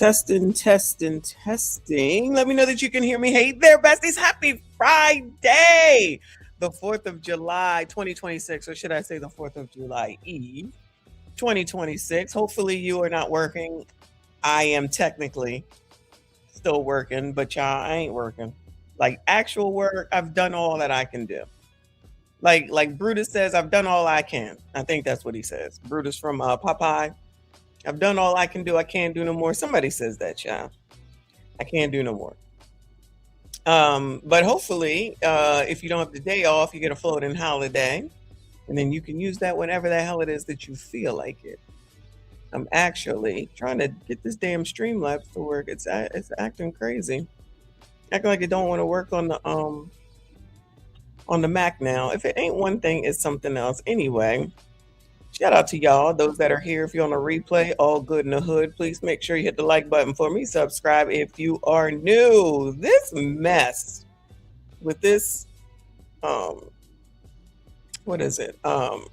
Testing, testing, testing. Let me know that you can hear me. Hey there, besties. Happy Friday, the 4th of July, 2026. Or should I say the 4th of July Eve, 2026. Hopefully you are not working. I am technically still working, but y'all, I ain't working. Like actual work, I've done all that I can do. Like Brutus says, I've done all I can. I think that's what he says. Brutus from Popeye. I've done all I can do. I can't do no more. Somebody says that, y'all. I can't do no more. But hopefully, if you don't have the day off, you get a floating holiday, and then you can use that whenever the hell it is that you feel like it. I'm actually trying to get this damn Streamlabs to work. It's acting crazy, acting like it don't want to work on the Mac now. If it ain't one thing, it's something else. Anyway. Shout out to y'all, those that are here. If you're on a replay, all good in the hood. Please make sure you hit the like button for me. Subscribe if you are new. This mess with this, what is it? Child,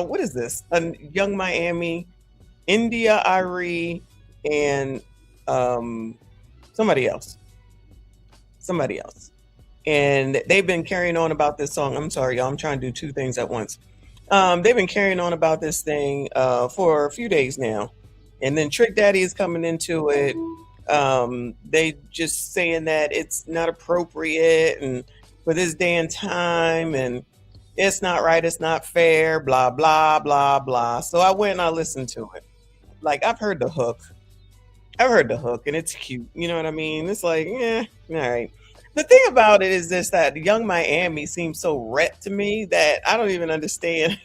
what is this? A Young Miami, India Irie, and somebody else. And they've been carrying on about this song. I'm sorry, y'all. I'm trying to do two things at once. They've been carrying on about this thing for a few days now. And then Trick Daddy is coming into it. They just saying that it's not appropriate and for this day and time. And it's not right. It's not fair. Blah, blah, blah, blah. So I went and I listened to it. Like, I've heard the hook. And it's cute. You know what I mean? It's like, yeah, all right. The thing about it is this, that Young Miami seems so rep to me that I don't even understand.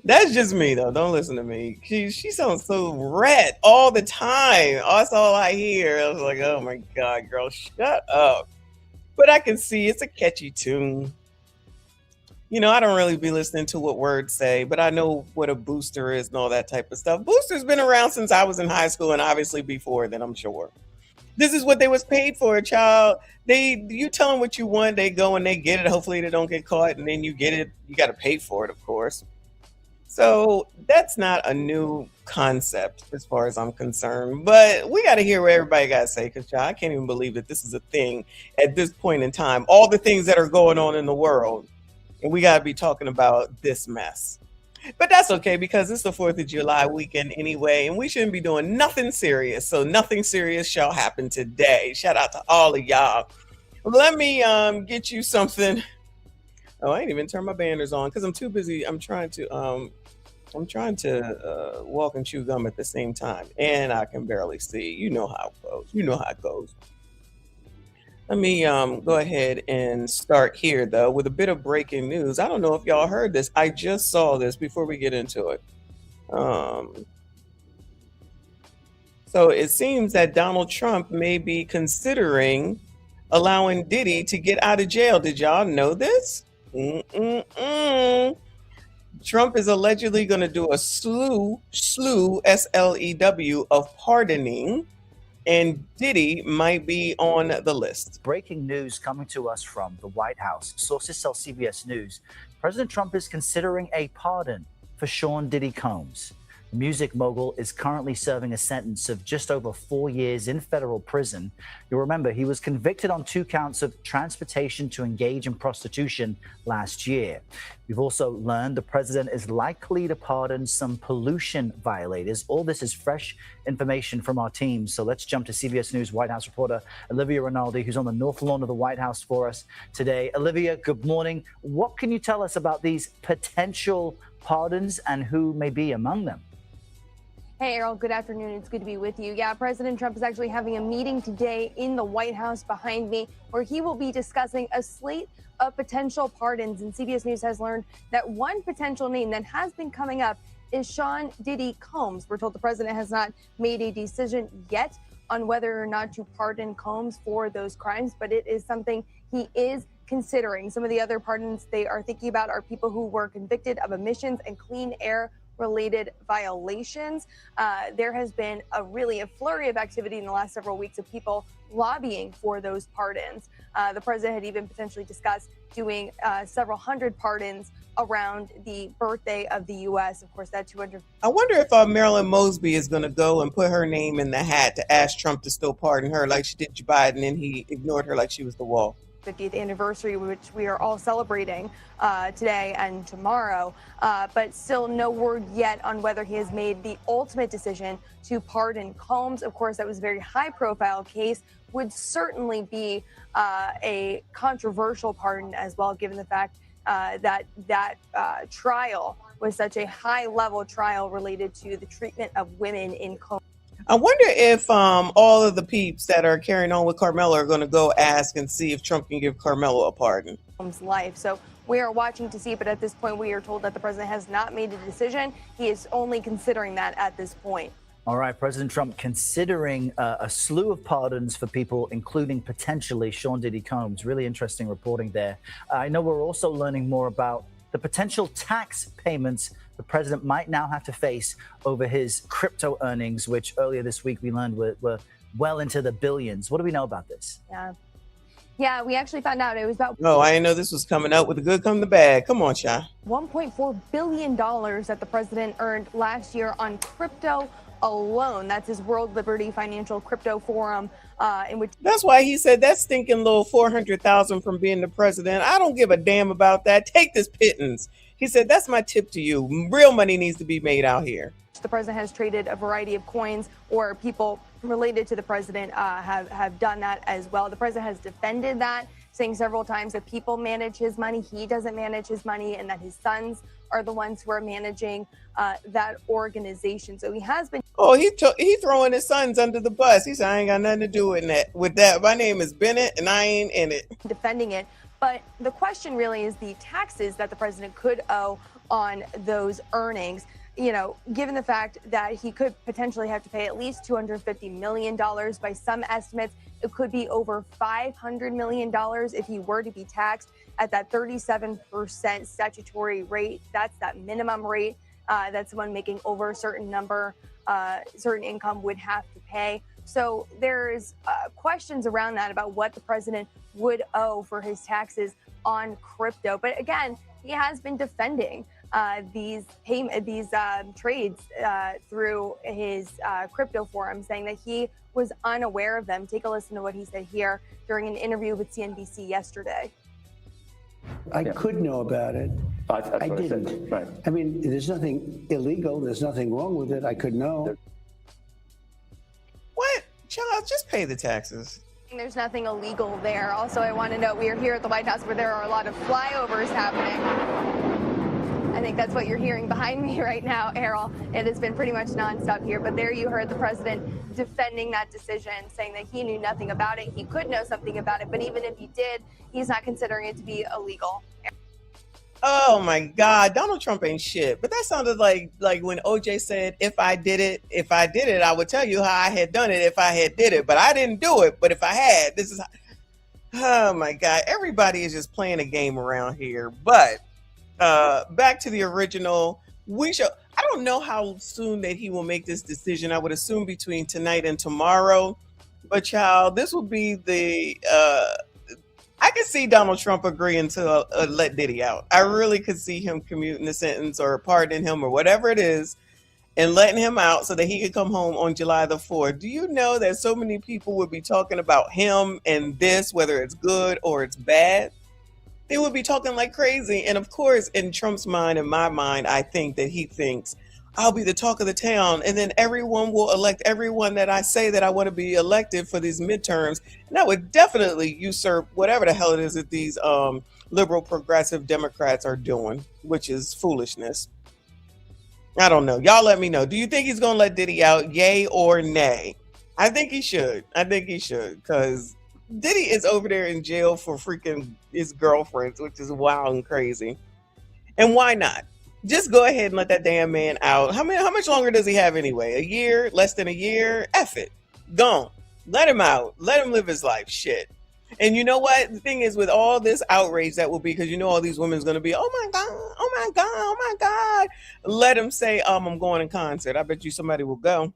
That's just me, though. Don't listen to me. She sounds so red all the time. That's all I hear. I was like, oh, my God, girl, shut up. But I can see it's a catchy tune. You know, I don't really be listening to what words say, but I know what a booster is and all that type of stuff. Booster's been around since I was in high school and obviously before then, I'm sure. This is what they was paid for, child. You tell them what you want, they go and they get it. Hopefully they don't get caught, and then you get it. You got to pay for it, of course. So that's not a new concept as far as I'm concerned. But we got to hear what everybody got to say, because I can't even believe that this is a thing at this point in time. All the things that are going on in the world, and we got to be talking about this mess. But that's okay, because it's the 4th of July weekend anyway, and we shouldn't be doing nothing serious. So nothing serious shall happen today. Shout out to all of y'all. Let me get you something. Oh, I ain't even turned my banners on because I'm too busy. I'm trying to walk and chew gum at the same time, and I can barely see. You know how it goes. Let me go ahead and start here, though, with a bit of breaking news. I don't know if y'all heard this. I just saw this before we get into it. So it seems that Donald Trump may be considering allowing Diddy to get out of jail. Did y'all know this? Trump is allegedly going to do a slew, SLEW, of pardoning. And Diddy might be on the list. Breaking news coming to us from the White House. Sources tell CBS News President Trump is considering a pardon for Sean Diddy Combs. The music mogul is currently serving a sentence of just over 4 years in federal prison. You'll remember he was convicted on 2 counts of transportation to engage in prostitution last year. We've also learned the president is likely to pardon some pollution violators. All this is fresh information from our team. So let's jump to CBS News White House reporter Olivia Rinaldi, who's on the North Lawn of the White House for us today. Olivia, good morning. What can you tell us about these potential pardons and who may be among them? Hey, Errol, good afternoon. It's good to be with you. Yeah, President Trump is actually having a meeting today in the White House behind me where he will be discussing a slate of potential pardons. And CBS News has learned that one potential name that has been coming up is Sean Diddy Combs. We're told the president has not made a decision yet on whether or not to pardon Combs for those crimes, but it is something he is considering. Some of the other pardons they are thinking about are people who were convicted of emissions and clean air related violations. There has been a flurry of activity in the last several weeks of people lobbying for those pardons. The president had even potentially discussed doing several hundred pardons around the birthday of the U.S. Of course, that 200. I wonder if Marilyn Mosby is going to go and put her name in the hat to ask Trump to still pardon her like she did Biden, and he ignored her like she was the wall. 50th anniversary, which we are all celebrating today and tomorrow, but still no word yet on whether he has made the ultimate decision to pardon Combs. Of course, that was a very high-profile case, would certainly be a controversial pardon as well, given the fact that trial was such a high-level trial related to the treatment of women in Combs. I wonder if all of the peeps that are carrying on with Carmelo are going to go ask and see if Trump can give Carmelo a pardon. Life. So we are watching to see, but at this point we are told that the president has not made a decision. He is only considering that at this point. All right, President Trump considering a slew of pardons for people, including potentially Sean Diddy Combs. Really interesting reporting there. I know we're also learning more about the potential tax payments the president might now have to face over his crypto earnings, which earlier this week we learned were well into the billions. What do we know about this? Yeah, we actually found out it was about. Oh, I didn't know this was coming out with the good come the bad. Come on, Shy. $1.4 billion that the president earned last year on crypto alone. That's his World Liberty Financial Crypto Forum, in which. That's why he said that stinking little 400,000 from being the president. I don't give a damn about that. Take this pittance. He said, that's my tip to you. Real money needs to be made out here. The president has traded a variety of coins, or people related to the president have done that as well. The president has defended that, saying several times that people manage his money, he doesn't manage his money, and that his sons are the ones who are managing that organization. So he has been. Oh, he throwing his sons under the bus. He said, I ain't got nothing to do with that. My name is Bennett, and I ain't in it. Defending it. But the question really is the taxes that the president could owe on those earnings. You know, given the fact that he could potentially have to pay at least $250 million by some estimates, it could be over $500 million if he were to be taxed at that 37% statutory rate. That's that minimum rate that someone making over a certain number, certain income would have to pay. So there's questions around that about what the president would owe for his taxes on crypto. But again, he has been defending these trades through his crypto forum, saying that he was unaware of them. Take a listen to what he said here during an interview with CNBC yesterday. I could know about it. I didn't. Right. I mean, there's nothing illegal. There's nothing wrong with it. I could know. What? Child, just pay the taxes. There's nothing illegal there. Also, I want to note we are here at the White House where there are a lot of flyovers happening. I think that's what you're hearing behind me right now, Errol. It has been pretty much nonstop here, but there you heard the president defending that decision, saying that he knew nothing about it. He could know something about it, but even if he did, he's not considering it to be illegal. Oh my God, Donald Trump ain't shit. But that sounded like when OJ said, if I did it, I would tell you how I had done it if I had did it. But I didn't do it. But if I had, this is, oh my God, everybody is just playing a game around here. But back to the original, I don't know how soon that he will make this decision. I would assume between tonight and tomorrow. But child, this will be the, I could see Donald Trump agreeing to let Diddy out. I really could see him commuting the sentence or pardoning him or whatever it is and letting him out so that he could come home on July the 4th. Do you know that so many people would be talking about him and this, whether it's good or it's bad? They would be talking like crazy. And of course, in Trump's mind and my mind, I think that he thinks, I'll be the talk of the town. And then everyone will elect everyone that I say that I want to be elected for these midterms. And that would definitely usurp whatever the hell it is that these liberal progressive Democrats are doing, which is foolishness. I don't know. Y'all let me know. Do you think he's going to let Diddy out? Yay or nay? I think he should. Because Diddy is over there in jail for freaking his girlfriends, which is wild and crazy. And why not? Just go ahead and let that damn man out. How much longer does he have anyway? A year? Less than a year? F it. Don't. Let him out. Let him live his life. Shit. And you know what? The thing is, with all this outrage that will be, because you know all these women's going to be, oh my God, oh my God, oh my God. Let them say, I'm going in concert. I bet you somebody will go.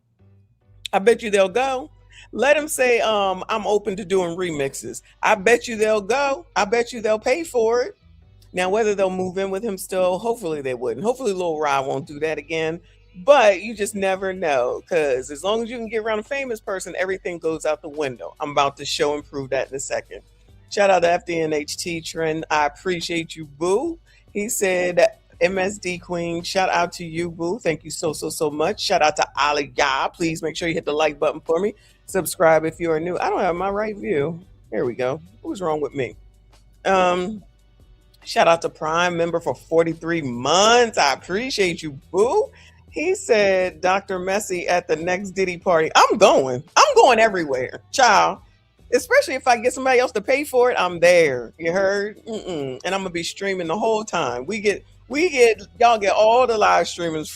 I bet you they'll go. Let them say, I'm open to doing remixes. I bet you they'll go. I bet you they'll pay for it. Now, whether they'll move in with him still, hopefully they wouldn't. Hopefully Lil Rod won't do that again. But you just never know, because as long as you can get around a famous person, everything goes out the window. I'm about to show and prove that in a second. Shout out to FDNHT Trend. I appreciate you, boo. He said, MSD Queen, shout out to you, boo. Thank you so much. Shout out to Aliyah. Please make sure you hit the like button for me. Subscribe if you are new. I don't have my right view. Here we go. What was wrong with me? Shout out to Prime member for 43 months. I appreciate you, boo. He said, Dr. Messi at the next Diddy party. I'm going everywhere, child. Especially if I get somebody else to pay for it, I'm there. You heard? And I'm gonna be streaming the whole time. Y'all get all the live streamings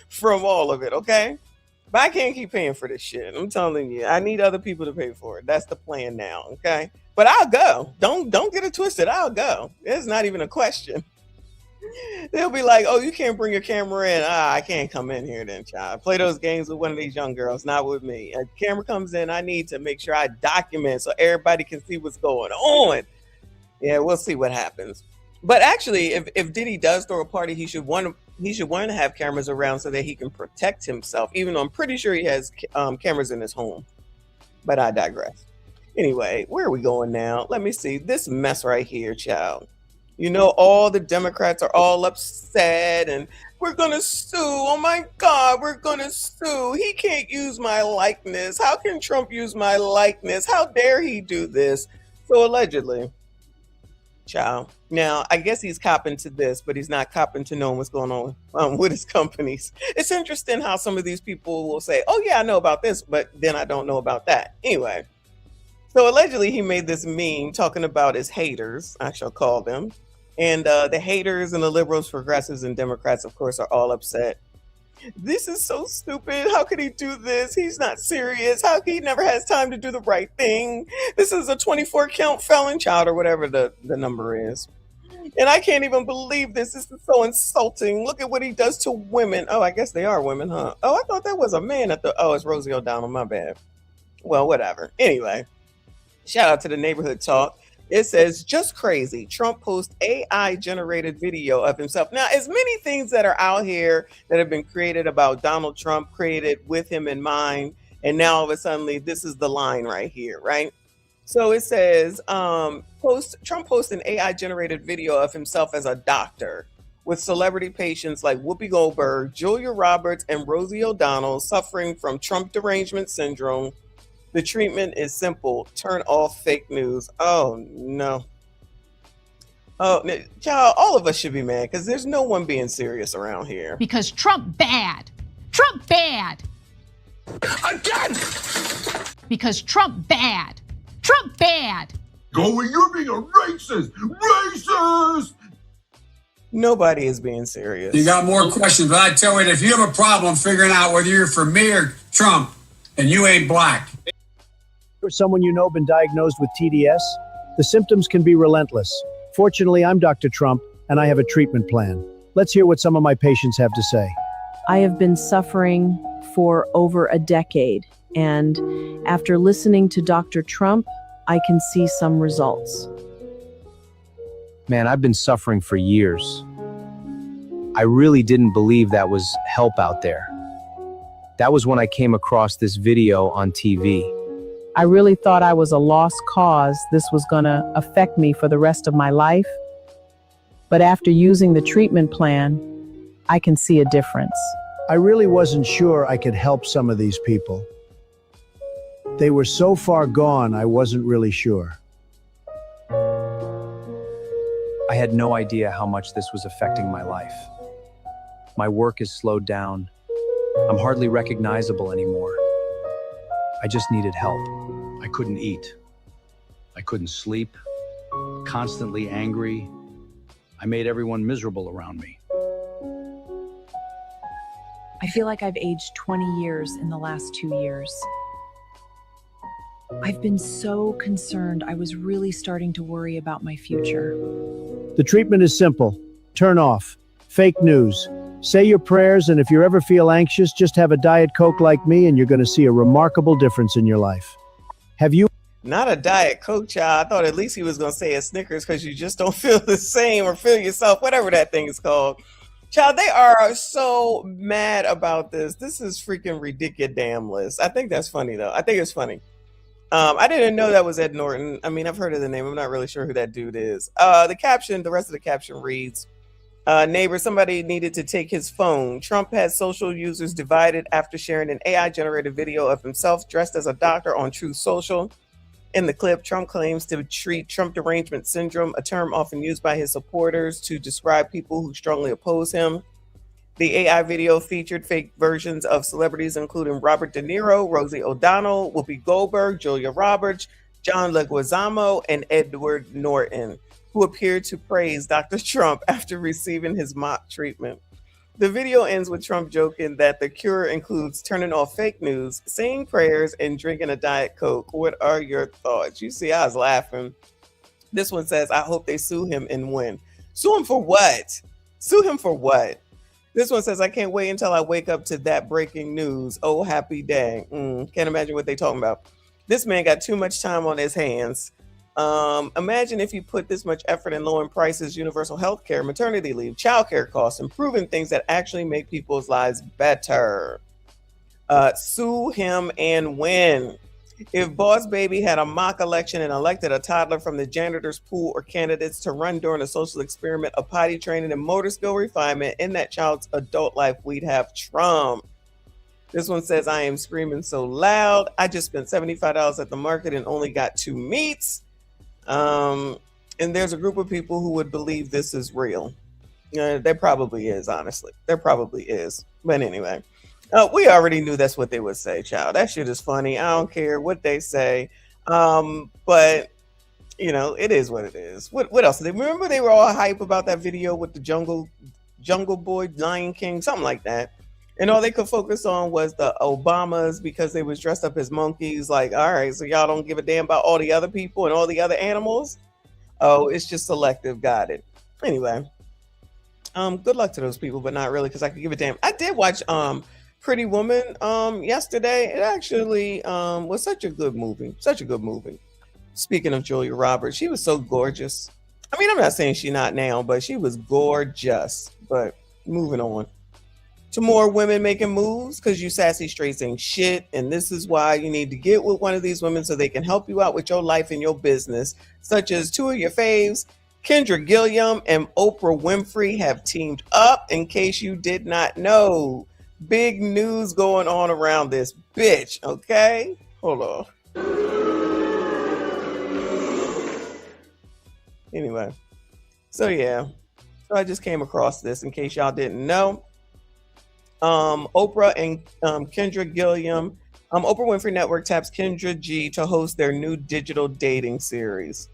from all of it, okay? But I can't keep paying for this shit. I'm telling you, I need other people to pay for it. That's the plan now, okay? But I'll go. Don't get it twisted. I'll go. It's not even a question. They'll be like, oh, you can't bring your camera in. I can't come in here then, child. Play those games with one of these young girls, not with me. A camera comes in, I need to make sure I document so everybody can see what's going on. Yeah, we'll see what happens. But actually, if Diddy does throw a party, he should want to have cameras around so that he can protect himself, even though I'm pretty sure he has cameras in his home. But I digress. Anyway, where are we going now? Let me see. This mess right here, child. You know, all the Democrats are all upset and we're going to sue. Oh my God, we're going to sue. He can't use my likeness. How can Trump use my likeness? How dare he do this? So allegedly, child. Now, I guess he's copping to this, but he's not copping to knowing what's going on with his companies. It's interesting how some of these people will say, oh yeah, I know about this, but then I don't know about that. Anyway, so allegedly he made this meme talking about his haters, I shall call them. And the haters and the liberals, progressives, and Democrats, of course, are all upset. This is so stupid. How could he do this? He's not serious. He never has time to do the right thing. This is a 24 count felon child or whatever the number is. And I can't even believe this. This is so insulting. Look at what he does to women. Oh, I guess they are women, huh? Oh, I thought that was a man it's Rosie O'Donnell, my bad. Well, whatever. Anyway, shout out to the Neighborhood Talk. It says, just crazy. Trump posts AI-generated video of himself. Now, as many things that are out here that have been created about Donald Trump, created with him in mind, and now all of a sudden, this is the line right here, right? So it says, Trump posts an AI-generated video of himself as a doctor with celebrity patients like Whoopi Goldberg, Julia Roberts, and Rosie O'Donnell suffering from Trump derangement syndrome. The treatment is simple. Turn off fake news. Oh, no. Oh, child, all of us should be mad because there's no one being serious around here. Because Trump bad. Trump bad. Again! Because Trump bad. Trump bad. You're being a racist. Racist! Nobody is being serious. You got more questions, but I tell you, if you have a problem figuring out whether you're for me or Trump, and you ain't black. For someone you know been diagnosed with TDS, the symptoms can be relentless. Fortunately, I'm Dr. Trump, and I have a treatment plan. Let's hear what some of my patients have to say. I have been suffering for over a decade, and after listening to Dr. Trump, I can see some results. Man, I've been suffering for years. I really didn't believe that was help out there. That was when I came across this video on TV. I really thought I was a lost cause. This was gonna affect me for the rest of my life. But after using the treatment plan, I can see a difference. I really wasn't sure I could help some of these people. They were so far gone, I wasn't really sure. I had no idea how much this was affecting my life. My work is slowed down. I'm hardly recognizable anymore. I just needed help. I couldn't eat. I couldn't sleep. Constantly angry. I made everyone miserable around me. I feel like I've aged 20 years in the last 2 years. I've been so concerned. I was really starting to worry about my future. The treatment is simple. Turn off fake news. Say your prayers, and if you ever feel anxious, just have a Diet Coke like me, and you're going to see a remarkable difference in your life. Have you? Not a Diet Coke, child. I thought at least he was going to say a Snickers because you just don't feel the same or feel yourself, whatever that thing is called. Child, they are so mad about this. This is freaking ridiculous. I think that's funny, though. I think it's funny. I didn't know that was Ed Norton. I mean, I've heard of the name. I'm not really sure who that dude is. The rest of the caption reads, neighbor, somebody needed to take his phone. Trump has social users divided after sharing an AI-generated video of himself dressed as a doctor on Truth Social. In the clip, Trump claims to treat Trump derangement syndrome, a term often used by his supporters to describe people who strongly oppose him. The AI video featured fake versions of celebrities, including Robert De Niro, Rosie O'Donnell, Whoopi Goldberg, Julia Roberts, John Leguizamo, and Edward Norton, who appeared to praise Dr. Trump after receiving his mock treatment. The video ends with Trump joking that the cure includes turning off fake news, saying prayers, and drinking a Diet Coke. What are your thoughts? You see, I was laughing. This one says, I hope they sue him and win. Sue him for what? Sue him for what? This one says, I can't wait until I wake up to that breaking news. Oh, happy day. Can't imagine what they're talking about. This man got too much time on his hands. Imagine if you put this much effort in lowering prices, universal health care, maternity leave, childcare costs, improving things that actually make people's lives better. Sue him and win. If Boss Baby had a mock election and elected a toddler from the janitor's pool or candidates to run during a social experiment of potty training and motor skill refinement in that child's adult life, we'd have Trump. This one says, I am screaming so loud. I just spent $75 at the market and only got 2 meats. And there's a group of people who would believe this is real. There probably is, honestly. There probably is. But anyway. We already knew that's what they would say, child. That shit is funny. I don't care what they say. But, you know, it is what it is. What else? Remember they were all hype about that video with the Jungle Boy, Lion King, something like that. And all they could focus on was the Obamas because they was dressed up as monkeys. Like, all right, so y'all don't give a damn about all the other people and all the other animals? Oh, it's just selective. Got it. Anyway, good luck to those people, but not really because I could give a damn. I did watch Pretty Woman yesterday. It actually was such a good movie. Such a good movie. Speaking of Julia Roberts, she was so gorgeous. I mean, I'm not saying she's not now, but she was gorgeous. But moving on to more women making moves because you sassy straights ain't shit. And this is why you need to get with one of these women so they can help you out with your life and your business, such as 2 of your faves. Kendra Gilliam and Oprah Winfrey have teamed up, in case you did not know. Big news going on around this bitch, okay? Hold on. Anyway, so yeah. So I just came across this in case y'all didn't know. Oprah and Kendra Gilliam. Oprah Winfrey Network taps Kendra G to host their new digital dating series.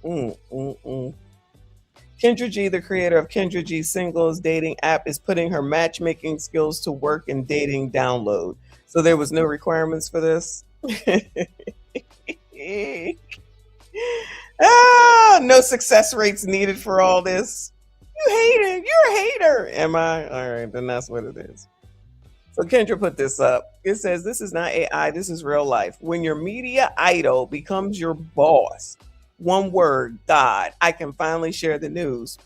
Kendra G, the creator of Kendra G Singles dating app, is putting her matchmaking skills to work in dating download. So there was no requirements for this. No success rates needed for all this. You hate it. You're a hater. Am I? All right, then that's what it is. So Kendra put this up. It says, this is not AI, this is real life. When your media idol becomes your boss, one word, God, I can finally share the news.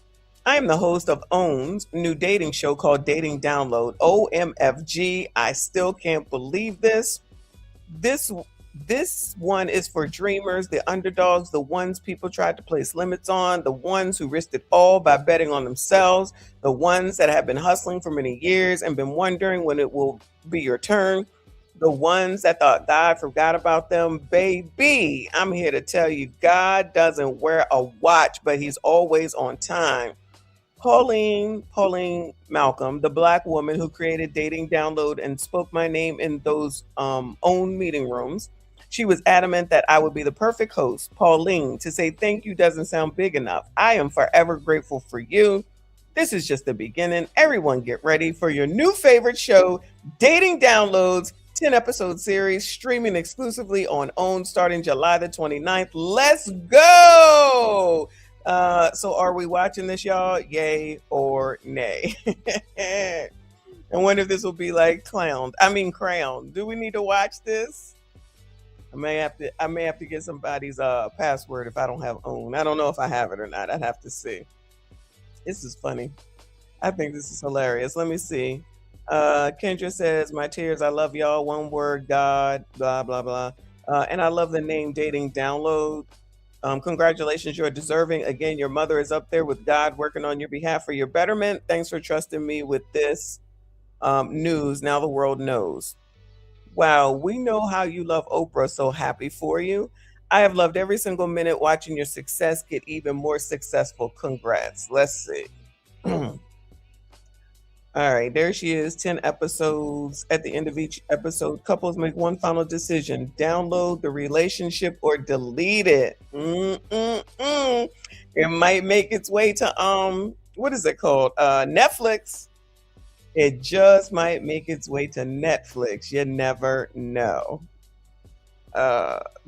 I am the host of OWN's new dating show called Dating Download. OMFG, I still can't believe this. This one is for dreamers, the underdogs, the ones people tried to place limits on, the ones who risked it all by betting on themselves, the ones that have been hustling for many years and been wondering when it will be your turn, the ones that thought God forgot about them. Baby, I'm here to tell you, God doesn't wear a watch, but he's always on time. Pauline Malcolm, the Black woman who created Dating Download and spoke my name in those own meeting rooms, she was adamant that I would be the perfect host. Pauline, to say thank you doesn't sound big enough. I am forever grateful for you. This is just the beginning. Everyone get ready for your new favorite show, Dating Downloads, 10-episode series streaming exclusively on OWN starting July the 29th. Let's go! So are we watching this, y'all? Yay or nay? I wonder if this will be like Crown. Do we need to watch this? I may have to get somebody's password if I don't have OWN. I don't know if I have it or not. I'd have to see. This is funny. I think this is hilarious. Let me see. Kendra says, my tears, I love y'all. One word, God, blah, blah, blah. And I love the name Dating Download. Congratulations, you're deserving. Again, your mother is up there with God working on your behalf for your betterment. Thanks for trusting me with this news. Now the world knows. Wow, we know how you love Oprah. So happy for you. I have loved every single minute watching your success get even more successful. Congrats. Let's see. All right, there she is. 10 episodes. At the end of each episode, couples make one final decision: download the relationship or delete it. It might make its way to what is it called? Netflix. It just might make its way to Netflix. You never know.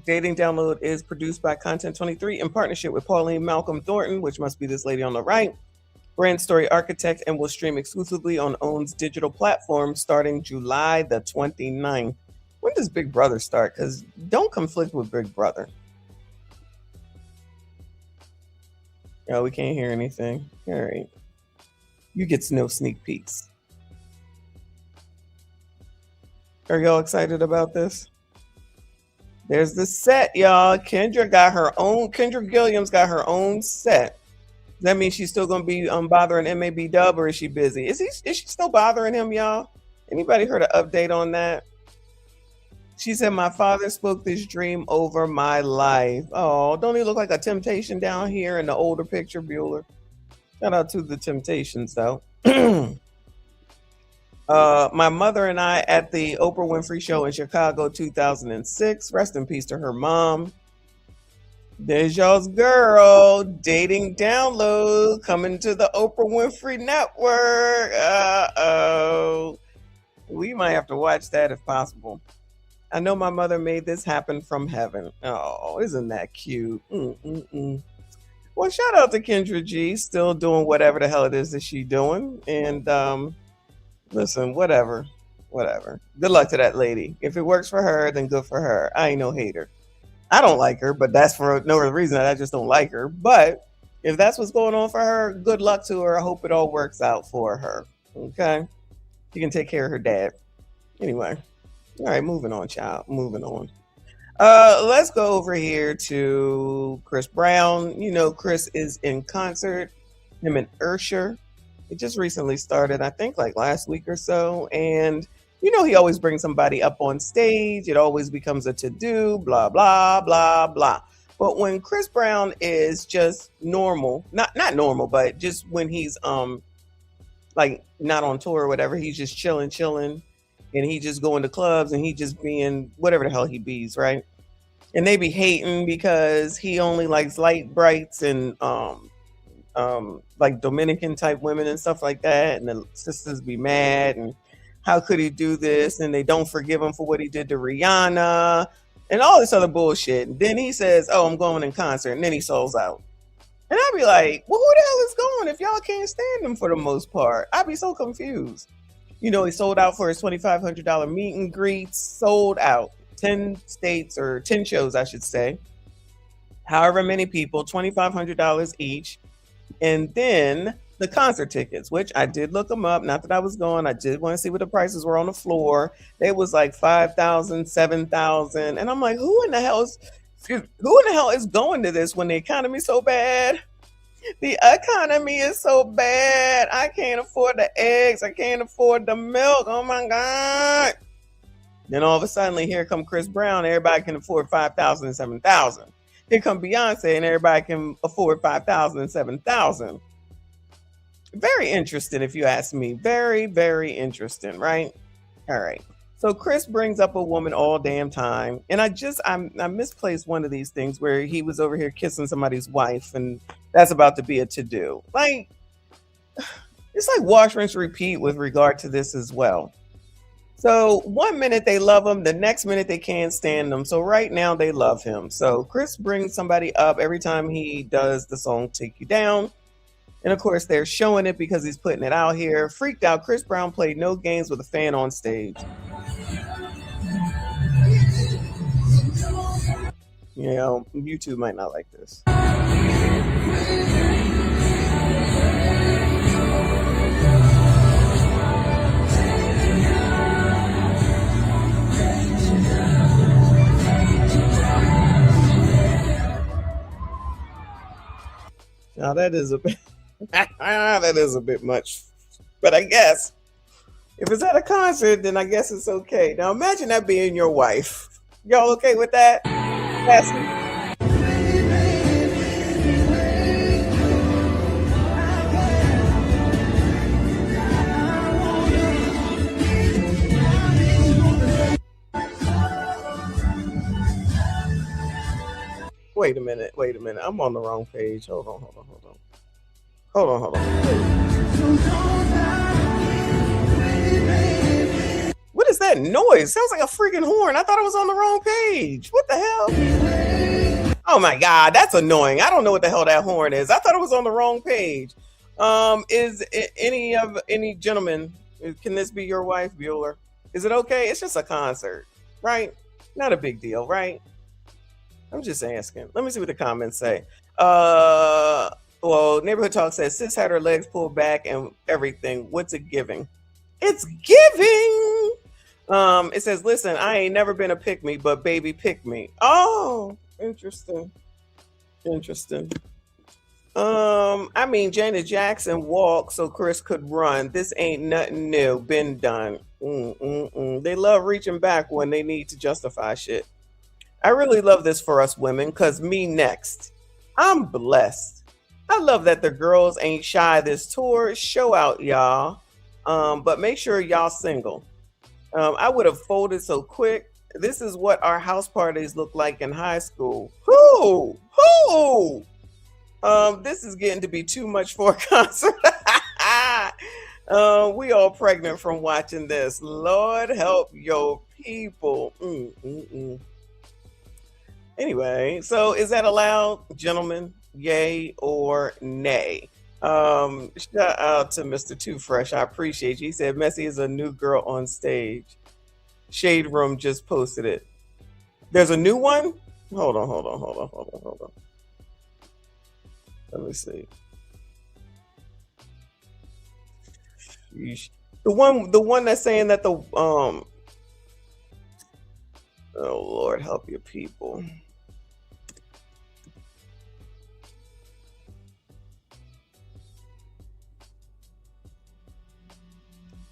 Dating Download is produced by Content 23 in partnership with Pauline Malcolm Thornton, which must be this lady on the right, brand story architect, and will stream exclusively on OWN's digital platform starting July the 29th. When does Big Brother start? Because don't conflict with Big Brother. Oh, we can't hear anything. All right. You get to know sneak peeks. Are y'all excited about this? There's the set, y'all. Kendra Gilliam's got her own set. That means she's still gonna be bothering MAB Dub, or is she busy? Is she still bothering him, y'all? Anybody heard an update on that? She said, my father spoke this dream over my life. Oh, don't he look like a Temptation down here in the older picture, Bueller? Shout out to the Temptations, though. My mother and I at the Oprah Winfrey Show in Chicago 2006. Rest in peace to her mom. There's y'all's girl, Dating Download, coming to the Oprah Winfrey Network. Uh-oh. We might have to watch that if possible. I know my mother made this happen from heaven. Oh, isn't that cute? Well, shout out to Kendra G, still doing whatever the hell it is that she's doing. And listen, whatever. Good luck to that lady. If it works for her, then good for her. I ain't no hater. I don't like her, but that's for no reason. I just don't like her. But if that's what's going on for her, good luck to her. I hope it all works out for her. Okay? She can take care of her dad. Anyway. All right, moving on, child. Moving on. Let's go over here to Chris Brown. You know, Chris is in concert. Him and Usher. It just recently started, I think, like last week or so. And you know, he always brings somebody up on stage. It always becomes a to-do, blah, blah, blah, blah. But when Chris Brown is just normal, not normal, but just when he's like not on tour or whatever, he's just chilling, and he just going to clubs and he just being whatever the hell he bees, right? And they be hating because he only likes light brights and like Dominican type women and stuff like that. And the sisters be mad and how could he do this? And they don't forgive him for what he did to Rihanna and all this other bullshit. And then he says, oh, I'm going in concert. And then he souls out. And I'd be like, well, who the hell is going if y'all can't stand him for the most part? I'd be so confused. You know, he sold out for his $2,500 meet and greets, sold out 10 states or 10 shows, I should say. However many people, $2,500 each. And then the concert tickets, which I did look them up. Not that I was going. I did want to see what the prices were on the floor. They was like $5,000, $7,000. And I'm like, who in the hell is going to this when the economy is so bad? The economy is so bad. I can't afford the eggs. I can't afford the milk. Oh my God. Then all of a sudden, here come Chris Brown. Everybody can afford $5,000 and $7,000. Here come Beyonce and everybody can afford $5,000 and $7,000. Very interesting, if you ask me. Very, very interesting, right? All right. So Chris brings up a woman all damn time. And I misplaced one of these things where he was over here kissing somebody's wife, and that's about to be a to-do. Like, it's like wash, rinse, repeat with regard to this as well. So 1 minute they love him, the next minute they can't stand him. So right now they love him. So Chris brings somebody up every time he does the song Take You Down. And of course they're showing it because he's putting it out here. Freaked out, Chris Brown played no games with a fan on stage. You know, YouTube might not like this. Now that is a bit that is a bit much. But I guess if it's at a concert, then I guess it's okay. Now imagine that being your wife. Y'all okay with that? Wait a minute. I'm on the wrong page. Hold on. What is that noise? Sounds like a freaking horn. I thought I was on the wrong page. What the hell? Oh my God, that's annoying. I don't know what the hell that horn is. I thought it was on the wrong page. Is any gentleman, can this be your wife, Bueller? Is it okay? It's just a concert, right? Not a big deal, right? I'm just asking. Let me see what the comments say. Well, Neighborhood Talk says, sis had her legs pulled back and everything. What's it giving? It's giving. It says, listen, I ain't never been a pick me, but baby pick me. Oh, interesting. I mean, Janet Jackson walked so Chris could run. This ain't nothing new. Been done. They love reaching back when they need to justify shit. I really love this for us women, because me next. I'm blessed. I love that the girls ain't shy this tour. Show out, y'all. But make sure y'all single. I would have folded so quick. This is what our house parties look like in high school. Who? This is getting to be too much for a concert. We all pregnant from watching this. Lord help your people. Anyway, so is that allowed, gentlemen? Yay or nay? Shout out to Mr. Too Fresh. I appreciate you. He said Messi is a new girl on stage. Shade Room just posted it. There's a new one? Hold on. Let me see. Sheesh. The one that's saying that the oh Lord help your people.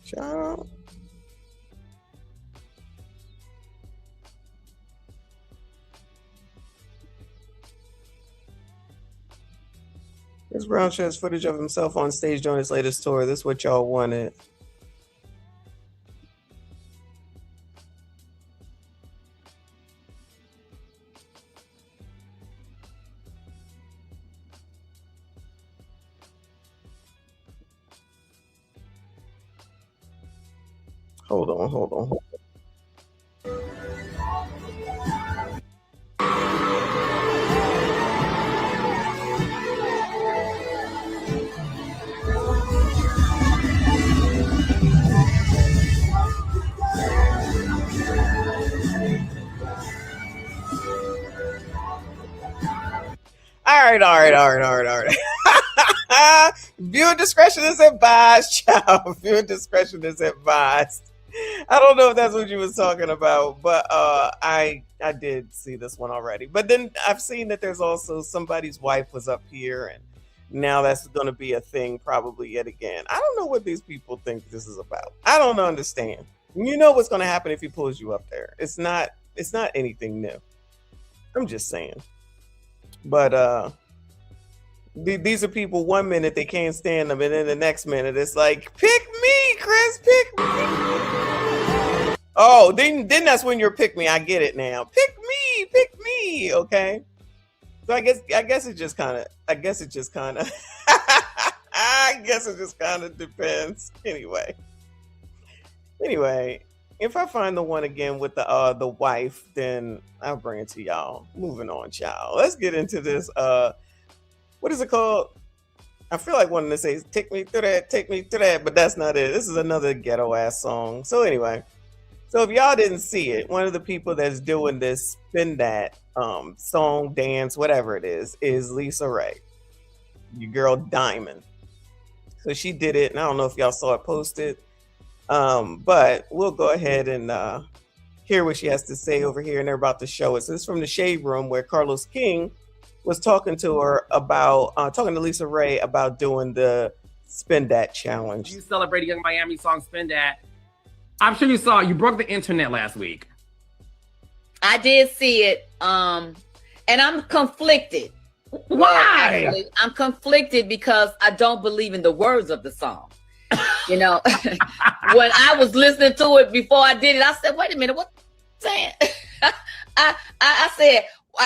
Child. Chris Brown shares footage of himself on stage during his latest tour. This is what y'all wanted. Hold on. All right. Viewer discretion is advised, child. Viewer discretion is advised. I don't know if that's what you was talking about, but I did see this one already. But then I've seen that there's also somebody's wife was up here, and now that's going to be a thing probably yet again. I don't know what these people think this is about. I don't understand. You know what's going to happen if he pulls you up there. It's not anything new. I'm just saying. But these are people 1 minute they can't stand them, and then the next minute it's like, pick me, Chris, pick me. Oh, then that's when you're pick me. I get it now. Pick me. Okay. So I guess it just kind of depends. Anyway, If I find the one again with the wife, then I'll bring it to y'all. Moving on, child. Let's get into this. What is it called? I feel like wanting to say take me through that, but that's not it. This is another ghetto ass song. So anyway, so if y'all didn't see it, one of the people that's doing this spin that song, dance, whatever it is Lisa Ray, your girl Diamond. So she did it, and I don't know if y'all saw it posted. But we'll go ahead and hear what she has to say over here, and they're about to show it. So this is from the Shade Room, where Carlos King was talking to her about talking to Lisa Ray about doing the Spin That challenge. You celebrated Young Miami song Spin That. I'm sure you saw it. You broke the internet last week. I did see it, and I'm conflicted. Why? Actually, I'm conflicted because I don't believe in the words of the song. You know, when I was listening to it before I did it, I said, wait a minute, what saying? I said,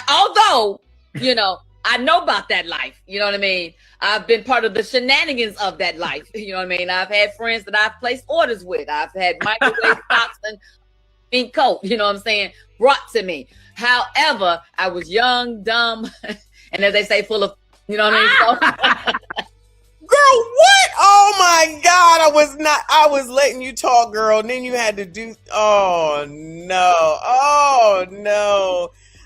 although, you know, I know about that life, you know what I mean? I've been part of the shenanigans of that life, you know what I mean? I've had friends that I've placed orders with. I've had microwave pots and pink coat, you know what I'm saying, brought to me. However, I was young, dumb, and as they say, full of, you know what I mean? So, girl, what? Oh my God. I was letting you talk, girl. And then you had to do, oh no.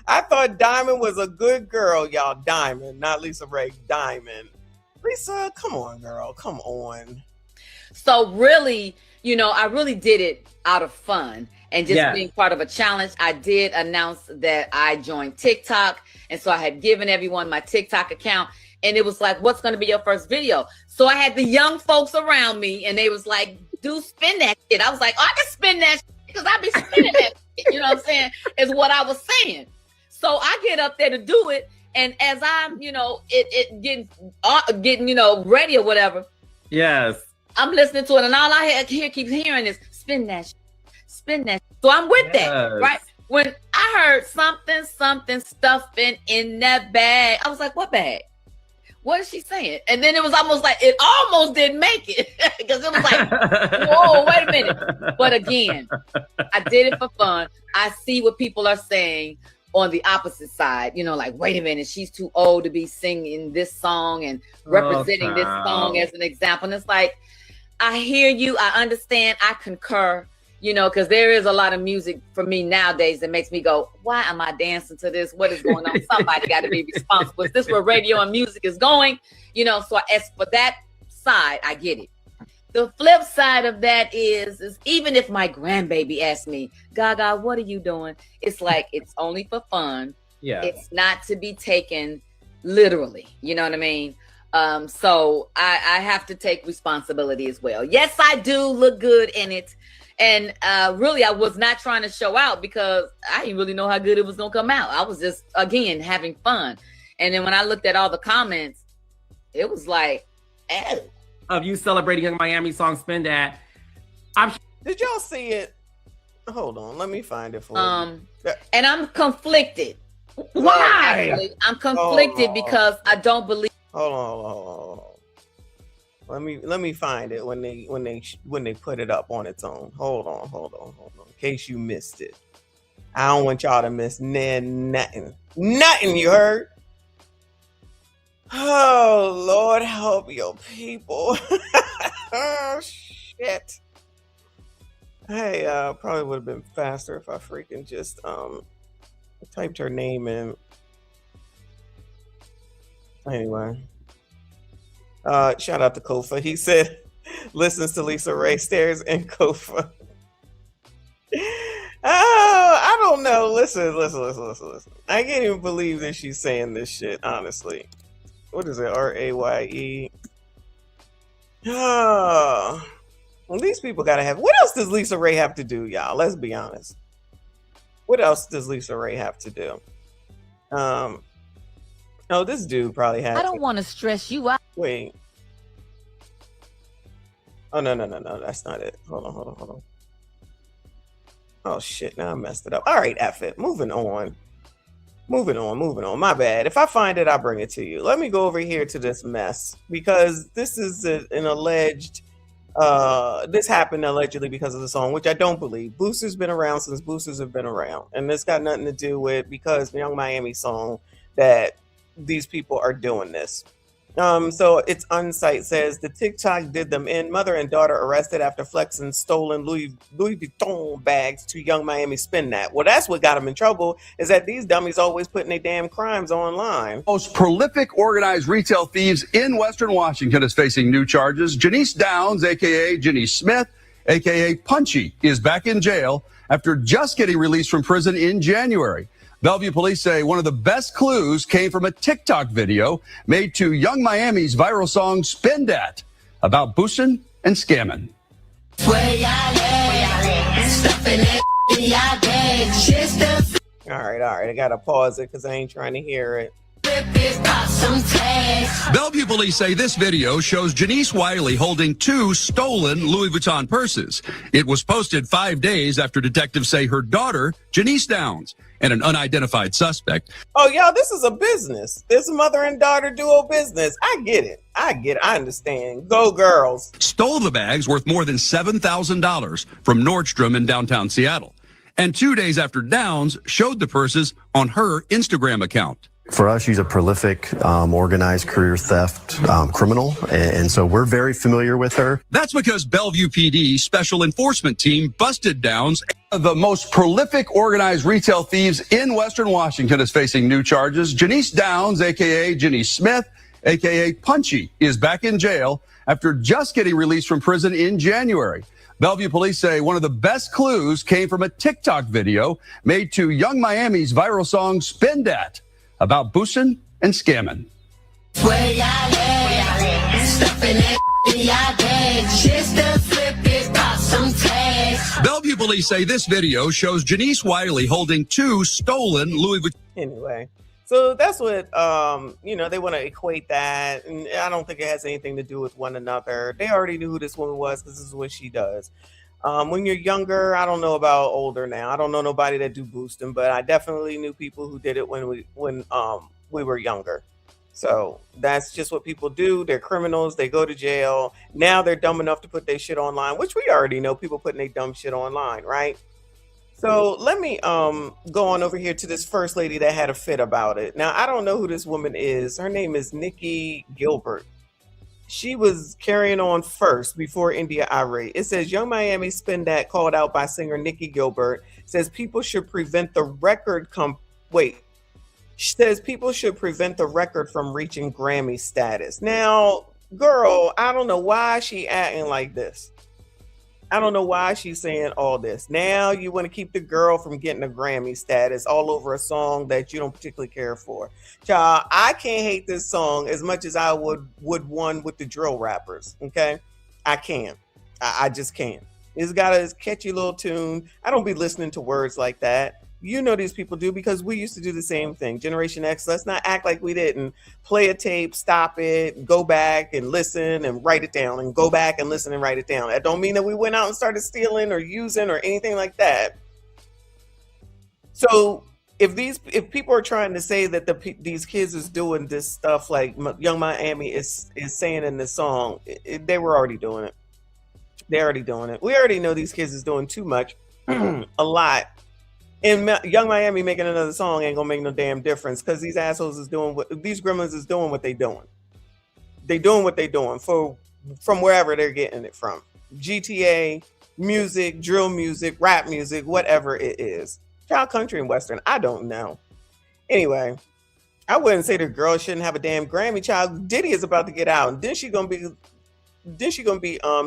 I thought Diamond was a good girl, y'all. Diamond, not Lisa Ray, Diamond. Lisa, come on, girl. Come on. So really, you know, I really did it out of fun and just being part of a challenge. I did announce that I joined TikTok. And so I had given everyone my TikTok account. And it was like, what's going to be your first video? So I had the young folks around me, and they was like, do spin that shit. I was like, oh, I can spin that shit because I be spinning that shit. You know what I'm saying? Is what I was saying. So I get up there to do it. And as I'm, you know, it getting, you know, ready or whatever. Yes. I'm listening to it, and all I keep hearing is spin that shit, spin that shit. So I'm with that, right? When I heard something stuffing in that bag, I was like, what bag? What is she saying? And then it was almost like, it almost didn't make it because it was like, whoa, wait a minute. But again, I did it for fun. I see what people are saying on the opposite side, you know, like, wait a minute, she's too old to be singing this song and representing this song as an example. And it's like, I hear you. I understand. I concur. You know, because there is a lot of music for me nowadays that makes me go, why am I dancing to this? What is going on? Somebody got to be responsible. Is this where radio and music is going? You know, so as for that side, I get it. The flip side of that is even if my grandbaby asks me, Gaga, what are you doing? It's like, it's only for fun. Yeah. It's not to be taken literally. You know what I mean? So I have to take responsibility as well. Yes, I do look good in it. And really, I was not trying to show out because I didn't really know how good it was going to come out. I was just, again, having fun. And then when I looked at all the comments, it was like, oh. Of you celebrating Young Miami song Spin That. Did y'all see it? Hold on. Let me find it for you. And I'm conflicted. Why? Actually, I'm conflicted because I don't believe. Hold on. Let me find it when they put it up on its own. Hold on. In case you missed it. I don't want y'all to miss nothing. Nothing, you heard? Oh, Lord, help your people. Oh, shit. Hey, probably would have been faster if I freaking just typed her name in. Anyway. Shout out to Kofa. He said, listens to Lisa Ray, stares in Kofa. Oh, I don't know. Listen. I can't even believe that she's saying this shit, honestly. What is it? RAYE. Oh, well, these people gotta have. What else does Lisa Ray have to do, y'all? Let's be honest. What else does Lisa Ray have to do? Oh, this dude probably has. I don't want to stress you out. Wait. Oh, no. That's not it. Hold on. Oh, shit. Now I messed it up. All right, F it. Moving on. My bad. If I find it, I'll bring it to you. Let me go over here to this mess because this is an alleged This happened allegedly because of the song, which I don't believe. Boosters been around since boosters have been around, and this got nothing to do with because Young Miami song that these people are doing this. So it's Unsite says the TikTok did them in. Mother and daughter arrested after flexing stolen Louis Vuitton bags to Young Miami spin that. Well, that's what got them in trouble, is that these dummies always putting their damn crimes online. Most prolific organized retail thieves in Western Washington is facing new charges. Janice Downs, a.k.a. Janice Smith, a.k.a. Punchy, is back in jail after just getting released from prison in January. Bellevue police say one of the best clues came from a TikTok video made to Young Miami's viral song Spin Dat about boosting and scamming. All right. I gotta pause it because I ain't trying to hear it. Bellevue police say this video shows Janice Wiley holding 2 stolen Louis Vuitton purses. It was posted 5 days after detectives say her daughter, Janice Downs, and an unidentified suspect. Oh, y'all, this is a business. This mother and daughter duo business. I get it. I understand. Go girls. Stole the bags worth more than $7,000 from Nordstrom in downtown Seattle. And 2 days after Downs showed the purses on her Instagram account. For us, she's a prolific, organized career theft criminal, and so we're very familiar with her. That's because Bellevue PD Special Enforcement Team busted Downs. The most prolific organized retail thieves in Western Washington is facing new charges. Janice Downs, a.k.a. Janice Smith, a.k.a. Punchy, is back in jail after just getting released from prison in January. Bellevue police say one of the best clues came from a TikTok video made to Young Miami's viral song Spin Dat about boosting and scamming. Bellevue police say this video shows Janice Wiley holding 2 stolen Louis Vuitton. Anyway, so that's what, they want to equate that. And I don't think it has anything to do with one another. They already knew who this woman was because this is what she does. When you're younger, I don't know about older now. I don't know nobody that do boosting, but I definitely knew people who did it when we were younger. So that's just what people do. They're criminals. They go to jail. Now they're dumb enough to put their shit online, which we already know people putting their dumb shit online, right? So let me go on over here to this first lady that had a fit about it. Now, I don't know who this woman is. Her name is Nikki Gilbert. She was carrying on first before India irate. It says Young Miami Spin Dat called out by singer Nikki Gilbert says people should prevent the record people should prevent the record from reaching Grammy status. Now, girl, I don't know why she acting like this. I don't know why she's saying all this. Now you want to keep the girl from getting a Grammy status all over a song that you don't particularly care for. Child, I can't hate this song as much as I would one with the drill rappers, okay? I can't. I just can't. It's got a catchy little tune. I don't be listening to words like that. You know these people do because we used to do the same thing. Generation X, let's not act like we didn't. Play a tape, stop it, go back and listen and write it down, and go back and listen and write it down. That don't mean that we went out and started stealing or using or anything like that. So if people are trying to say that these kids is doing this stuff like Young Miami is saying in this song, they were already doing it. They're already doing it. We already know these kids is doing too much, a lot. And Young Miami making another song ain't gonna make no damn difference because these assholes is doing these gremlins is doing what they doing. They doing what they doing from wherever they're getting it from. GTA, music, drill music, rap music, whatever it is. Child, country and western, I don't know. Anyway, I wouldn't say the girl shouldn't have a damn Grammy. Child, Diddy is about to get out, and then she gonna be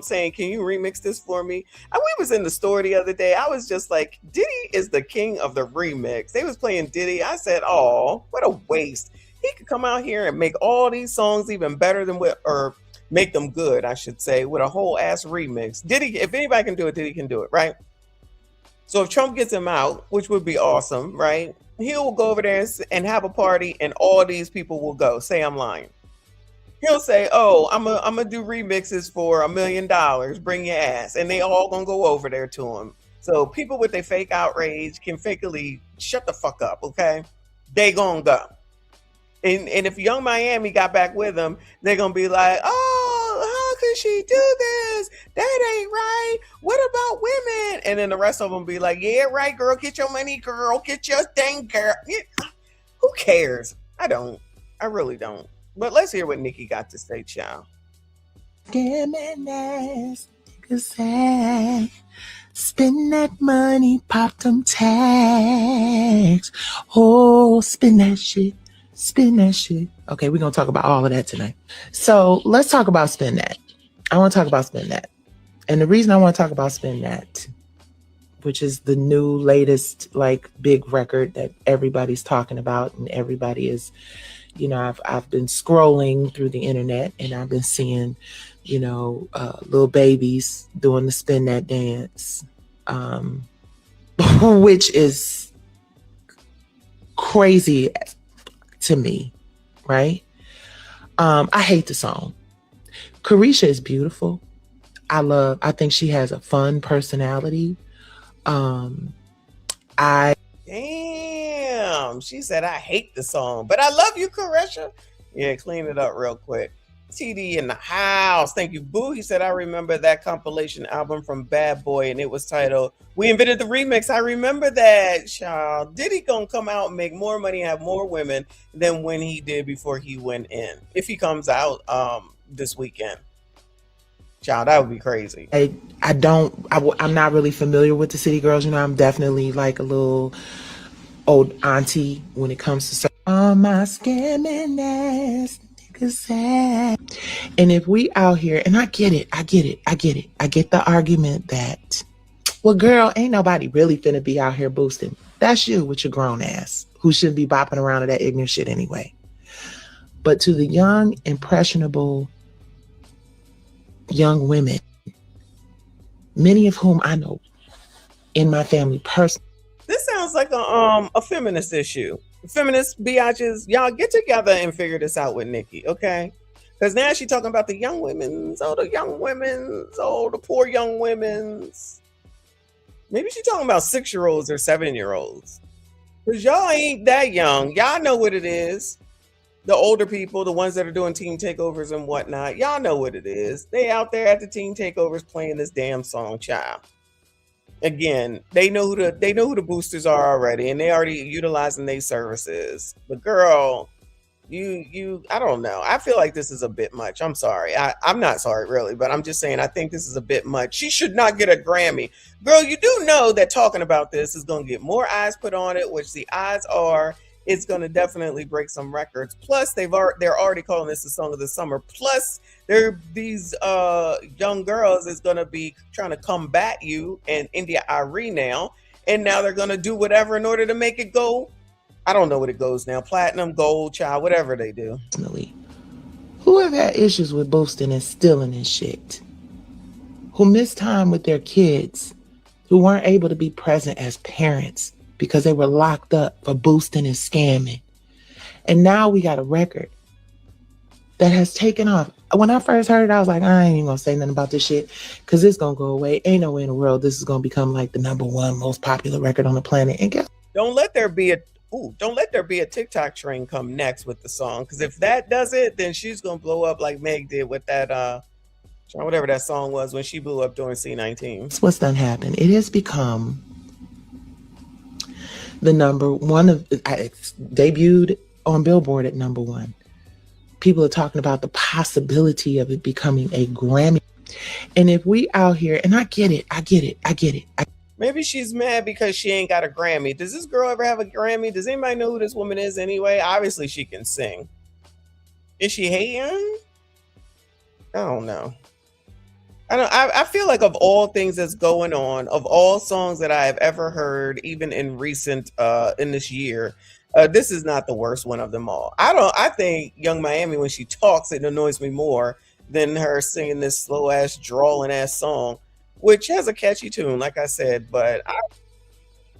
saying, can you remix this for me? And we was in the store the other day. I was just like, Diddy is the king of the remix. They was playing Diddy. I said, oh, what a waste. He could come out here and make all these songs even better than or make them good, I should say, with a whole ass remix. Diddy, if anybody can do it, Diddy can do it, right? So if Trump gets him out, which would be awesome, right? He'll go over there and have a party and all these people will go. Say I'm lying. He'll say, oh, I'm gonna do remixes for $1 million. Bring your ass. And they all gonna go over there to him. So people with their fake outrage can fakely shut the fuck up, okay? They gonna go. And if Young Miami got back with them, they're gonna be like, oh, how can she do this? That ain't right. What about women? And then the rest of them be like, yeah, right, girl. Get your money, girl. Get your thing, girl. Who cares? I don't. I really don't. But let's hear what Nikki got to say, child. Scamming ass niggas say, spend that money, pop them tags. Oh, spend that shit. Spend that shit. Okay, we're going to talk about all of that tonight. So let's talk about Spend That. I want to talk about Spend That. And the reason I want to talk about Spend That, which is the new latest like big record that everybody's talking about, and everybody is, you know, I've been scrolling through the internet and I've been seeing, you know, little babies doing the Spend That dance, which is crazy to me, right? I hate the song. Carisha is beautiful. I think she has a fun personality. Damn, she said I hate the song, but I love you, Carisha. Yeah, clean it up real quick. TD in the house. Thank you, Boo. He said, I remember that compilation album from Bad Boy, and it was titled We Invented the Remix. I remember that, child. Diddy gonna come out and make more money, have more women than when he did before he went in. If he comes out this weekend. Child, that would be crazy. I'm not really familiar with the City Girls. You know, I'm definitely like a little old auntie when it comes to all my scamming ass niggas say. And if we out here, and I get it. I get the argument that, well, girl, ain't nobody really finna be out here boosting. That's you with your grown ass who shouldn't be bopping around to that ignorant shit anyway. But to the young, impressionable young women, many of whom I know in my family personally. This sounds like a feminist issue. Feminist biatches, y'all get together and figure this out with Nikki, okay? Because now she's talking about the young women's, the poor young women's. Maybe she's talking about 6-year-olds or 7-year-olds. Because y'all ain't that young. Y'all know what it is. The older people, the ones that are doing team takeovers and whatnot, y'all know what it is. They out there at the team takeovers playing this damn song, child. Again, they know who the boosters are already, and they already utilizing their services. But girl, I don't know. I feel like this is a bit much. I'm sorry. I'm not sorry really, but I'm just saying I think this is a bit much. She should not get a Grammy. Girl, you do know that talking about this is going to get more eyes put on it, which the odds are it's going to definitely break some records. Plus, they're already calling this the song of the summer. Plus, these young girls is going to be trying to combat you and India Arie now. And now they're going to do whatever in order to make it go. I don't know what it goes now. Platinum, gold, child, whatever they do. Who have had issues with boosting and stealing and shit? Who missed time with their kids? Who weren't able to be present as parents because they were locked up for boosting and scamming. And now we got a record that has taken off. When I first heard it, I was like, I ain't even gonna say nothing about this shit because it's gonna go away. Ain't no way in the world this is gonna become like the #1 most popular record on the planet. And guess don't let there be a TikTok train come next with the song, because if that does it, then she's gonna blow up like Meg did with that whatever that song was when she blew up during C19. What's done happened? It has become the #1 of it's debuted on Billboard at #1. People are talking about the possibility of it becoming a Grammy. And if we out here, and I get it. Maybe she's mad because she ain't got a Grammy. Does this girl ever have a Grammy? Does anybody know who this woman is anyway? Obviously she can sing. Is she hating? I don't know. I feel like of all things that's going on, of all songs that I have ever heard, even in recent in this year, this is not the worst one of them all. I think Young Miami, when she talks, it annoys me more than her singing this slow ass, drawling ass song, which has a catchy tune, like I said, but I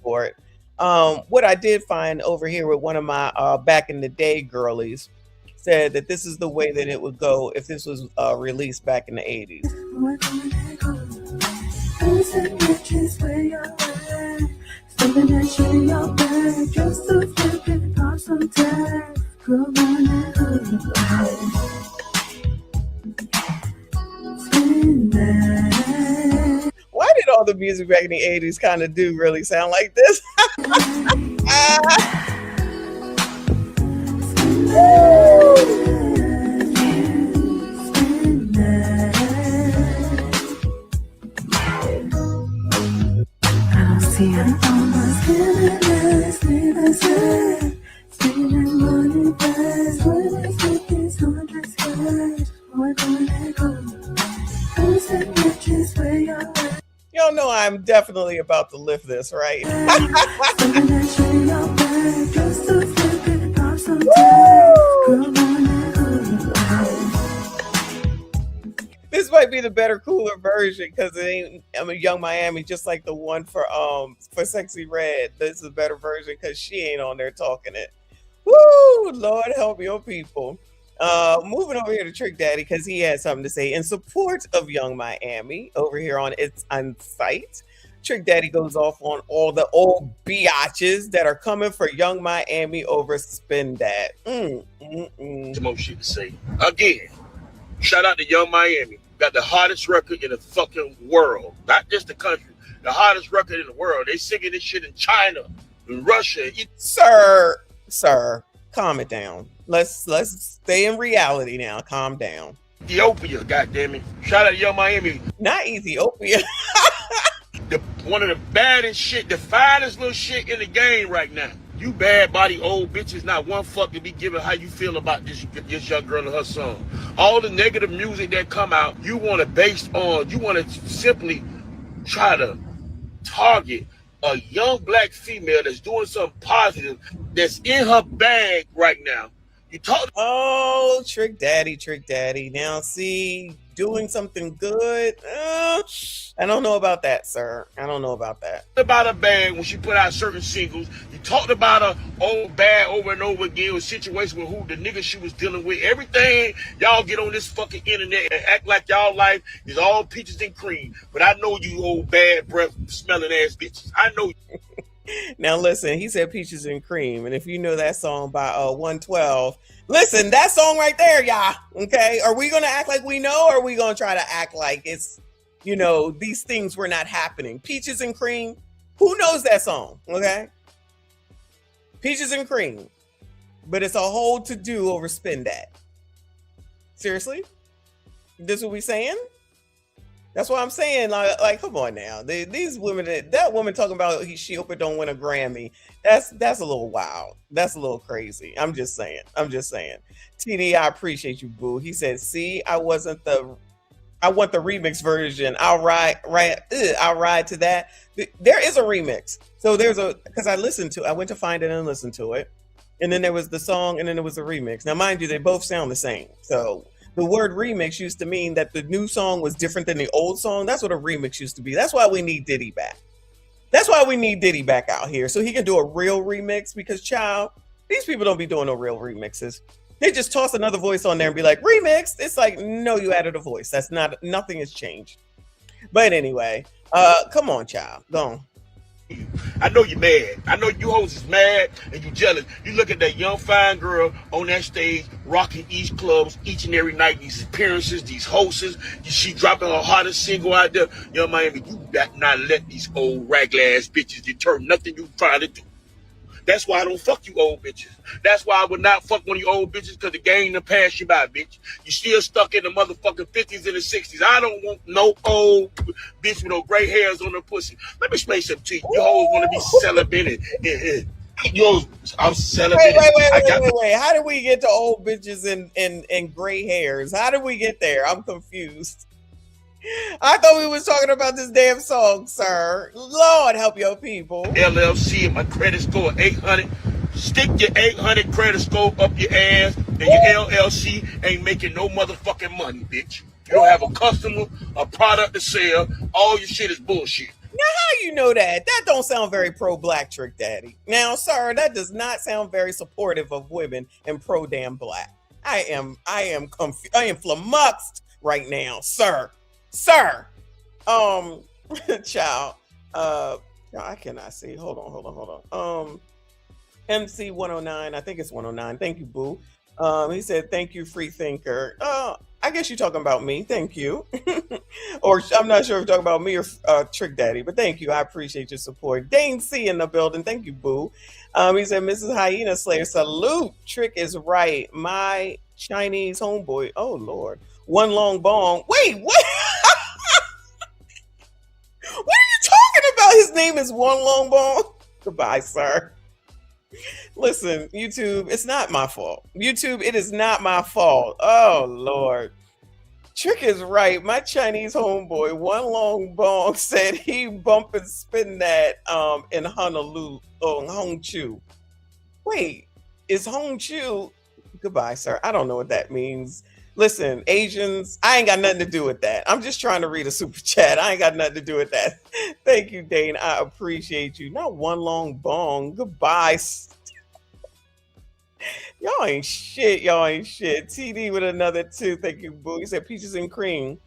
for it. What I did find over here with one of my back in the day girlies said that this is the way that it would go if this was released back in the 80s. all the music back in the 80s kind of do really sound like this. Y'all know I'm definitely about to lift this, right? This might be the better, cooler version because it ain't. I mean, Young Miami, just like the one for Sexy Red. This is a better version because she ain't on there talking it. Woo! Lord help your people. Moving over here to Trick Daddy because he had something to say in support of Young Miami over here on It's On Site. Trick Daddy goes off on all the old biatches that are coming for Young Miami over Spin Dat. Some more shit to say. Again, shout out to Young Miami. Got the hottest record in the fucking world. Not just the country. The hottest record in the world. They singing this shit in China, in Russia. Sir, calm it down. Let's stay in reality now. Calm down. Ethiopia, goddammit. Shout out to Young Miami. Not Ethiopia. One of the baddest shit, the finest little shit in the game right now. You bad body old bitches, not one fuck to be giving how you feel about this young girl and her song. All the negative music that come out, you want to simply try to target a young black female that's doing something positive, that's in her bag right now. You talk. Oh, Trick Daddy. Now, see, doing something good. I don't know about that, sir. I don't know about that. About her bag when she put out certain singles. You talked about her old bag over and over again with situations with who the nigga she was dealing with. Everything y'all get on this fucking internet and act like y'all life is all peaches and cream. But I know you old bad breath smelling ass bitches. I know you. Now listen, he said peaches and cream, and if you know that song by 112, listen, that song right there, y'all. Okay, are we gonna act like we know, or are we gonna try to act like it's, these things were not happening? Peaches and cream, who knows that song? Okay, peaches and cream, but it's a whole to do over Spin Dat. Seriously, this what we saying? That's what I'm saying. Like, come on now. These women, that woman talking about she hope it don't win a Grammy. That's a little wild. That's a little crazy. I'm just saying. TD, I appreciate you, boo. He said, "See, I want the remix version. I'll ride to that." There is a remix. So because I went to find it and listen to it, and then there was the song, and then there was a remix. Now, mind you, they both sound the same. So the word remix used to mean that the new song was different than the old song. That's what a remix used to be. That's why we need Diddy back. That's why we need Diddy back out here so he can do a real remix, because, child, these people don't be doing no real remixes. They just toss another voice on there and be like, remix. It's like, no, you added a voice. Nothing has changed. But anyway, come on, child. Go on. I know you're mad. I know you hoes is mad and you jealous. You look at that young fine girl on that stage rocking East clubs each and every night, these appearances, these hosts. She dropping her hottest single out there. Young Miami, you got not let these old ragla ass bitches deter nothing you trying to do. That's why I don't fuck you old bitches. That's why I would not fuck one of you old bitches, because the game done passed you by, bitch. You still stuck in the motherfucking 50s and the 60s. I don't want no old bitch with no gray hairs on her pussy. Let me explain something to you. You hoes want to be celibate. I'm celibate. Wait. How did we get to old bitches and gray hairs? How did we get there? I'm confused. I thought we was talking about this damn song, sir. Lord help your people. LLC and my credit score 800. Stick your 800 credit score up your ass, and your LLC ain't making no motherfucking money, bitch. You don't have a customer, a product to sell. All your shit is bullshit. Now, how you know that? That don't sound very pro-black, Trick Daddy. Now, sir, that does not sound very supportive of women and pro-damn black. I am confused. I am flummoxed right now, sir. Child. I cannot see. Hold on. MC 109. I think it's 109. Thank you, boo. He said, "Thank you, free thinker." I I guess you're talking about me. Thank you. Or I'm not sure if you're talking about me or Trick Daddy, but thank you. I appreciate your support. Dane C in the building. Thank you, boo. He said, Mrs. Hyena Slayer, salute. Trick is right. My Chinese homeboy. Oh, Lord. One long bong. Wait, what? What are you talking about? His name is One Long Bong. Goodbye, sir. Listen, YouTube, it's not my fault. YouTube, it is not my fault. Oh, Lord. Trick is right. My Chinese homeboy, One Long Bong, said he bump and spin that in Honolulu, Hongchu. Wait, is Hongchu? Goodbye, sir. I don't know what that means. Listen, Asians, I ain't got nothing to do with that. I'm just trying to read a super chat. I ain't got nothing to do with that. Thank you, Dane. I appreciate you. Not One Long Bong. Goodbye. Y'all ain't shit. Y'all ain't shit. TD with another 2. Thank you, boo. He said peaches and cream.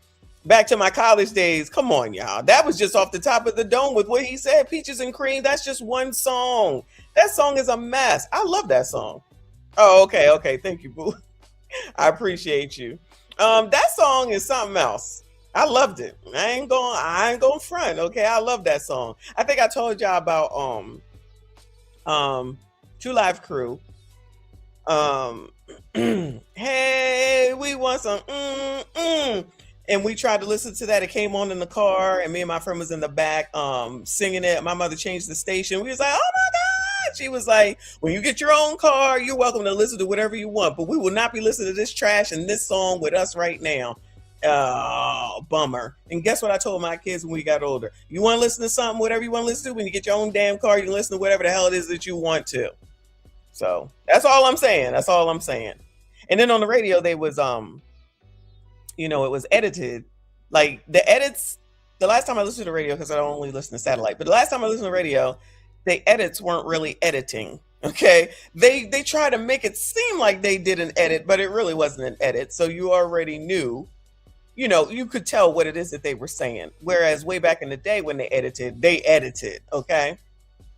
Back to my college days. Come on, y'all. That was just off the top of the dome with what he said. Peaches and cream. That's just one song. That song is a mess. I love that song. Oh, okay. Okay. Thank you, boo. I appreciate you. That song is something else. I loved it. I ain't going front. Okay. I love that song. I think I told y'all about True Life Crew. Hey, we want some and we tried to listen to that. It came on in the car, and me and my friend was in the back singing it. My mother changed the station. We was like, oh my God. She was like, when you get your own car, you're welcome to listen to whatever you want, but we will not be listening to this trash and this song with us right now. Bummer. And guess what I told my kids when we got older? You want to listen to something, whatever you want to listen to, when you get your own damn car, you can listen to whatever the hell it is that you want to. So that's all I'm saying. That's all I'm saying. And then on the radio, they was, it was edited. Like the edits, the last time I listened to the radio, because I don't only listen to satellite, but the last time I listened to the radio, the edits weren't really editing. Okay. They try to make it seem like they did an edit, but it really wasn't an edit. So you already knew, you could tell what it is that they were saying. Whereas way back in the day when they edited. Okay.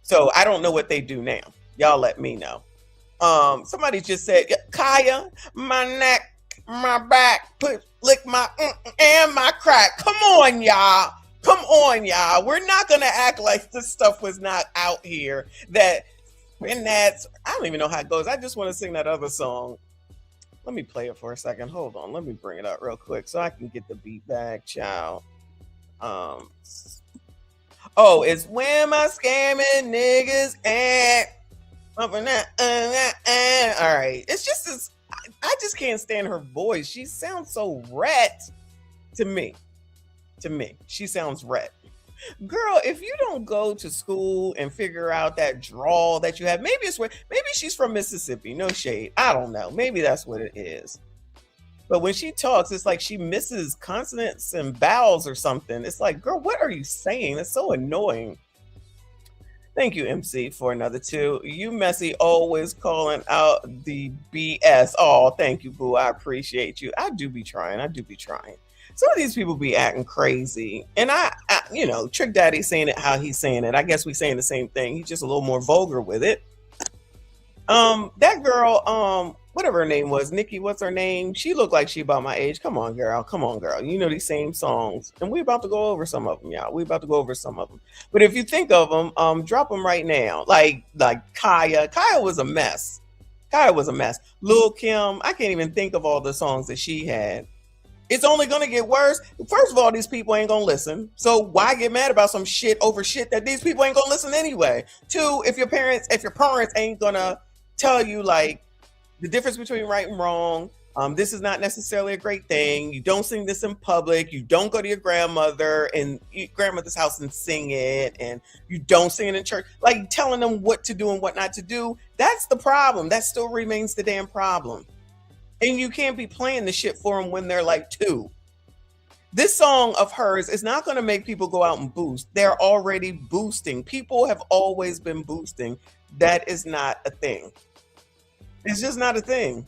So I don't know what they do now. Y'all let me know. Somebody just said, Kaya, my neck, my back, lick my and my crack. Come on, y'all. Come on, y'all. We're not gonna act like this stuff was not out here. I don't even know how it goes. I just want to sing that other song. Let me play it for a second. Hold on. Let me bring it up real quick so I can get the beat back, child. It's when my scamming niggas at. All right. It's just this. I just can't stand her voice. She sounds so rat to me. She sounds rat. Girl, if you don't go to school and figure out that drawl that you have, maybe she's from Mississippi. No shade. I don't know. Maybe that's what it is. But when she talks, it's like she misses consonants and vowels or something. It's like, girl, what are you saying? That's so annoying. Thank you, MC, for another 2. You messy, always calling out the BS. Oh, thank you, boo. I appreciate you. I do be trying. Some of these people be acting crazy. And I Trick Daddy saying it how he's saying it. I guess we saying the same thing. He's just a little more vulgar with it. That girl, whatever her name was, Nikki, what's her name? She looked like she about my age. Come on, girl. You know these same songs. And we're about to go over some of them, y'all. But if you think of them, drop them right now. Like Kaya. Kaya was a mess. Lil' Kim, I can't even think of all the songs that she had. It's only going to get worse. First of all, these people ain't going to listen. So why get mad about some shit over shit that these people ain't going to listen anyway? 2, if your parents ain't going to tell you like the difference between right and wrong, this is not necessarily a great thing. You don't sing this in public. You don't go to your grandmother's house and sing it, and you don't sing it in church. Like telling them what to do and what not to do. That's the problem. That still remains the damn problem. And you can't be playing the shit for them when they're like 2. This song of hers is not going to make people go out and boost. They're already boosting. People have always been boosting. That is not a thing. It's just not a thing.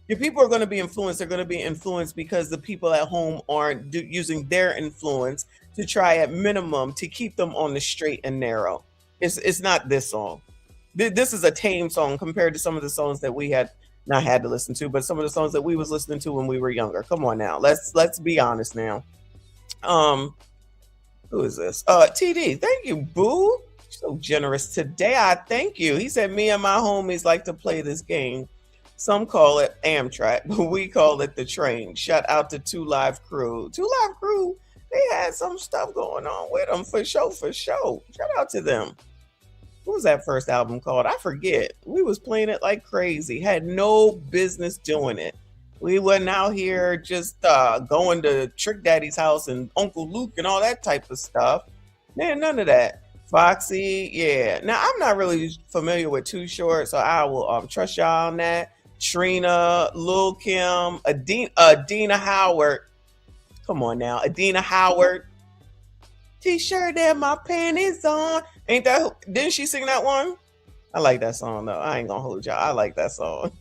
If people are going to be influenced, they're going to be influenced because the people at home aren't using their influence to try at minimum to keep them on the straight and narrow. It's not this song. This is a tame song compared to some of the songs that we had not had to listen to, but some of the songs that we was listening to when we were younger. Come on now. Let's be honest now. Who is this? TD. Thank you, boo. So generous today. I thank you. He said, me and my homies like to play this game. Some call it Amtrak, but we call it the train. Shout out to Two Live Crew. Two Live Crew, they had some stuff going on with them for sure, for sure. Shout out to them. What was that first album called? I forget. We was playing it like crazy. Had no business doing it. We wasn't out here just going to Trick Daddy's house and Uncle Luke and all that type of stuff. Man, none of that. Foxy, yeah. Now, I'm not really familiar with Too Short, so I will trust y'all on that. Trina, Lil Kim, Adina Howard. Come on now. Adina Howard. T-shirt and my panties on. Didn't she sing that one? I like that song, though. I ain't gonna hold y'all. I like that song.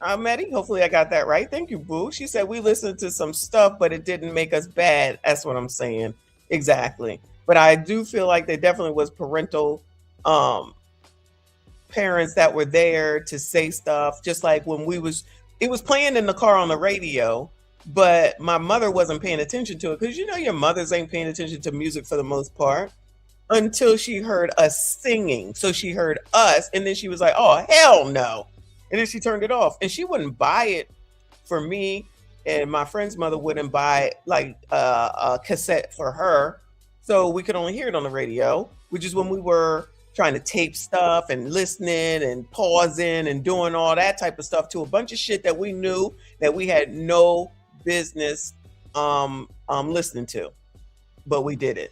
Ameti, hopefully I got that right. Thank you, boo. She said we listened to some stuff, but it didn't make us bad. That's what I'm saying. Exactly. But I do feel like there definitely was parental parents that were there to say stuff, just like when it was playing in the car on the radio, but my mother wasn't paying attention to it, because your mothers ain't paying attention to music for the most part until she heard us singing. So she heard us, and then she was like, oh, hell no. And then she turned it off, and she wouldn't buy it for me, and my friend's mother wouldn't buy like a cassette for her, so we could only hear it on the radio, which is when we were trying to tape stuff and listening and pausing and doing all that type of stuff to a bunch of shit that we knew that we had no business listening to, but we did it.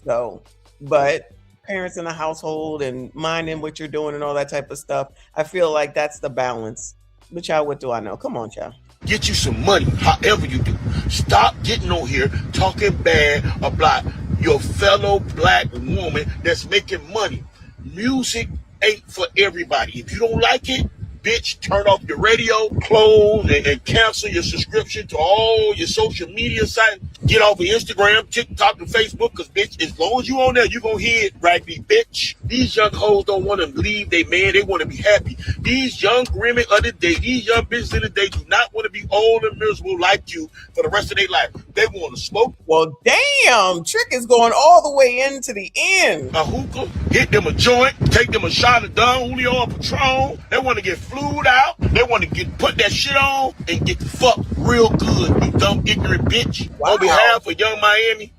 So, but parents in the household and minding what you're doing and all that type of stuff, I feel like that's the balance. But y'all, what do I know? Come on, y'all. Get you some money, however you do. Stop getting on here talking bad about your fellow black woman that's making money. Music ain't for everybody. If you don't like it, bitch, turn off your radio, close and cancel your subscription to all your social media sites. Get off of Instagram, TikTok, and Facebook, because, bitch, as long as you on there, you going to hear it right, bitch. These young hoes don't want to leave their man. They want to be happy. These young women of the day, these young bitches of the day do not want to be old and miserable like you for the rest of their life. They want to smoke. Well, damn, Trick is going all the way into the end. A hookah, hit them a joint, take them a shot of Don Julio or Patron. They want to get flued out. They want to put that shit on and get fucked real good, you dumb, ignorant bitch. Wow. On behalf of Young Miami,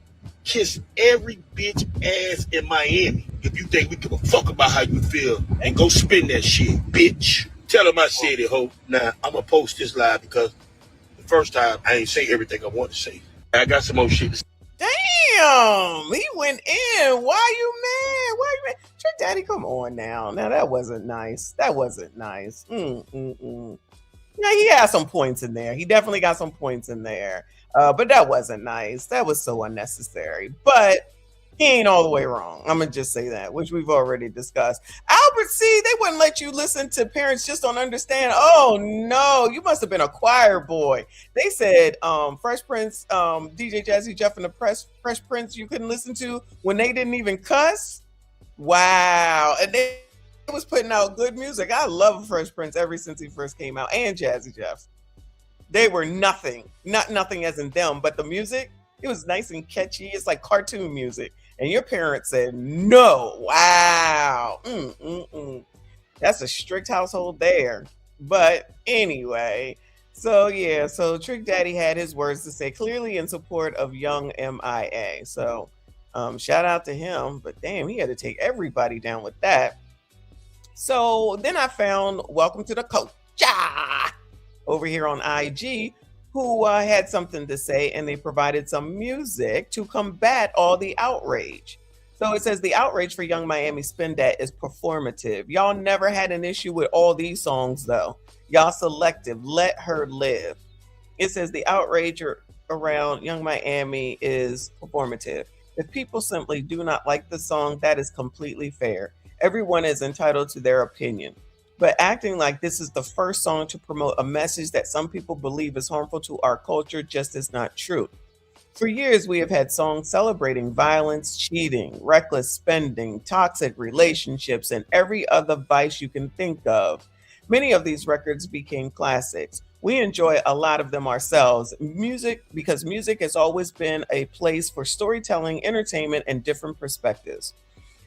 kiss every bitch ass in Miami. If you think we give a fuck about how you feel, and go spin that shit, bitch. Tell them I said it, ho. Now, I'm going to post this live because the first time I ain't say everything I want to say. I got some more shit to say. Damn, he went in. Why you mad? Trick Daddy, come on now. Now, that wasn't nice. Now, he had some points in there. He definitely got some points in there. But that wasn't nice. That was so unnecessary. But he ain't all the way wrong. I'm going to just say that, which we've already discussed. Albert C., they wouldn't let you listen to Parents Just Don't Understand. Oh, no. You must have been a choir boy. They said Fresh Prince, DJ Jazzy Jeff and the Fresh Prince you couldn't listen to when they didn't even cuss. Wow. And they was putting out good music. I love Fresh Prince ever since he first came out, and Jazzy Jeff. They were nothing. Not nothing as in them, but the music, it was nice and catchy. It's like cartoon music. And your parents said, no. Wow. That's a strict household there. But anyway, so Trick Daddy had his words to say, clearly in support of young MIA. So shout out to him. But damn, he had to take everybody down with that. So then I found Welcome to the Culture over here on IG, who had something to say, and they provided some music to combat all the outrage. So it says the outrage for Young Miami Spin DAT is performative. Y'all never had an issue with all these songs, though. Y'all selective. Let her live. It says the outrage around Young Miami is performative. If people simply do not like the song, that is completely fair. Everyone is entitled to their opinion. But acting like this is the first song to promote a message that some people believe is harmful to our culture just is not true. For years, we have had songs celebrating violence, cheating, reckless spending, toxic relationships, and every other vice you can think of. Many of these records became classics. We enjoy a lot of them ourselves. Because music has always been a place for storytelling, entertainment, and different perspectives.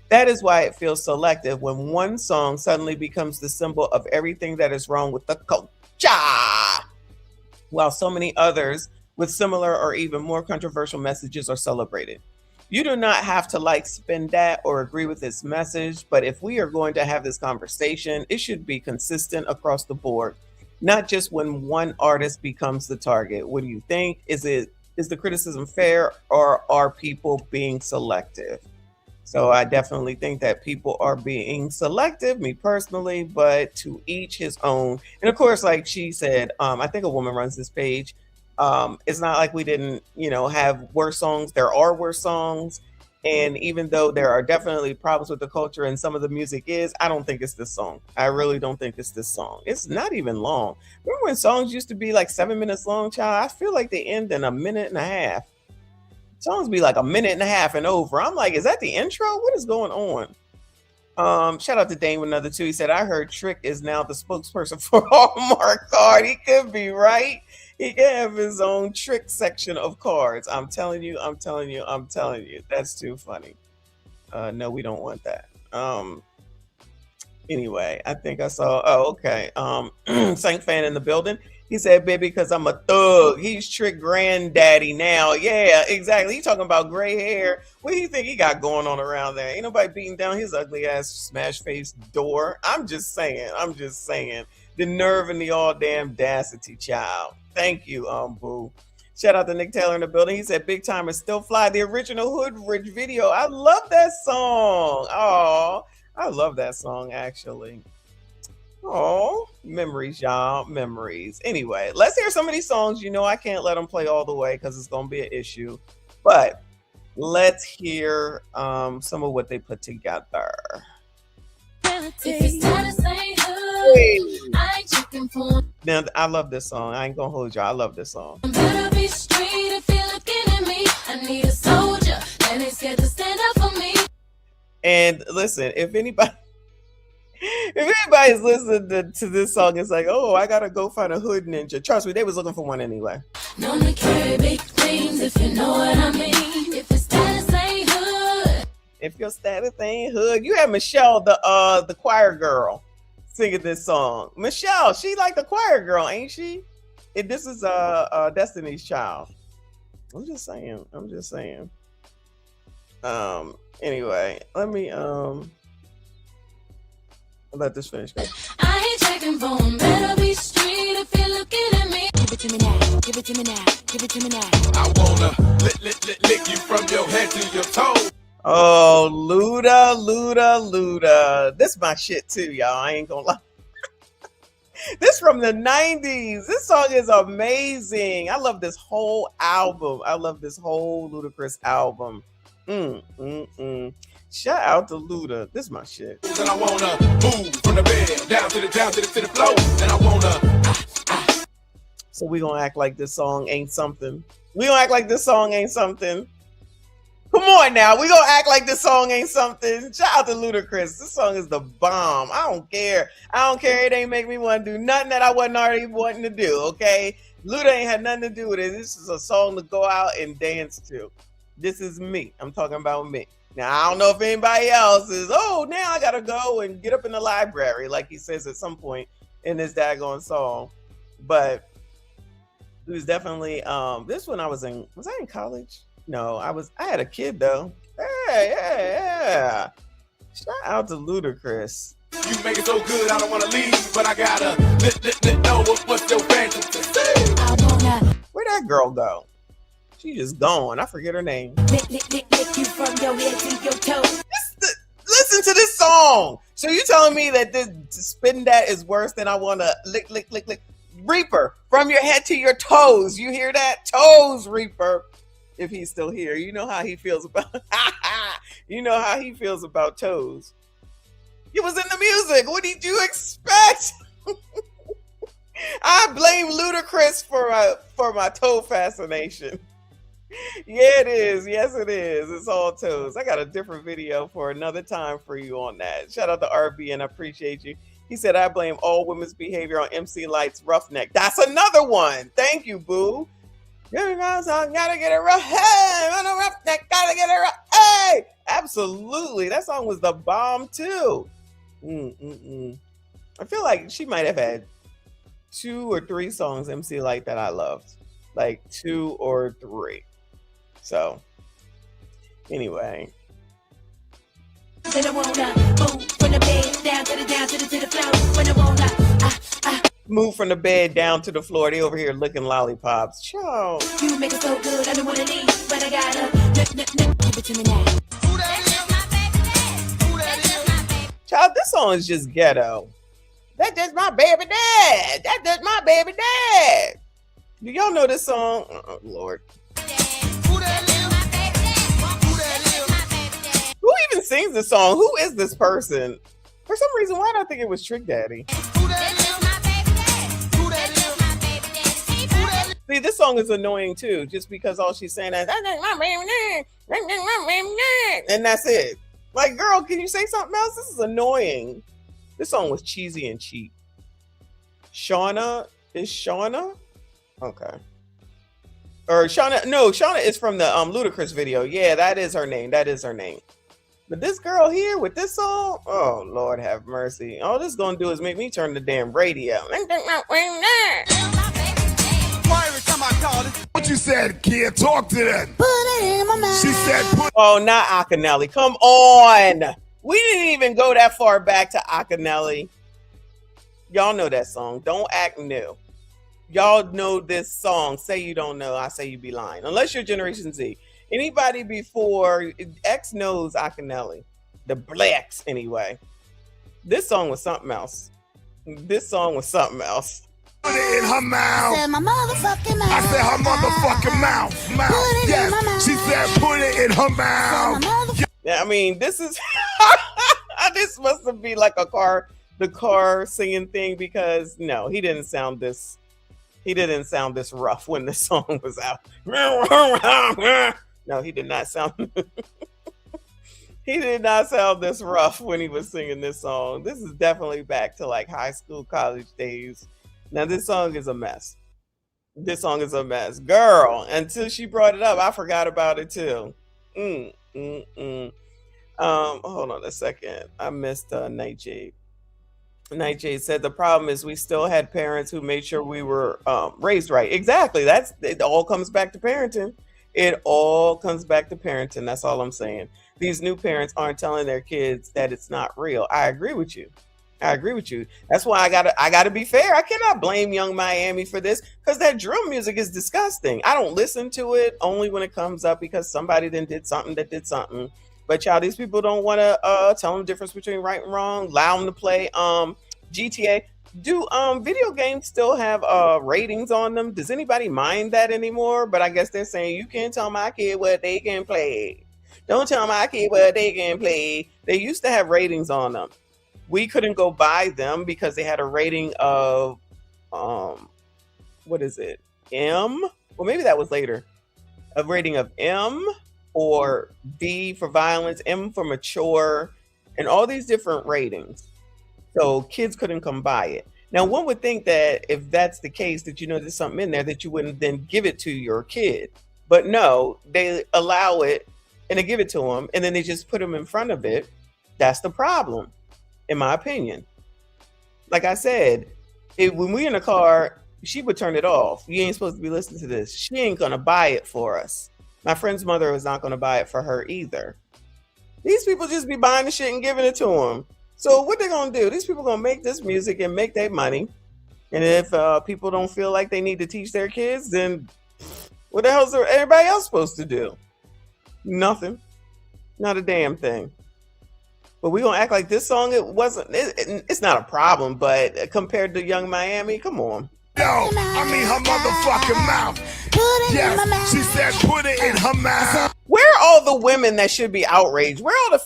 That is why it feels selective when one song suddenly becomes the symbol of everything that is wrong with the culture, while so many others with similar or even more controversial messages are celebrated. You do not have to like Spin Dat or agree with this message, but if we are going to have this conversation, it should be consistent across the board, not just when one artist becomes the target. What do you think? Is the criticism fair, or are people being selective? So I definitely think that people are being selective, me personally, but to each his own. And of course, like she said, I think a woman runs this page. It's not like we didn't, have worse songs. There are worse songs. And even though there are definitely problems with the culture and some of the music I don't think it's this song. I really don't think it's this song. It's not even long. Remember when songs used to be like 7 minutes long, child? I feel like they end in a minute and a half. Songs be like a minute and a half and over. I'm like, is that the intro? What is going on? Shout out to Dane with another two. He said, I heard Trick is now the spokesperson for Hallmark card. He could be right. He can have his own Trick section of cards. I'm telling you. That's too funny. No, we don't want that. Anyway, I think I saw, okay. Saint fan in the building. He said, baby, because I'm a thug. He's Trick granddaddy now. Yeah, exactly. He talking about gray hair. What do you think he got going on around there? Ain't nobody beating down his ugly ass smash face door. I'm just saying. The nerve and the all damn audacity, child. Thank you, Boo. Shout out to Nick Taylor in the building. He said, Big Time is Still Fly, the original Hood Rich video. I love that song. Oh, I love that song, actually. Oh, memories, y'all. Memories. Anyway, let's hear some of these songs. I can't let them play all the way because it's going to be an issue. But let's hear some of what they put together. Now, I love this song. I ain't going to hold y'all. I love this song. Better be straight if you're looking at me. I need a soldier that ain't scared to stand up for me. And listen, if anybody's listening to this song, it's like, oh, I gotta go find a hood ninja. Trust me, they was looking for one anyway. Known to carry big things, if you know what I mean. If your status ain't hood. If your status ain't hood. You had Michelle, the choir girl, singing this song. Michelle, she like the choir girl, ain't she? This is Destiny's Child. I'm just saying. Anyway, let me let this finish. I ain't checking for him. Better be straight if you're looking at me. Give it to me now. Give it to me now. Give it to me now. I wanna lick you from your head to your toe. Oh, Luda. This is my shit too, y'all. I ain't gonna lie. This from the 90s. This song is amazing. I love this whole album. I love this whole Ludacris album. Shout out to Luda. This is my shit. And I wanna move from the bed down to the floor. And I wanna. So we gonna act like this song ain't something. Come on now. We gonna act like this song ain't something. Shout out to Ludacris. This song is the bomb. I don't care. It ain't make me want to do nothing that I wasn't already wanting to do, okay? Luda ain't had nothing to do with it. This is a song to go out and dance to. This is me. I'm talking about me. Now, I don't know if anybody else is, now I gotta go and get up in the library, like he says at some point in this daggone song. But it was definitely, this one was I in college? No, I had a kid though. Yeah. Shout out to Ludacris. You make it so good, I don't want to leave, but I gotta know what's your fantasy. Where'd that girl go? She just gone. I forget her name. Lick you from your head to your toe. Listen to this song. So you telling me that this Spin Dat is worse than I want to lick. Reaper, from your head to your toes. You hear that? Toes, Reaper. If he's still here, you know how he feels about toes. It was in the music. What did you expect? I blame Ludacris for my toe fascination. Yeah, it is. Yes, it is. It's all toes. I got a different video for another time for you on that. Shout out to RB and I appreciate you. He said, I blame all women's behavior on MC Light's Roughneck. That's another one. Thank you, boo. Gotta get it rough. Hey, on a roughneck, gotta get it rough. Hey, absolutely. That song was the bomb too. I feel like she might have had 2 or 3 songs MC Light that I loved, like 2 or 3. So, anyway. Move from the bed down to the floor. They over here licking lollipops. Ciao. You make it so good, I don't wanna leave, but I gotta give it to me now. Child, this song is just ghetto. That's just my baby dad. That's just my baby dad. Do y'all know this song? Oh, Lord. Who even sings this song? Who is this person? For some reason, why do I think it was Trick Daddy? See, this song is annoying too, just because all she's saying is, and that's it. Like, girl, can you say something else? This is annoying. This song was cheesy and cheap. Shauna? Is Shauna? Okay. Or Shauna, no, Shauna is from the Ludacris video. Yeah, that is her name. That is her name. But this girl here with this song, oh, Lord have mercy. All this is going to do is make me turn the damn radio. What you said, kid? Talk to them. Put it in my mouth. She said, oh, not Akinelli. Come on. We didn't even go that far back to Akinelli. Y'all know that song. Don't act new. Y'all know this song. Say you don't know. I say you be lying. Unless you're Generation Z. Anybody before X knows Akinelli. The blacks, anyway. This song was something else. This song was something else. Put it in her mouth. I said my motherfucking mouth. I said her motherfucking mouth. Yes. She said put it in her mouth. Yeah, I mean, this is this must have been like the car singing thing, because no, he didn't sound this rough when the song was out. No, he did not sound he did not sound this rough when he was singing this song. This is definitely back to like high school, college days. Now this song is a mess. This song is a mess. Girl, until she brought it up, I forgot about it too. Hold on a second. I missed Nightjade. Nightjade said the problem is we still had parents who made sure we were raised right. Exactly. It all comes back to parenting. It all comes back to parenting. That's all I'm saying. These new parents aren't telling their kids that it's not real. I agree with you. That's why I gotta be fair. I cannot blame Young Miami for this, because that drill music is disgusting. I don't listen to it only when it comes up because somebody then did something that did something. But child, these people don't want to tell them the difference between right and wrong. Allow them to play GTA. Do video games still have ratings on them? Does anybody mind that anymore? But I guess they're saying you can't tell my kid what they can play. Don't tell my kid what they can play. They used to have ratings on them. We couldn't go buy them because they had a rating of what is it? M? Well, maybe that was later. A rating of M or V for violence, M for mature, and all these different ratings. So kids couldn't come buy it. Now, one would think that if that's the case, that there's something in there that you wouldn't then give it to your kid. But no, they allow it and they give it to them, and then they just put them in front of it. That's the problem, in my opinion. Like I said, when we're in a car, she would turn it off. You ain't supposed to be listening to this. She ain't gonna buy it for us. My friend's mother was not gonna buy it for her either. These people just be buying the shit and giving it to them. So what they gonna do? These people gonna make this music and make their money. And if people don't feel like they need to teach their kids, then what the hell is everybody else supposed to do? Nothing. Not a damn thing. But we gonna act like this song, it's not a problem, but compared to Young Miami, come on. Yo, I mean her motherfucking mouth. Yes, she said put it in her mouth. Where are all the women that should be outraged? Where are all the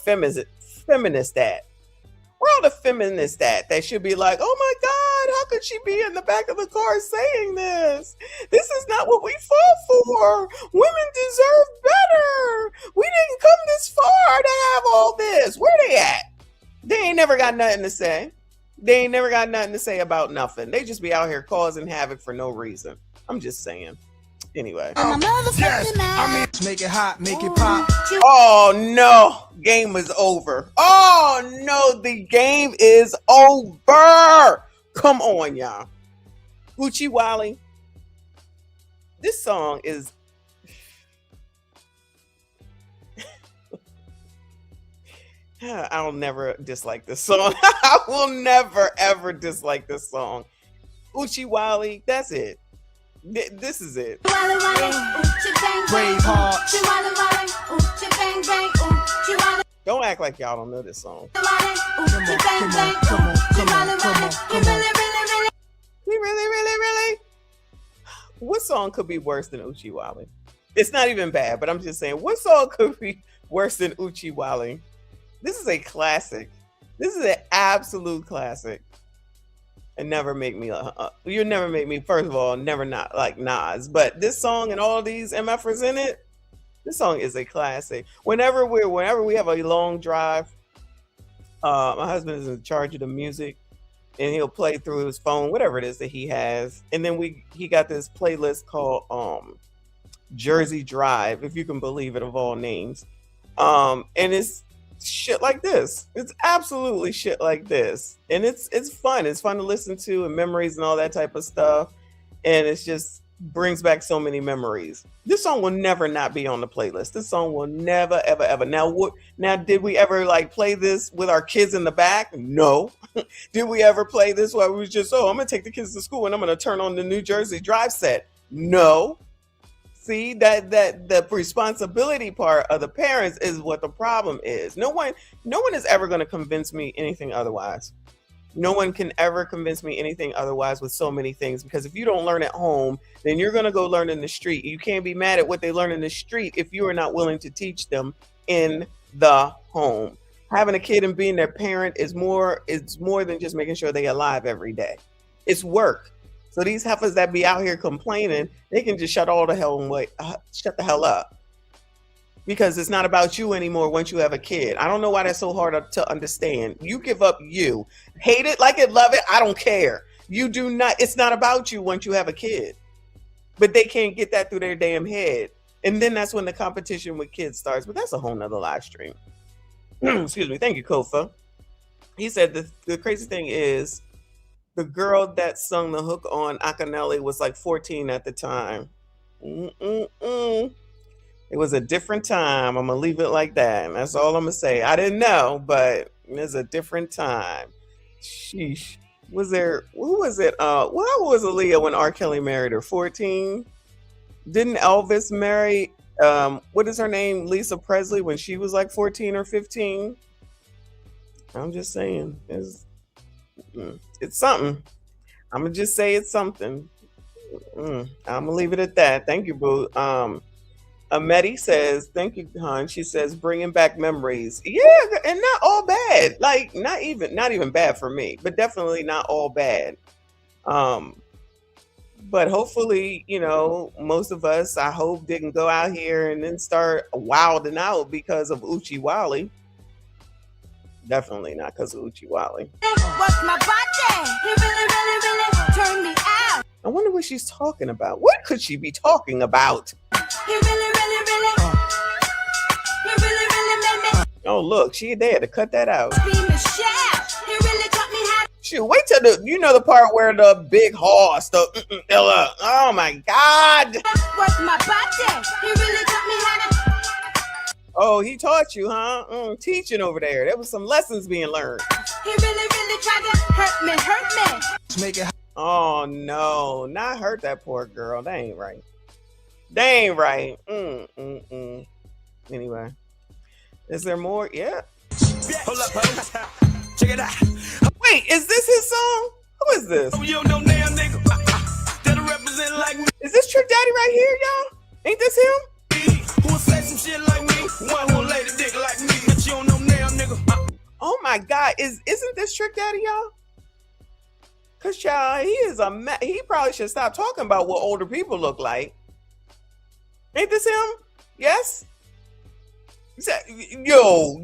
feminists at? Where are all the feminists at that should be like, oh my God, how could she be in the back of the car saying this? This is not what we fought for. Women deserve better. We didn't come this far to have all this. Where they at? They ain't never got nothing to say. They ain't never got nothing to say about nothing. They just be out here causing havoc for no reason. I'm just saying. Anyway. Yes. Make it hot, make it pop. Oh no, game is over. Oh no, the game is over. Come on, y'all. Uchi Wally. This song is I'll never dislike this song. I will never ever dislike this song. Uchi Wally, that's it. This is it. Don't act like y'all don't know this song. Really? What song could be worse than Uchi Wally? It's not even bad, but I'm just saying, what song could be worse than Uchi Wally? This is a classic. This is an absolute classic. And never make me you never make me, first of all, never not like Nas, but this song and all these MFers in it, this song is a classic. Whenever we have a long drive, my husband is in charge of the music and he'll play through his phone, whatever it is that he has. And then he got this playlist called Jersey Drive, if you can believe it, of all names. And it's shit like this. It's absolutely shit like this, and it's fun. It's fun to listen to, and memories and all that type of stuff. And it's just brings back so many memories. This song will never not be on the playlist. This song will never ever. Now did we ever like play this with our kids in the back? No. Did we ever play this while we was just I'm gonna take the kids to school and I'm gonna turn on the New Jersey Drive set? No. See, that the responsibility part of the parents is what the problem is. No one is ever going to convince me anything otherwise. No one can ever convince me anything otherwise with so many things, because if you don't learn at home, then you're going to go learn in the street. You can't be mad at what they learn in the street if you are not willing to teach them in the home. Having a kid and being their parent is more than just making sure they're alive every day. It's work. So these heifers that be out here complaining, they can just shut the hell up, because it's not about you anymore once you have a kid. I don't know why that's so hard to understand. You give up you. Hate it, like it, love it, I don't care. You do not, it's not about you once you have a kid. But they can't get that through their damn head. And then that's when the competition with kids starts. But that's a whole nother live stream. Excuse me. Thank you, Kofa. He said the crazy thing is, the girl that sung the hook on Akinelli was like 14 at the time. It was a different time. I'm going to leave it like that. And that's all I'm going to say. I didn't know, but it's a different time. Sheesh. Who was it? How was Aaliyah when R. Kelly married her? 14? Didn't Elvis marry, what is her name? Lisa Presley, when she was like 14 or 15? I'm just saying. It's something. I'm gonna just say it's something. I'm gonna leave it at that. Thank you, boo. Ameti says, thank you, hon. She says, bringing back memories. Yeah, and not all bad. Like, not even bad for me, but definitely not all bad. But hopefully, most of us, I hope, didn't go out here and then start wilding out because of Uchi Wally. Definitely not because of Uchi Wally. What's my birthday? He really turned me out. I wonder what she's talking about. What could she be talking about? He really made me. Oh, look, she there to cut that out. Be Michelle. He really taught me how. Shoot, wait till the part where the big horse, oh my God. What's my birthday? He really taught me how to. Oh, he taught you, huh? Teaching over there. There was some lessons being learned. He really tried to hurt me. Make it. Oh no, not hurt that poor girl. That ain't right. They ain't right. Anyway, is there more? Yeah. Hold up, check it out. Wait, is this his song? Who is this? You don't know damn nigga. That'll represent like me. Is this Trick Daddy right here, y'all? Ain't this him? Who'll say some shit like me? One who'll lay the dick like me, but you don't know damn nigga. Oh my God, isn't this Trick Daddy, y'all? Cause child, he is he probably should stop talking about what older people look like. Ain't this him? Yes. Yo.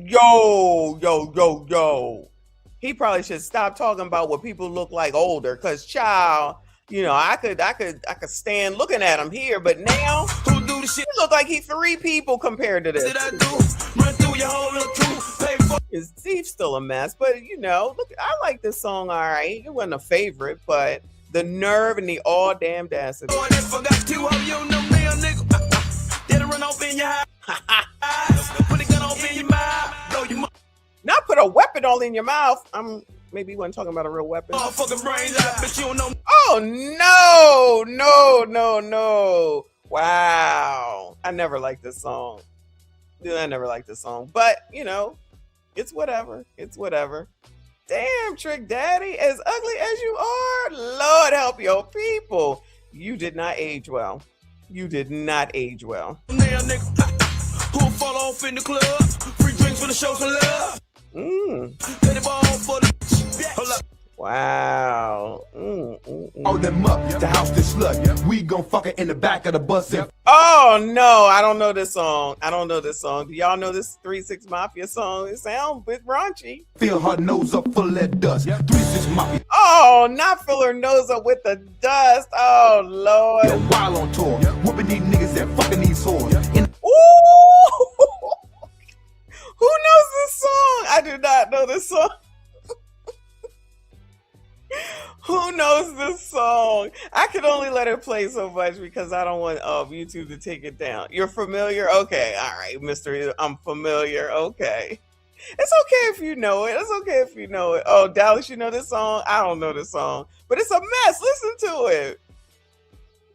He probably should stop talking about what people look like older. Cause child, you know, I could stand looking at him here, but now he look like he 3 people compared to this. His teeth's still a mess, but you know, look, I like this song. All right, it wasn't a favorite, but the nerve and the all damn audacity. Not put a weapon all in your mouth. Maybe he wasn't talking about a real weapon. Oh no. Wow. I never liked this song. But you know, it's whatever. Damn, Trick Daddy, as ugly as you are, Lord help your people. You did not age well. Who'll fall off in the club? Free drinks for the show some love. Wow. All them up, the house this slut. We gon' fuck her in the back of the bus. Oh no, I don't know this song. Do y'all know this 3-6 Mafia song? It sounds a bit raunchy. Fill her nose up full of that dust. 3-6 Mafia. Oh, not fill her nose up with the dust. Oh Lord. Yo, while on tour, whooping these niggas and fucking these whores. Ooh. Who knows this song? I do not know this song. Who knows this song? I can only let it play so much because I don't want YouTube to take it down. You're familiar? Okay. All right, Mr. I'm familiar. Okay. It's okay if you know it. Oh, Dallas, you know this song? I don't know this song. But it's a mess. Listen to it.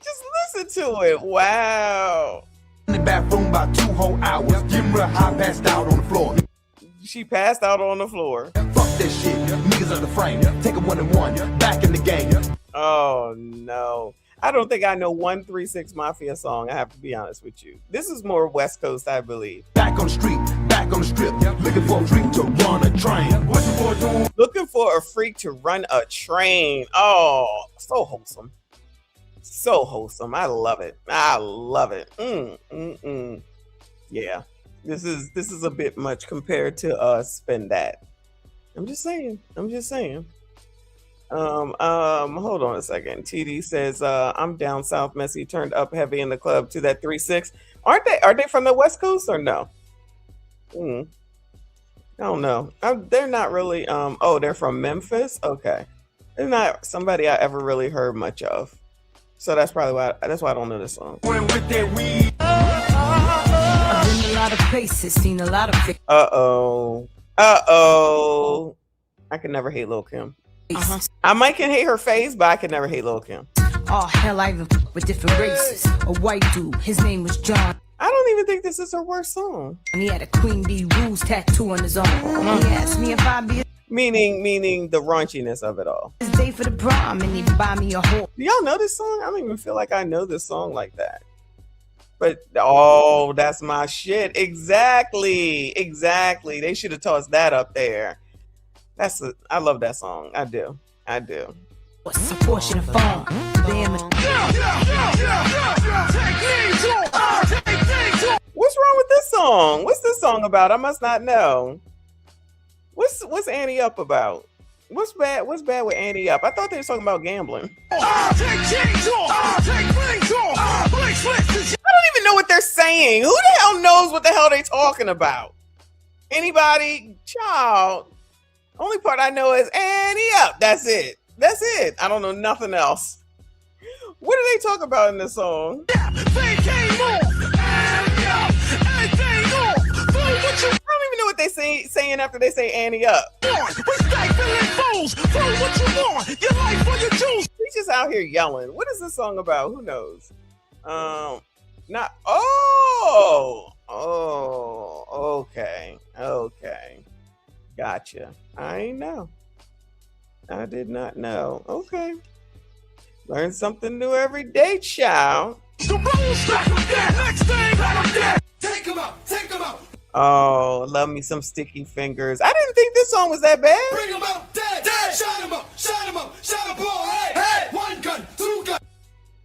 Just listen to it. Wow. In the bathroom about 2 whole hours. Getting real high, passed out on the floor. She passed out on the floor. Fuck that shit. Niggas on the frame. Take a 1-1. Back in the game. Oh no. I don't think I know one 3-6 Mafia song. I have to be honest with you. This is more West Coast, I believe. Back on the street, back on the strip. Looking for a freak to run a train. What you boy doing? Looking for a freak to run a train. Oh, so wholesome. I love it. Yeah. This is a bit much compared to Spend That. I'm just saying. Hold on a second. TD says, I'm down south, messy, turned up heavy in the club to that 3-6. Are they from the West Coast or no? I don't know. They're not really, they're from Memphis? Okay. They're not somebody I ever really heard much of. So that's probably why I don't know this song. With that weed. I've been a lot of places, seen a lot of things. I can never hate Lil' Kim. I might can hate her face, but I can never hate Lil' Kim. Oh hell, I even with different races. A white dude, his name was John. I don't even think this is her worst song. And he had a Queen Bee Rules tattoo on his arm. He asked me if I'd be meaning the raunchiness of it all. his day for the prom, and he'd buy me a whole. Do y'all know this song? I don't even feel like I know this song like that. But oh, that's my shit. Exactly. They should have tossed that up there. I love that song. I do. What's a portion of phone? What's wrong with this song? What's this song about? I must not know. What's Annie Up about? What's bad with Annie Up? I thought they were talking about gambling. I don't even know what they're saying. Who the hell knows what the hell they talking about? Anybody? Child. Only part I know is Annie Up. That's it. I don't know nothing else. What do they talk about in this song? I don't even know what they saying after they say Annie Up. He's just out here yelling. What is this song about? Who knows? Okay. Gotcha. I ain't know. I did not know. Okay. Learn something new every day, child. Oh, love me some Sticky Fingers. I didn't think this song was that bad. Bring 'em up, dead, dead. Shine 'em up, shine 'em up, shine 'em all. Hey, hey. 1 gun, 2 gun,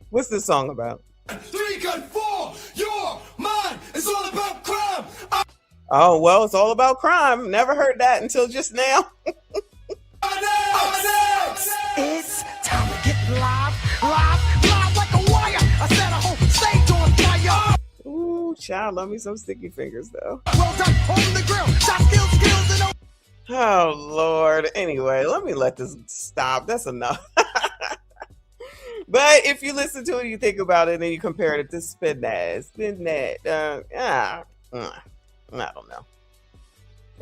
What's this song about? 3 gun, 4. You're mine. It's all about crime. Oh, well, it's all about crime. Never heard that until just now. It's time to get live like a wire. I set a whole stage on fire. Ooh, child, love me some Sticky Fingers, though. Well done, hold the grill. Shot skills, and Oh, Lord. Anyway, let me let this stop. That's enough. But if you listen to it, you think about it, and you compare it to Spin That. I don't know.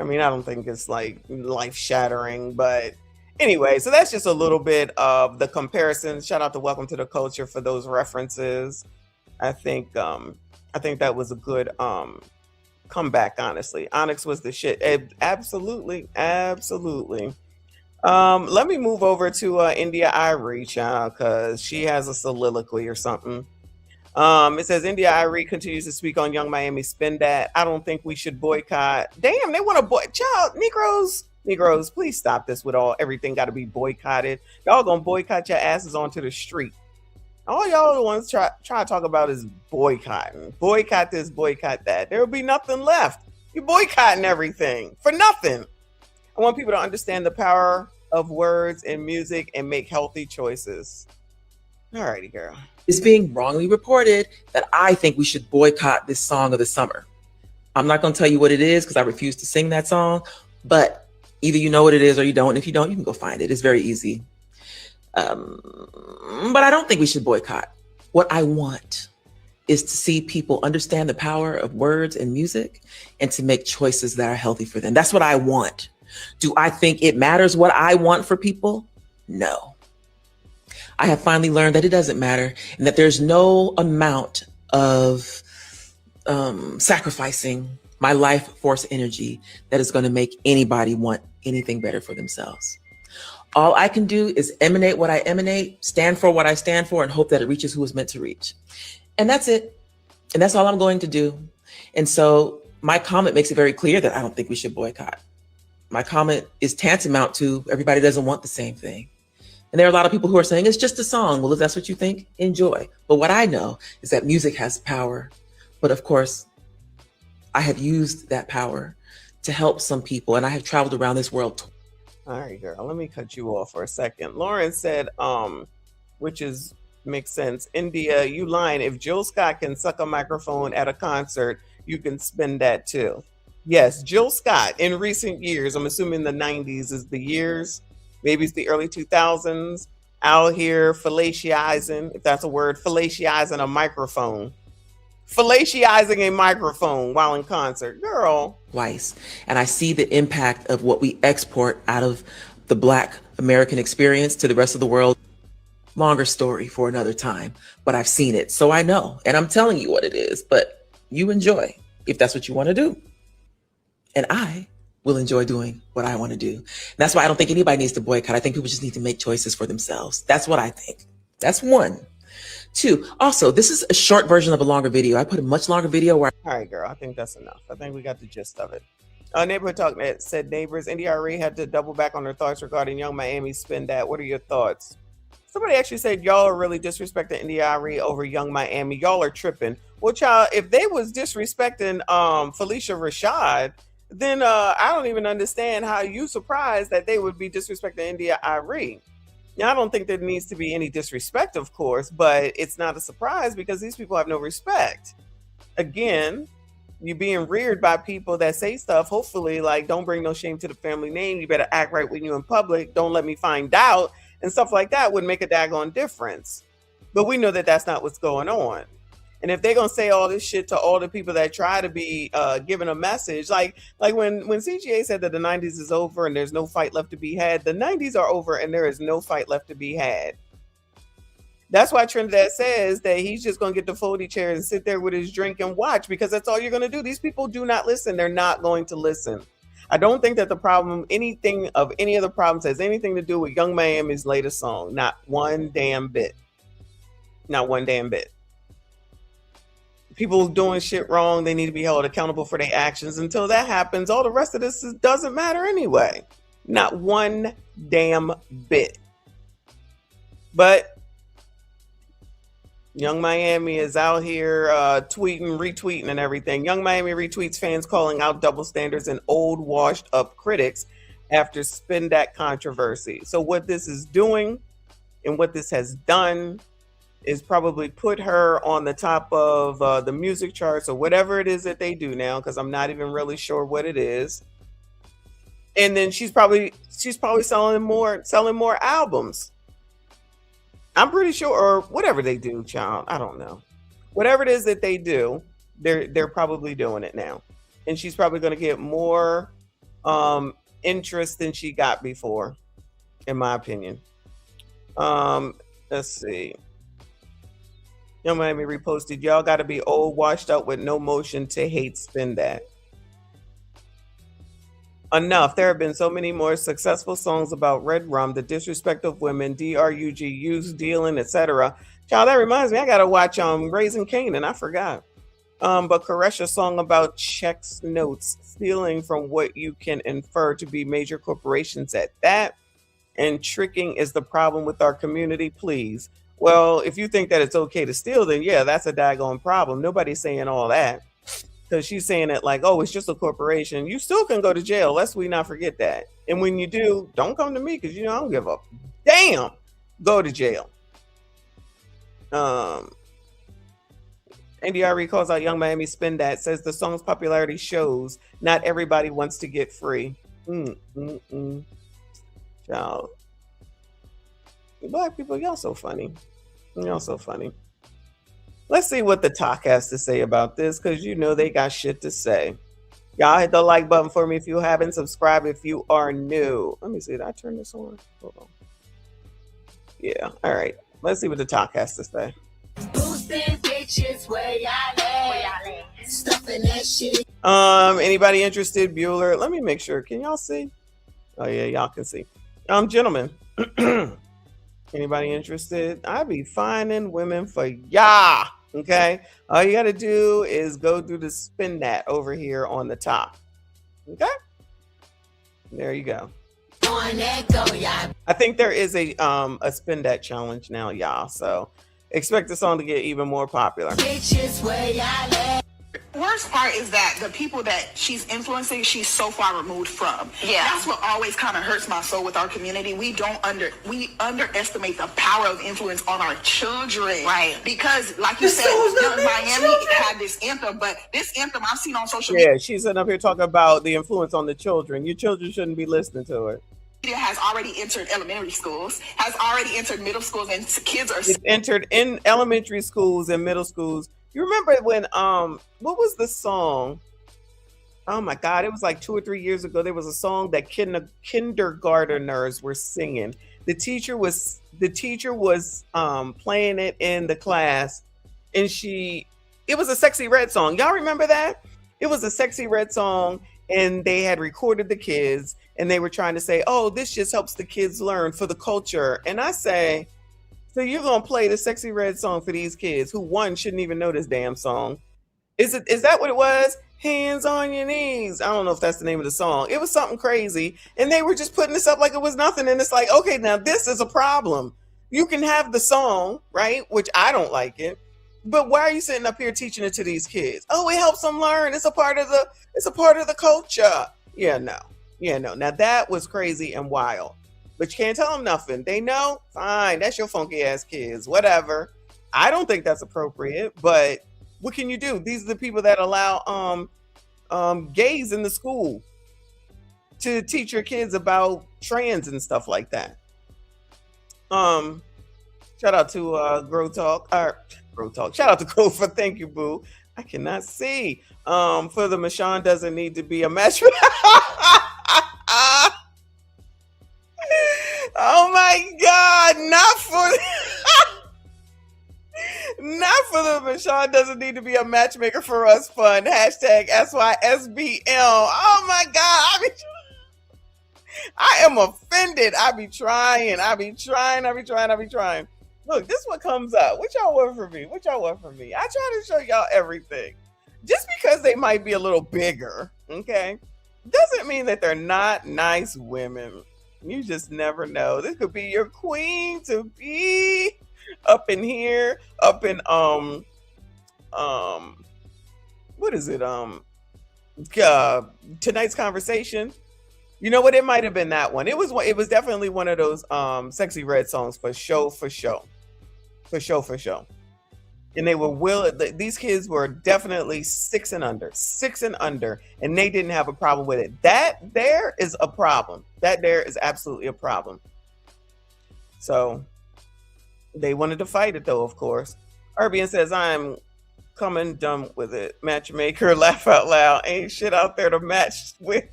I mean, I don't think it's like life-shattering, but anyway, so that's just a little bit of the comparison. Shout out to Welcome to the Culture for those references. I think that was a good comeback, honestly. Onyx was the shit. Absolutely. Let me move over to India Irie, child, because she has a soliloquy or something. It says India Irie continues to speak on Young Miami Spin That. I don't think we should boycott. Damn, they want to boycott. Child, Negroes, please stop this with everything got to be boycotted. Y'all gonna boycott your asses onto the street. All y'all the ones try to talk about is boycotting. Boycott this, boycott that. There will be nothing left. You boycotting everything for nothing. I want people to understand the power of words and music and make healthy choices. All righty, girl. It's being wrongly reported that I think we should boycott this song of the summer. I'm not going to tell you what it is because I refuse to sing that song, but either you know what it is or you don't. And if you don't, you can go find it. It's very easy. But I don't think we should boycott. What I want is to see people understand the power of words and music and to make choices that are healthy for them. That's what I want. Do I think it matters what I want for people? No. I have finally learned that it doesn't matter and that there's no amount of sacrificing my life force energy that is going to make anybody want anything better for themselves. All I can do is emanate what I emanate, stand for what I stand for, and hope that it reaches who it's meant to reach. And that's it. And that's all I'm going to do. And so my comment makes it very clear that I don't think we should boycott. My comment is tantamount to everybody doesn't want the same thing. And there are a lot of people who are saying it's just a song. Well, if that's what you think, enjoy. But what I know is that music has power. But of course, I have used that power to help some people. And I have traveled around this world. All right, girl, let me cut you off for a second. Lauren said, makes sense. India, you lying. If Jill Scott can suck a microphone at a concert, you can spin that too. Yes, Jill Scott in recent years, I'm assuming the 90s is the years, maybe it's the early 2000s, out here fellatiizing, if that's a word, fellatiizing a microphone. Fellatiizing a microphone while in concert. Girl. Twice. And I see the impact of what we export out of the Black American experience to the rest of the world. Longer story for another time, but I've seen it. So I know, and I'm telling you what it is, but you enjoy if that's what you want to do. And I will enjoy doing what I want to do. And that's why I don't think anybody needs to boycott. I think people just need to make choices for themselves. That's what I think. That's one. Two, also, this is a short version of a longer video. I put a much longer video where All right, girl, I think that's enough. I think we got the gist of it. Neighborhood Talk Net said neighbors, NDRE had to double back on their thoughts regarding Young Miami Spin That. What are your thoughts? Somebody actually said y'all are really disrespecting NDRE over Young Miami. Y'all are tripping. Well, child, if they was disrespecting Felicia Rashad, then I don't even understand how you surprised that they would be disrespecting India Irie. Now, I don't think there needs to be any disrespect, of course, but it's not a surprise because these people have no respect. Again, you're being reared by people that say stuff, hopefully, like, don't bring no shame to the family name. You better act right when you're in public. Don't let me find out. And stuff like that would make a daggone difference. But we know that that's not what's going on. And if they're going to say all this shit to all the people that try to be giving a message, like when CGA said that the 90s is over and there's no fight left to be had, the 90s are over and there is no fight left to be had. That's why Trinidad says that he's just going to get the folding chair and sit there with his drink and watch, because that's all you're going to do. These people do not listen. They're not going to listen. I don't think that the problem, anything of any of the problems has anything to do with Young Miami's latest song. Not one damn bit. Not one damn bit. people doing shit wrong, they need to be held accountable for their actions. Until that happens, all the rest of this doesn't matter anyway. Not one damn bit. But Young Miami is out here tweeting, retweeting, and everything. Young Miami retweets fans calling out double standards and old, washed-up critics after Spin Dat controversy. So what this is doing and what this has done is probably put her on the top of the music charts or whatever it is that they do now, because I'm not even really sure what it is. And then she's probably selling more albums. I'm pretty sure, or whatever they do, child. I don't know. Whatever it is that they do, they're probably doing it now. And she's probably going to get more interest than she got before, in my opinion. Let's see. Young Miami reposted, y'all got to be old, washed up with no motion to hate Spin Dat. Enough. There have been so many more successful songs about red rum, the disrespect of women, DRUG, use, dealing, etc. Child, that reminds me, I gotta watch Raising Canaan. I forgot. But Koresha's song about checks, notes, stealing from what you can infer to be major corporations at that, and tricking is the problem with our community, please. Well, if you think that it's okay to steal, then yeah, that's a daggone problem. Nobody's saying all that. Because she's saying it like, oh, it's just a corporation. You still can go to jail, lest we not forget that. And when you do, don't come to me, because I don't give a damn. Go to jail. NDRE calls out Young Miami Spin Dat, says the song's popularity shows not everybody wants to get free. Child. Black people, y'all so funny. Y'all so funny. Let's see what the talk has to say about this, because they got shit to say. Y'all hit the like button for me if you haven't. Subscribe if you are new. Let me see. Did I turn this on? Hold on. Yeah. All right. Let's see what the talk has to say. Anybody interested? Bueller. Let me make sure. Can y'all see? Oh yeah, y'all can see. Gentlemen. Anybody interested? I be finding women for ya. Okay. All you got to do is go through the Spin Dat over here on the top. Okay. There you go. I think there is a Spin Dat challenge now, y'all. So expect the song to get even more popular. Worst part is that the people that she's influencing, she's so far removed from. Yeah, that's what always kind of hurts my soul with our community. We underestimate the power of influence on our children, right? Because, like you said, Miami had this anthem, but this anthem I've seen on social media. Yeah, she's sitting up here talking about the influence on the children. Your children shouldn't be listening to it. It has already entered elementary schools, has already entered middle schools, and kids are entered in elementary schools and middle schools. You remember when what was the song? Oh my God, it was like 2 or 3 years ago. There was a song that kindergarteners were singing. The teacher was playing it in the class, and it was a Sexy Red song. Y'all remember that? It was a Sexy Red song, and they had recorded the kids, and they were trying to say, oh, this just helps the kids learn for the culture. And I say, so you're gonna play the Sexy Red song for these kids who shouldn't even know this damn song? Is that what it was? Hands on your knees. I don't know if that's the name of the song. It was something crazy, and they were just putting this up like it was nothing. And it's like, okay, now this is a problem. You can have the song, right? Which I don't like it, but why are you sitting up here teaching it to these kids? Oh, it helps them learn. It's a part of the culture. Yeah, no. Now that was crazy and wild. But you can't tell them nothing. They know, fine, that's your funky ass kids, whatever. I don't think that's appropriate, but what can you do? These are the people that allow gays in the school to teach your kids about trans and stuff like that. Shout out to Grow Talk. Shout out to Kofa. Thank you, boo. I cannot see. For the Michonne doesn't need to be a match. Oh my God, not for the Michonne doesn't need to be a matchmaker for us fun. Hashtag SYSBL. Oh my God. I am offended. I be trying. Look, this is what comes up. What y'all want from me? What y'all want from me? I try to show y'all everything. Just because they might be a little bigger, okay, doesn't mean that they're not nice women. You just never know. This could be your queen to be up in here, up in what is it? Tonight's conversation. You know what? It might have been that one. It was definitely one of those Sexy Red songs for show. And they were these kids were definitely 6 and under, and they didn't have a problem with it. That there is a problem. That there is absolutely a problem. So they wanted to fight it though, of course. Urbian says, I'm coming dumb with it. Matchmaker, laugh out loud. Ain't shit out there to match with.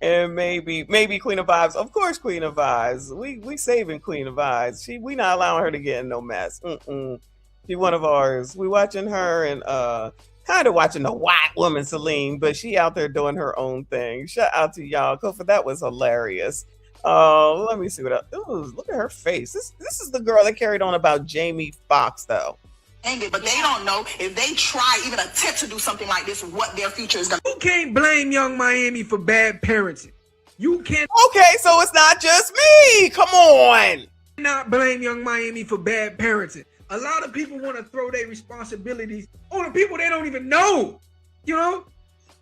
And maybe Queen of Vibes. Of course, Queen of Vibes. We saving Queen of Vibes. We not allowing her to get in no mess. She one of ours. We watching her and kind of watching the white woman Celine, but she out there doing her own thing. Shout out to y'all. Kofa, that was hilarious. Let me see what else. Ooh, look at her face. This is the girl that carried on about Jamie Foxx, though. But they don't know if they try, even attempt to do something like this, what their future is going to be. You can't blame Young Miami for bad parenting. You can't. Okay, so it's not just me. Come on. Not blame Young Miami for bad parenting. A lot of people want to throw their responsibilities on the people they don't even know. You know,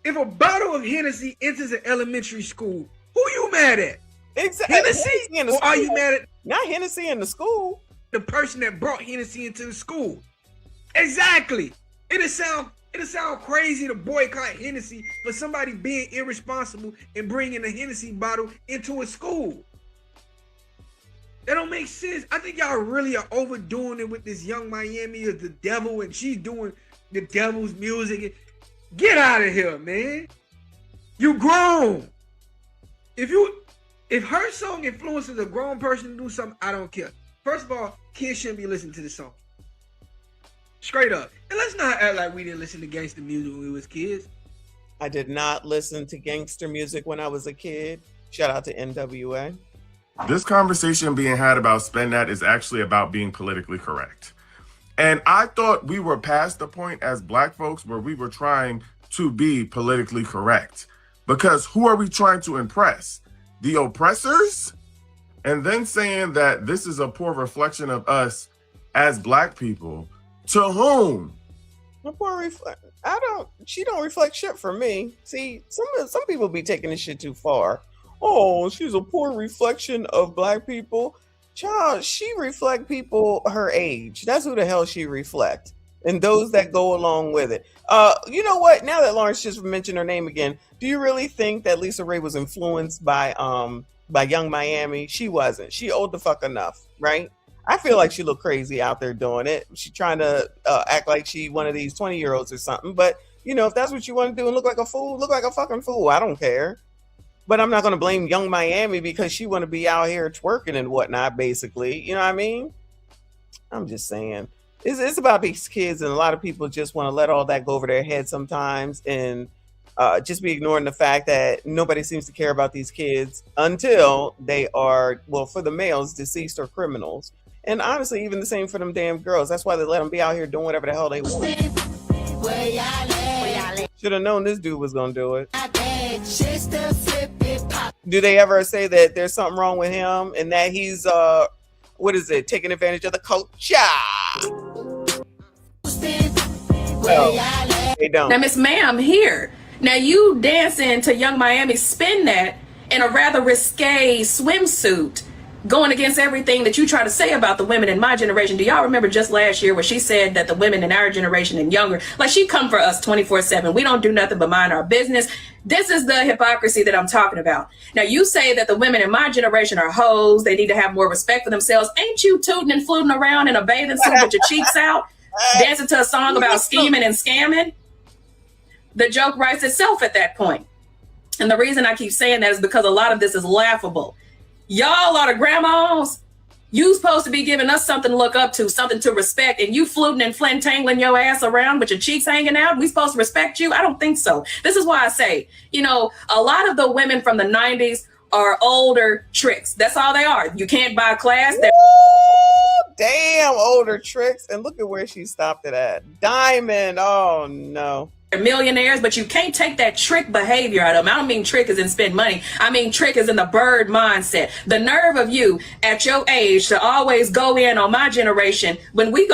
if a bottle of Hennessy enters an elementary school, who you mad at? Exactly. Hennessy in the school? Or are you mad at not Hennessy in the school? The person that brought Hennessy into the school. Exactly. It'll sound crazy to boycott Hennessy for somebody being irresponsible and bringing a Hennessy bottle into a school. That don't make sense. I think y'all really are overdoing it with this Young Miami is the devil and she's doing the devil's music. Get out of here, man. You grown. If her song influences a grown person to do something, I don't care. First of all, kids shouldn't be listening to this song. Straight up. And let's not act like we didn't listen to gangster music when we was kids. I did not listen to gangster music when I was a kid. Shout out to NWA. This conversation being had about Spend That is actually about being politically correct. And I thought we were past the point as Black folks where we were trying to be politically correct. Because who are we trying to impress? The oppressors? And then saying that this is a poor reflection of us as Black people. To whom? She don't reflect shit for me. See, some people be taking this shit too far. Oh, she's a poor reflection of Black people. Child, she reflect people her age. That's who the hell she reflect. And those that go along with it. You know what? Now that Lawrence just mentioned her name again, do you really think that Lisa Ray was influenced by Young Miami? She wasn't. She old the fuck enough, right? I feel like she looked crazy out there doing it. She trying to act like she one of these 20-year-olds or something. But, you know, if that's what you want to do and look like a fool, look like a fucking fool. I don't care. But I'm not going to blame Young Miami because she want to be out here twerking and whatnot, basically. You know what I mean? I'm just saying. It's about these kids, and a lot of people just want to let all that go over their head sometimes and just be ignoring the fact that nobody seems to care about these kids until they are, well, for the males, deceased or criminals. And honestly, even the same for them damn girls. That's why they let them be out here doing whatever the hell they want. Should have known this dude was going to do it. Do they ever say that there's something wrong with him and that he's, taking advantage of the culture? No, they don't. Now, Miss Ma'am, here. Now, you dancing to Young Miami Spin That in a rather risque swimsuit, going against everything that you try to say about the women in my generation. Do y'all remember just last year where she said that the women in our generation and younger, like she come for us 24/7. We don't do nothing but mind our business. This is the hypocrisy that I'm talking about. Now, you say that the women in my generation are hoes. They need to have more respect for themselves. Ain't you tooting and fluting around in a bathing suit with your cheeks out, dancing to a song about scheming and scamming? The joke writes itself at that point. And the reason I keep saying that is because a lot of this is laughable. Y'all are the grandmas. You supposed to be giving us something to look up to, something to respect, and you fluting and flintangling your ass around with your cheeks hanging out. We supposed to respect you? I don't think so. This is why I say, you know, a lot of the women from the 90s are older tricks. That's all they are. You can't buy class. damn, older tricks. And look at where she stopped it at. Diamond. Oh, no. They're millionaires, but you can't take that trick behavior out of them. I don't mean trick as in spend money. I mean trick as in the bird mindset. The nerve of you at your age to always go in on my generation. When we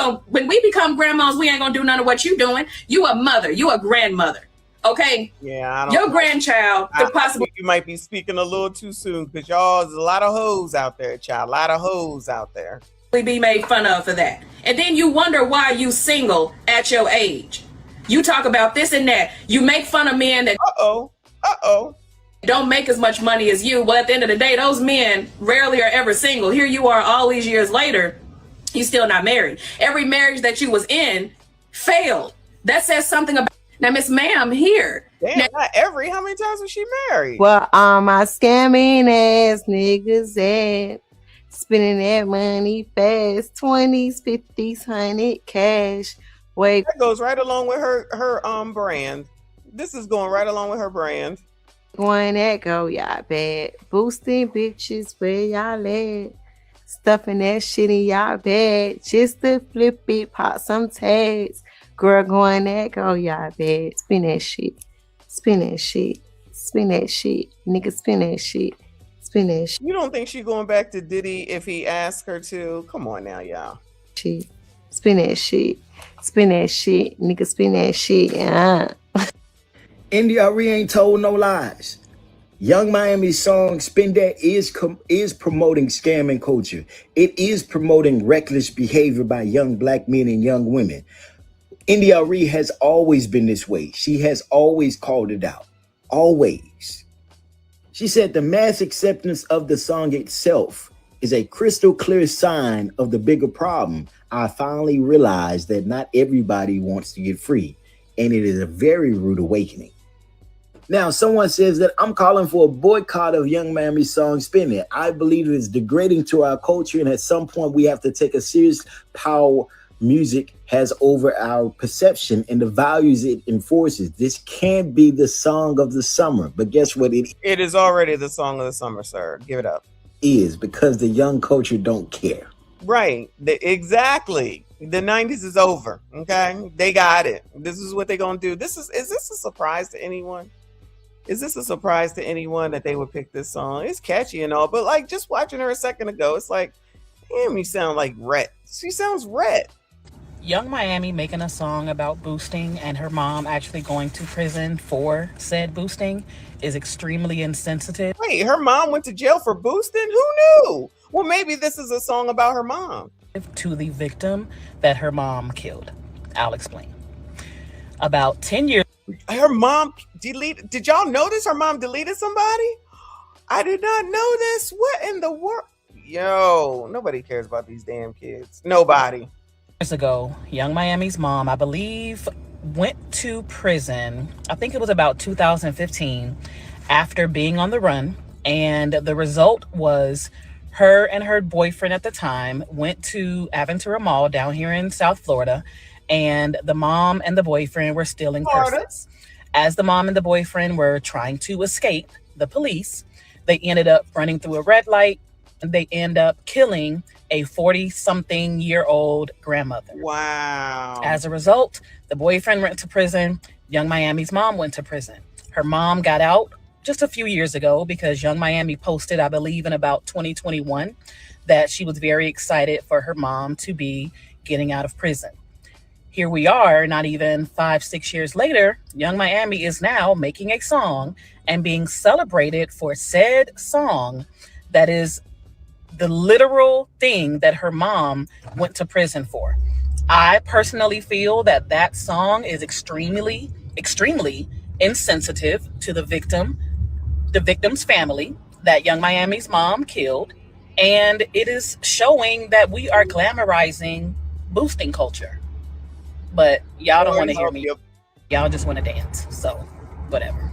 become grandmas, we ain't gonna do none of what you doing. You a mother, you a grandmother. Okay? Yeah, I don't Your know. grandchild could possibly. You might be speaking a little too soon because y'all, there's a lot of hoes out there, child. A lot of hoes out there. Be made fun of for that. And then you wonder why you single at your age. You talk about this and that. You make fun of men that don't make as much money as you. Well, at the end of the day, those men rarely are ever single. Here you are all these years later, you still not married. Every marriage that you was in failed. That says something about. Now, Miss Ma'am here. Damn, now, not every. How many times was she married? Well, all my scamming ass niggas at spending that money fast, 20s, 50s, 100 cash. Wait, that goes right along with her brand. This is going right along with her brand. going that go y'all bad, boosting bitches where y'all at, stuffing that shit in y'all bag, just to flip it, pop some tags. Girl, going that go y'all bad, spin that shit, spin that shit, spin that shit, nigga, spin that shit, spin that shit. You don't think she going back to Diddy if he asked her to? Come on now, y'all. Shit, spin that shit. Spin that shit, nigga, spin that shit. NDRE ain't told no lies. Young Miami's song Spin That is promoting scamming culture. It is promoting reckless behavior by young black men and young women. NDRE has always been this way. She has always called it out. Always. She said the mass acceptance of the song itself is a crystal clear sign of the bigger problem. I finally realized that not everybody wants to get free, and it is a very rude awakening. Now, someone says that I'm calling for a boycott of Young Miami's song Spin It. I believe it is degrading to our culture, and at some point we have to take a serious power music has over our perception and the values it enforces. This can't be the song of the summer, but guess what? It is already the song of the summer, sir. Give it up. Is because the young culture don't care. Right. Exactly. The 90s is over. Okay. They got it. This is what they're going to do. Is this a surprise to anyone? Is this a surprise to anyone that they would pick this song? It's catchy and all, but like just watching her a second ago, it's like, damn, you sound like Rhett. She sounds Rhett. Young Miami making a song about boosting and her mom actually going to prison for said boosting is extremely insensitive. Wait, her mom went to jail for boosting? Who knew? Well, maybe this is a song about her mom. To the victim that her mom killed. I'll explain. About 10 years. Her mom deleted. Did y'all notice her mom deleted somebody? I did not know this. What in the world? Yo, nobody cares about these damn kids. Nobody. Years ago, Young Miami's mom, I believe, went to prison. I think it was about 2015 after being on the run. And the result was her and her boyfriend at the time went to Aventura Mall down here in South Florida. And the mom and the boyfriend were stealing purses. As the mom and the boyfriend were trying to escape the police, they ended up running through a red light. And they end up killing a 40-something-year-old grandmother. Wow. As a result, the boyfriend went to prison. Young Miami's mom went to prison. Her mom got out just a few years ago because Young Miami posted, I believe in about 2021, that she was very excited for her mom to be getting out of prison. Here we are, not even 5-6 years later, Young Miami is now making a song and being celebrated for said song that is the literal thing that her mom went to prison for. I personally feel that that song is extremely insensitive to the victim's family that Young Miami's mom killed. And it is showing that we are glamorizing boosting culture. But y'all don't want to hear me. Y'all just want to dance. So whatever.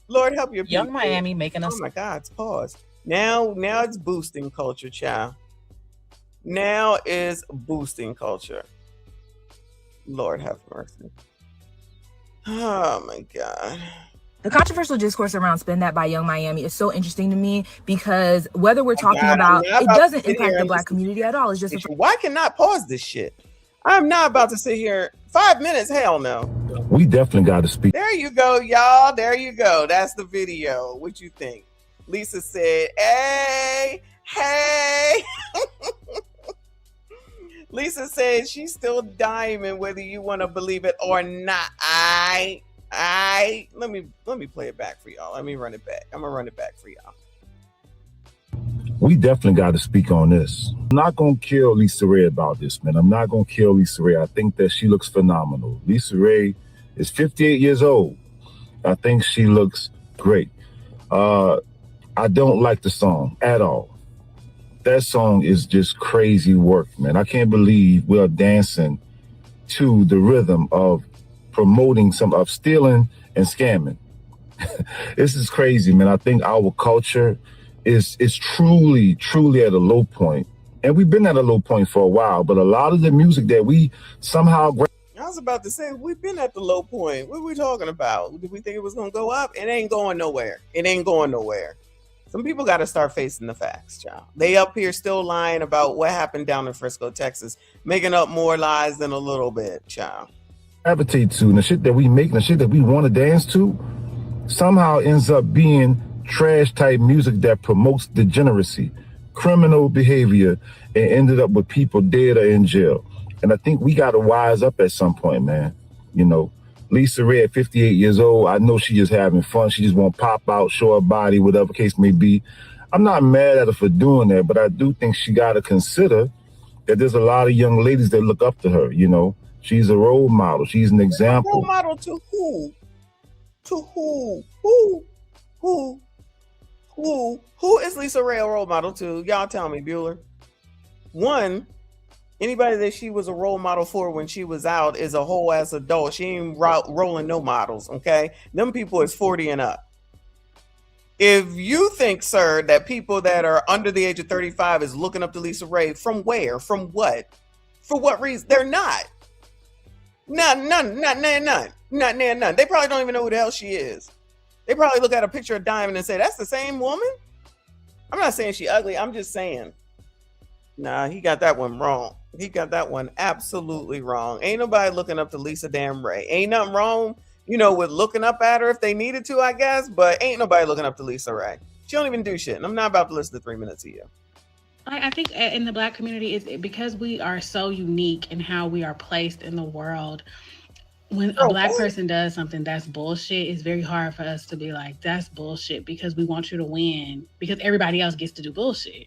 Lord help your Young people. Miami making us. Oh my God, pause. Now it's boosting culture, child. Now is boosting culture. Lord have mercy. Oh my God. The controversial discourse around Spend That by Young Miami is so interesting to me because whether we're talking about, it doesn't impact the Black community at all. It's just why cannot pause this shit? I'm not about to sit here 5 minutes. Hell no. We definitely got to speak. There you go, y'all. There you go. That's the video. What you think? Lisa said, hey, hey. Lisa said she's still diamond whether you want to believe it or not. Let me play it back for y'all. Let me run it back. I'm gonna run it back for y'all. We definitely got to speak on this. I'm not gonna kill Lisa Ray about this, man. I'm not gonna kill Lisa Ray. I think that she looks phenomenal. Lisa Ray is 58 years old. I think she looks great. I don't like the song at all. That song is just crazy work, man. I can't believe we're dancing to the rhythm of promoting of stealing and scamming. This is crazy, man. I think our culture is truly at a low point. And we've been at a low point for a while, but a lot of the music that we somehow... I was about to say, we've been at the low point. What are we talking about? Did we think it was going to go up? It ain't going nowhere. It ain't going nowhere. Some people got to start facing the facts, child. They up here still lying about what happened down in Frisco, Texas, making up more lies than a little bit, child. Gravitate to and the shit that we make and the shit that we want to dance to somehow ends up being trash type music that promotes degeneracy, criminal behavior, and ended up with people dead or in jail. And I think we got to wise up at some point, man. You know, Lisa Ray at 58 years old, I know she just having fun. She just want to pop out, show her body, whatever case may be. I'm not mad at her for doing that, but I do think she got to consider that there's a lot of young ladies that look up to her, you know. She's a role model. She's an example. Role model to who? To who? Who is Lisa Ray a role model to? Y'all tell me, Bueller. One, anybody that she was a role model for when she was out is a whole ass adult. She ain't rolling no models, okay? Them people is 40 and up. If you think, sir, that people that are under the age of 35 is looking up to Lisa Ray, from where? From what? For what reason? They're not. None. They probably don't even know who the hell she is. They probably look at a picture of Diamond and say, that's the same woman? I'm not saying she ugly. I'm just saying, nah, he got that one wrong. He got that one absolutely wrong. Ain't nobody looking up to Lisa damn Ray. Ain't nothing wrong, you know, with looking up at her if they needed to, I guess, but ain't nobody looking up to Lisa Ray. She don't even do shit. And I'm not about to listen to 3 minutes of you. I think in the Black community, it's because we are so unique in how we are placed in the world. When a Black person does something that's bullshit, it's very hard for us to be like, that's bullshit, because we want you to win, because everybody else gets to do bullshit.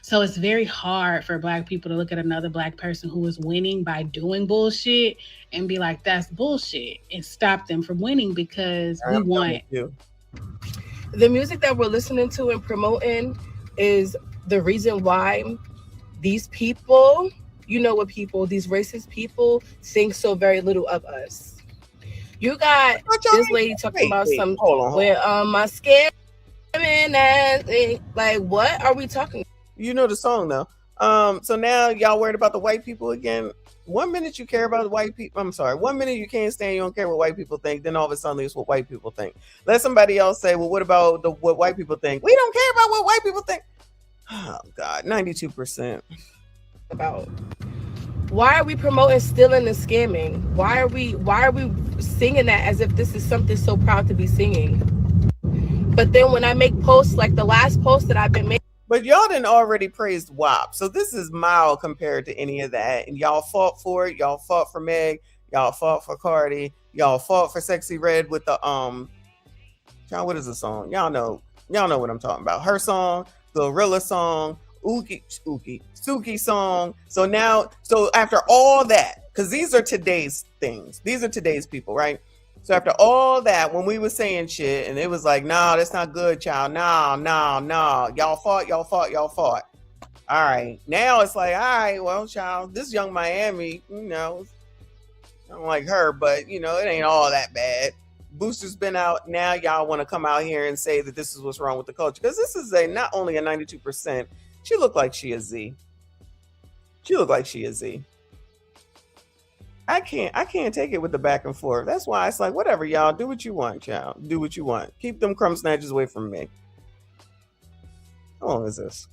So it's very hard for Black people to look at another Black person who is winning by doing bullshit and be like, that's bullshit, and stop them from winning because we want. The music that we're listening to and promoting is the reason why these people, you know what people, these racist people think so very little of us. You got this lady talking about some where my skin and like, what are we talking? You know the song though. So now y'all worried about the white people again. 1 minute you care about the white people. I'm sorry. 1 minute you can't stand. You don't care what white people think. Then all of a sudden it's what white people think. Let somebody else say, well, what about what white people think? We don't care about what white people think. Oh God, 92%. About why are we promoting stealing and scamming? Why are we singing that as if this is something so proud to be singing? But then when I make posts like the last post that I've been making. But y'all didn't already praised WAP. So this is mild compared to any of that. And y'all fought for it. Y'all fought for Meg. Y'all fought for Cardi. Y'all fought for Sexy Red with the y'all, what is the song? Y'all know what I'm talking about. Her song, the Gorilla song, Suki song. So after all that, because these are today's things. These are today's people, right? So after all that, when we were saying shit and it was like, no, that's not good, child. No. Y'all fought. All right. Now it's like, all right, well, child, this Young Miami, you know, I don't like her, but, you know, it ain't all that bad. Booster's been out. Now y'all want to come out here and say that this is what's wrong with the culture. Because this is not only a 92%. She looked like she is Z. I can't take it with the back and forth. That's why it's like, whatever, y'all. Do what you want, child. Do what you want. Keep them crumb snatchers away from me. How long is this?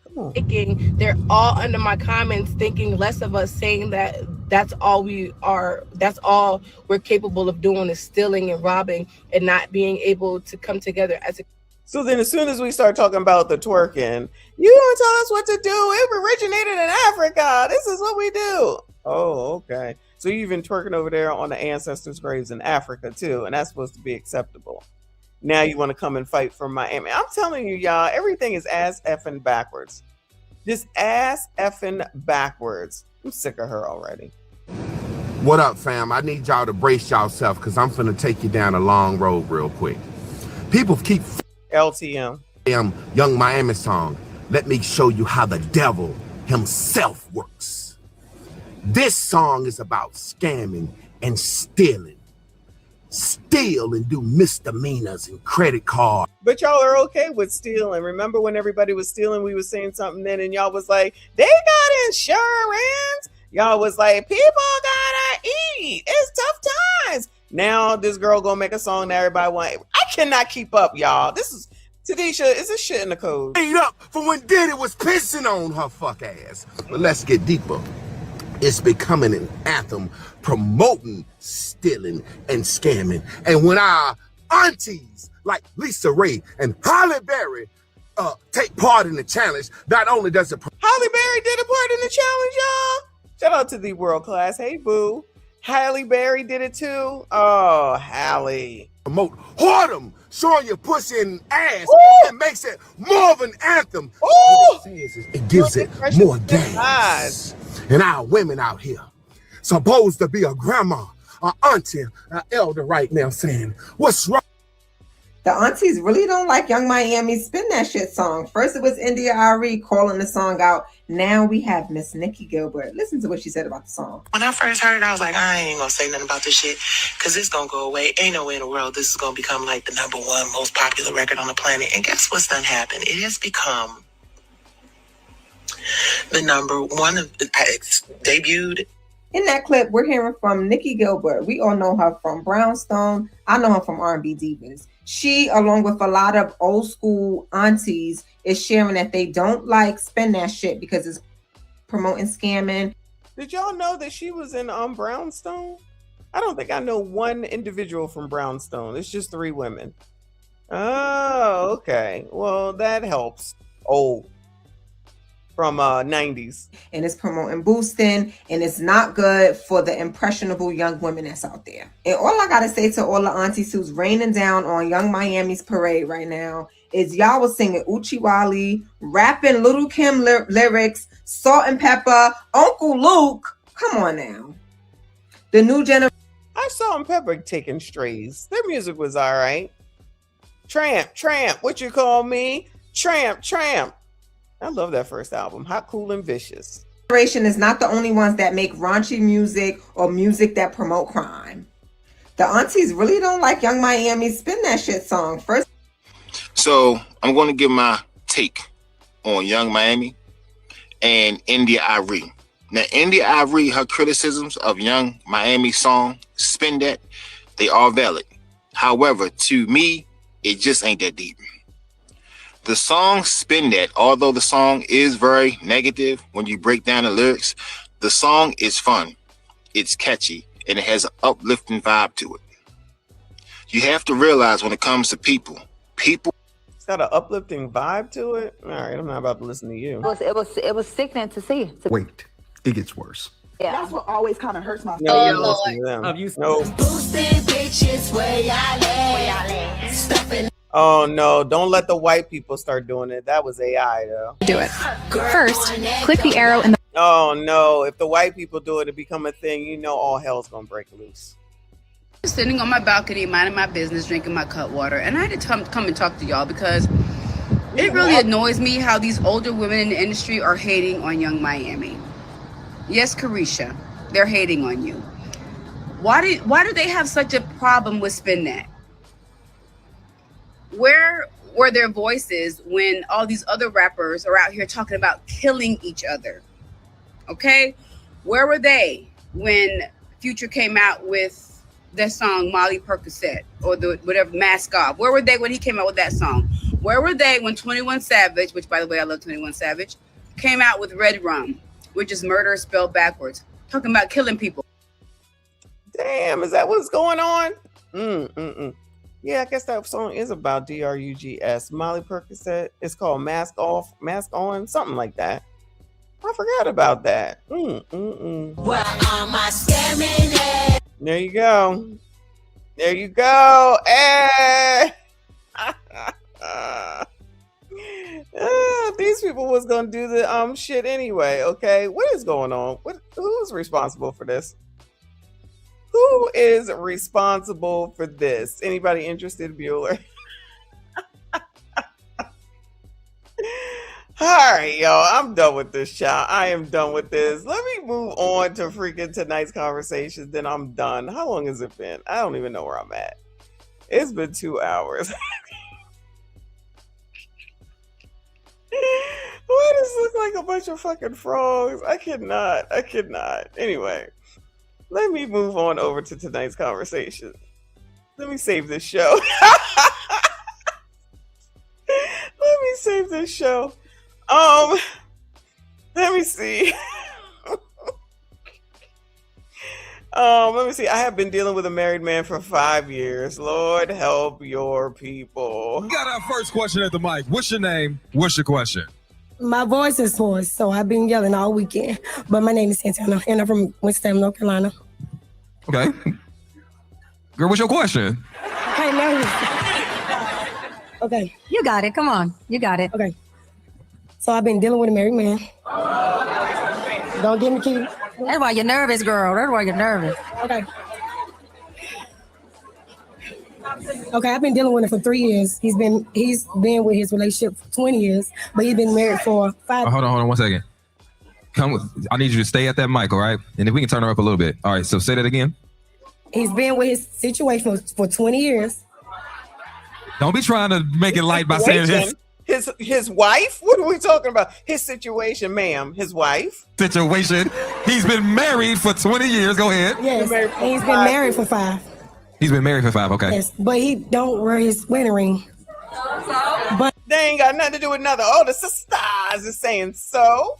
Come on. Thinking they're all under my comments, thinking less of us, saying that that's all we are, that's all we're capable of doing is stealing and robbing and not being able to come together as a. So then as soon as we start talking about the twerking, you don't tell us what to do. It originated in Africa. This is what we do. Oh, okay. So you've been twerking over there on the ancestors' graves in Africa too, and that's supposed to be acceptable. Now you want to come and fight for Miami. I'm telling you, y'all, everything is ass effing backwards. Just ass effing backwards. I'm sick of her already. What up, fam? I need y'all to brace yourself because I'm finna take you down a long road real quick. People keep LTM. Young Miami song. Let me show you how the devil himself works. This song is about scamming and stealing. Steal and do misdemeanors and credit cards. But y'all are okay with stealing. Remember when everybody was stealing, we was saying something then, and y'all was like, they got insurance. Y'all was like, people gotta eat. It's tough times. Now this girl gonna make a song that everybody want. I cannot keep up, y'all. This is Tadisha. Is this shit in the code? Made up for when Diddy was pissing on her fuck ass. But let's get deeper. It's becoming an anthem promoting stealing and scamming. And when our aunties like Lisa Ray and Halle Berry take part in the challenge, not only does it Halle Berry did a part in the challenge, y'all. Shout out to the world class. Hey, boo. Halle Berry did it too. Oh, Halle. Promote whoredom, showing your pussy and ass, and makes it more of an anthem. It gives it more gas. And our women out here, supposed to be a grandma, an auntie, an elder right now saying, what's wrong? The aunties really don't like Young Miami's Spin That Shit song. First it was India Ari calling the song out. Now we have Miss Nikki Gilbert. Listen to what she said about the song. When I first heard it, I was like, I ain't gonna say nothing about this shit because it's gonna go away. Ain't no way in the world this is gonna become like the #1 most popular record on the planet. And guess what's done happened? It has become the #1. It's debuted. In that clip, we're hearing from Nikki Gilbert. We all know her from Brownstone. I know her from R&B Divas. She, along with a lot of old school aunties, is sharing that they don't like Spin That Shit because it's promoting scamming. Did y'all know that she was in Brownstone? I don't think I know one individual from Brownstone. It's just 3 women. Oh, okay. Well, that helps. Oh, from 90s. And it's promoting boosting, and it's not good for the impressionable young women that's out there. And all I gotta say to all the aunties who's raining down on Young Miami's parade right now is y'all was singing Uchiwali, rapping Little Kim lyrics, Salt and Pepper, Uncle Luke. Come on now. The new generation. I saw Pepper taking strays. Their music was all right. Tramp, what you call me? Tramp. I love that first album, Hot, Cool, and Vicious. Generation is not the only ones that make raunchy music or music that promote crime. The aunties really don't like Young Miami's Spin That Shit song. First, So I'm going to give my take on Young Miami and India Ari. Now, India Ari, her criticisms of Young Miami's song, Spin That, they are valid. However, to me, it just ain't that deep. The song Spin That, although the song is very negative when you break down the lyrics, the song is fun, it's catchy, and it has an uplifting vibe to it. You have to realize when it comes to people, it's got an uplifting vibe to it. All right, I'm not about to listen to you. It was sickening to see. Wait, it gets worse. Yeah. That's what always kind of hurts my No, feelings. listen to them. No. Boosting bitches where y'all at. Stuffing. Oh no, don't let the white people start doing it. That was AI though. Do it. First, click the arrow in the. Oh no, if the white people do it, it become a thing, you know all hell's gonna break loose. Sitting on my balcony, minding my business, drinking my cut water, and I had to come and talk to y'all because it really annoys me how these older women in the industry are hating on Young Miami. Yes, Carisha, they're hating on you. Why do they have such a problem with Spin That? Where were their voices when all these other rappers are out here talking about killing each other? Okay? Where were they when Future came out with that song Molly Percocet or the whatever Mask Off? Where were they when he came out with that song? Where were they when 21 Savage, which by the way I love 21 Savage, came out with Red Rum, which is murder spelled backwards, talking about killing people? Damn, is that what's going on? Yeah, I guess that song is about DRUGS. Molly Percocet. It's called Mask Off, Mask On, something like that. I forgot about that. Where am I scamming at? There you go. There you go. Hey! These people was gonna do the shit anyway. Okay, what is going on? Who's responsible for this? Who is responsible for this? Anybody interested, Bueller? All right, y'all. I'm done with this, child. I am done with this. Let me move on to freaking tonight's conversation. Then I'm done. How long has it been? I don't even know where I'm at. It's been 2 hours. Why does this look like a bunch of fucking frogs? I cannot. Anyway, let me move on over to tonight's conversation. Let me save this show. Let me save this show. Let me see. Let me see. I have been dealing with a married man for 5 years. Lord help your people. We got our first question at the mic. What's your name? What's your question? My voice is hoarse, so I've been yelling all weekend. But my name is Santana, and I'm from Winston, North Carolina. Okay. Girl, what's your question? Okay, now. Okay. You got it. Come on. You got it. Okay. So I've been dealing with a married man. Don't give me key. That's why you're nervous, girl. That's why you're nervous. Okay. Okay, I've been dealing with him for 3 years. He's been with his relationship for 20 years, but he's been married for 5. Hold on 1 second. I need you to stay at that mic, all right? And if we can turn her up a little bit. All right, so say that again. He's been with his situation for 20 years. Don't be trying to make it light by saying his wife? What are we talking about? His situation, ma'am. His wife? Situation. He's been married for 20 years. Go ahead. Yes, he's been married for 5. He's been married for 5, okay. Yes, but he don't wear his wedding ring. But they ain't got nothing to do with nothing. Oh, the sisters is saying so.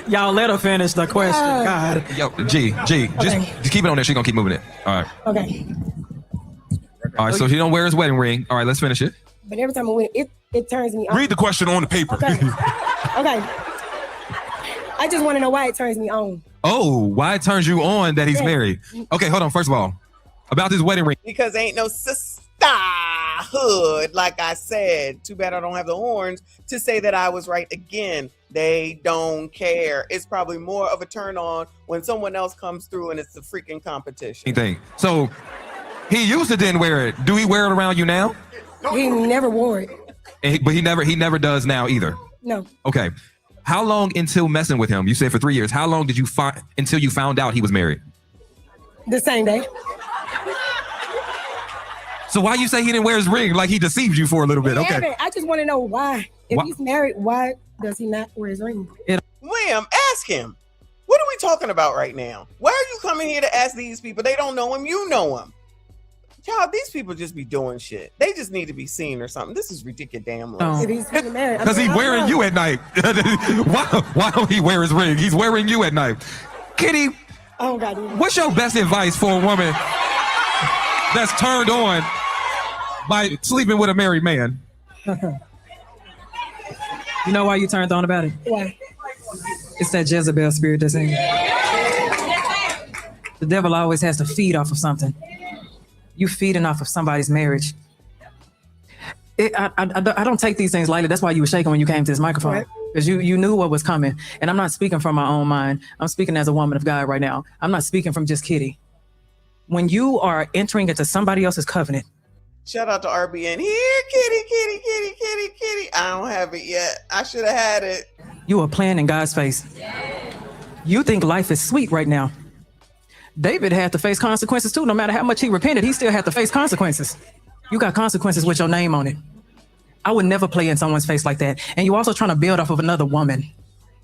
Y'all let her finish the question. God. Yo, G, just keep it on there. She's gonna keep moving it. All right. Okay. All right, so she don't wear his wedding ring. All right, let's finish it. But every time I win, it turns me on. Read the question on the paper. Okay. Okay. I just want to know why it turns me on. Oh, why it turns you on that he's married? Okay, hold on. First of all, about this wedding ring. Because ain't no sisterhood, like I said. Too bad I don't have the horns to say that I was right again. They don't care. It's probably more of a turn on when someone else comes through and it's a freaking competition. So he used to didn't wear it. Do he wear it around you now? He never wore it. But he never does now either. No. Okay. How long until messing with him? You said for 3 years. How long did you find until you found out he was married? The same day. So why you say he didn't wear his ring? Like he deceived you for a little bit. Okay. I just want to know why. If he's married, why does he not wear his ring? William, ask him. What are we talking about right now? Why are you coming here to ask these people? They don't know him. You know him. Child, these people just be doing shit. They just need to be seen or something. This is ridiculous. Because he's wearing you at night. Why don't he wear his ring? He's wearing you at night. Kitty, what's your best advice for a woman that's turned on by sleeping with a married man? You know why you turned on about it? Why? It's that Jezebel spirit that's in you. The devil always has to feed off of something. You feeding off of somebody's marriage. I don't take these things lightly. That's why you were shaking when you came to this microphone. Because you knew what was coming. And I'm not speaking from my own mind. I'm speaking as a woman of God right now. I'm not speaking from just Kitty. When you are entering into somebody else's covenant. Shout out to RBN. Here, kitty. I don't have it yet. I should have had it. You are playing in God's face. You think life is sweet right now. David had to face consequences too. No matter how much he repented, he still had to face consequences. You got consequences with your name on it. I would never play in someone's face like that. And you're also trying to build off of another woman.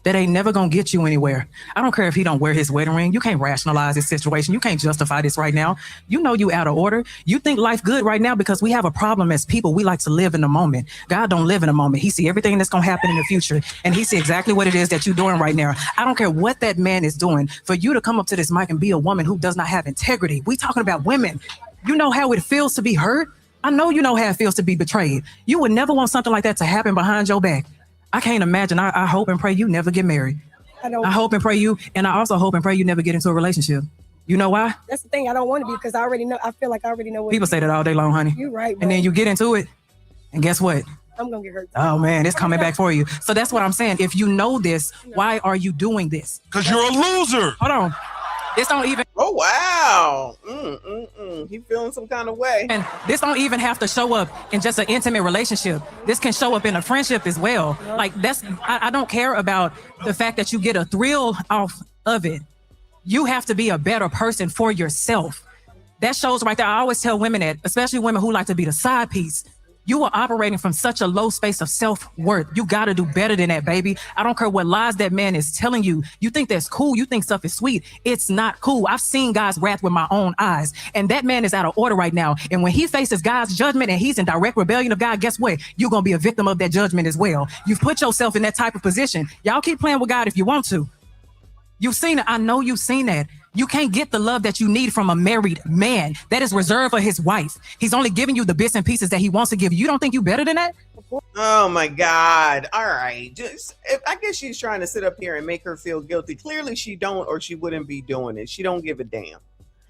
that ain't never gonna get you anywhere. I don't care if he don't wear his wedding ring. You can't rationalize this situation. You can't justify this right now. You know you out of order. You think life good right now because we have a problem as people. We like to live in the moment. God don't live in the moment. He see everything that's gonna happen in the future, and he see exactly what it is that you're doing right now. I don't care what that man is doing. For you to come up to this mic and be a woman who does not have integrity. We talking about women. You know how it feels to be hurt? I know you know how it feels to be betrayed. You would never want something like that to happen behind your back. I can't imagine. I hope and pray you never get married. I hope and pray you, and I also hope and pray you never get into a relationship. You know why? That's the thing. I don't want to be because I already know. I feel like I already know what. People say that all day long, honey. You're right, bro. And then you get into it, and guess what? I'm gonna get hurt. Oh man, it's coming back for you. So that's what I'm saying. If you know this, why are you doing this? Because you're a loser. Hold on. This don't even. Oh wow. He feeling some kind of way. And this don't even have to show up in just an intimate relationship. This can show up in a friendship as well. Like I don't care about the fact that you get a thrill off of it. You have to be a better person for yourself. That shows right there. I always tell women that, especially women who like to be the side piece. You are operating from such a low space of self-worth. You got to do better than that, baby. I don't care what lies that man is telling you. You think that's cool. You think stuff is sweet. It's not cool. I've seen God's wrath with my own eyes. And that man is out of order right now. And when he faces God's judgment and he's in direct rebellion of God, guess what? You're going to be a victim of that judgment as well. You've put yourself in that type of position. Y'all keep playing with God if you want to. You've seen it. I know you've seen that. You can't get the love that you need from a married man. That is reserved for his wife. He's only giving you the bits and pieces that he wants to give you. You don't think you better than that? Oh my God. All right. I guess she's trying to sit up here and make her feel guilty. Clearly she don't, or she wouldn't be doing it. She don't give a damn.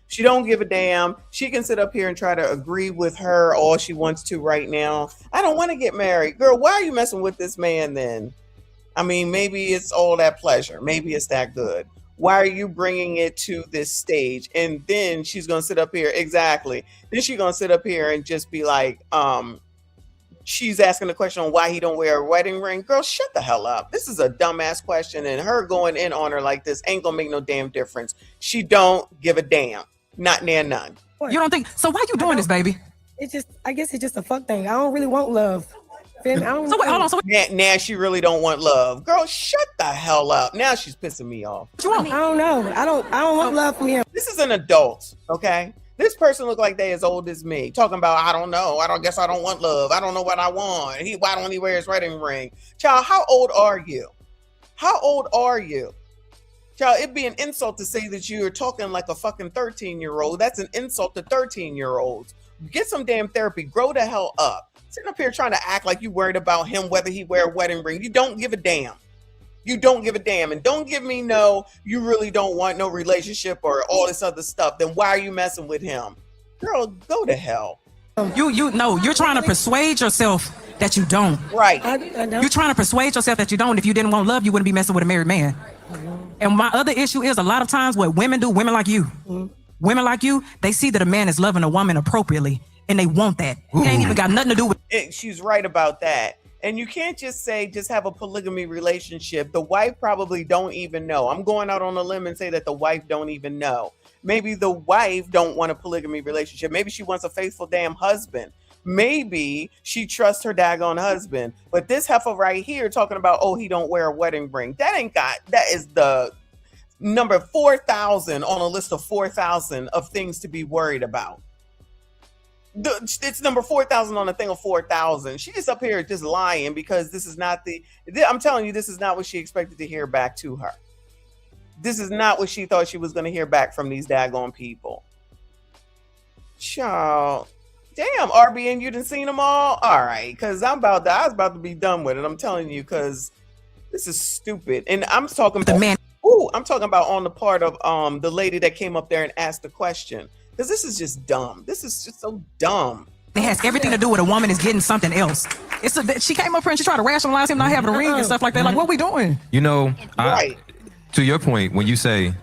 She don't give a damn. She can sit up here and try to agree with her all she wants to right now. I don't want to get married. Girl, why are you messing with this man then? I mean, maybe it's all that pleasure. Maybe it's that good. Why are you bringing it to this stage? And then she's going to sit up here. Exactly. Then she's going to sit up here and just be like, she's asking the question on why he don't wear a wedding ring. Girl, shut the hell up. This is a dumbass question. And her going in on her like this ain't going to make no damn difference. She don't give a damn. Not near none. You don't think? So why you doing this, baby? It's just, I guess it's just a fuck thing. I don't really want love. I don't so wait, hold on. So now she really don't want love. Girl, shut the hell up. Now she's pissing me off. I don't know. I don't want love from him. This is an adult, okay? This person look like they as old as me. Talking about, I don't know. I don't want love. I don't know what I want. Why don't he wear his wedding ring? Child, how old are you? How old are you? Child, it'd be an insult to say that you're talking like a fucking 13-year-old. That's an insult to 13-year-olds. Get some damn therapy. Grow the hell up. Sitting up here trying to act like you worried about him, whether he wear a wedding ring. You don't give a damn. You don't give a damn. And don't give me no, you really don't want no relationship or all this other stuff. Then why are you messing with him? Girl, go to hell. You know, you're trying to persuade yourself that you don't. Right. You're trying to persuade yourself that you don't. If you didn't want love, you wouldn't be messing with a married man. And my other issue is a lot of times what women do, women like you, they see that a man is loving a woman appropriately. And they want that. It ain't even got nothing to do with it. She's right about that. And you can't just say, just have a polygamy relationship. The wife probably don't even know. I'm going out on a limb and say that the wife don't even know. Maybe the wife don't want a polygamy relationship. Maybe she wants a faithful damn husband. Maybe she trusts her daggone husband. But this heifer right here talking about, oh, he don't wear a wedding ring. That is the number 4,000 on a list of 4,000 of things to be worried about. It's number 4,000 on a thing of 4,000. She just up here just lying because this is not I'm telling you, this is not what she expected to hear back to her. This is not what she thought she was going to hear back from these daggone people. Child. Damn, RBN, you done seen them all? All right, because I was about to be done with it. I'm telling you, because this is stupid. And I'm talking about, I'm talking about on the part of the lady that came up there and asked the question. Because this is just dumb. This is just so dumb. It has everything to do with a woman is getting something else. She came up here and she tried to rationalize him not having a ring and stuff like that. Like, what we doing? You know, right. To your point, when you say,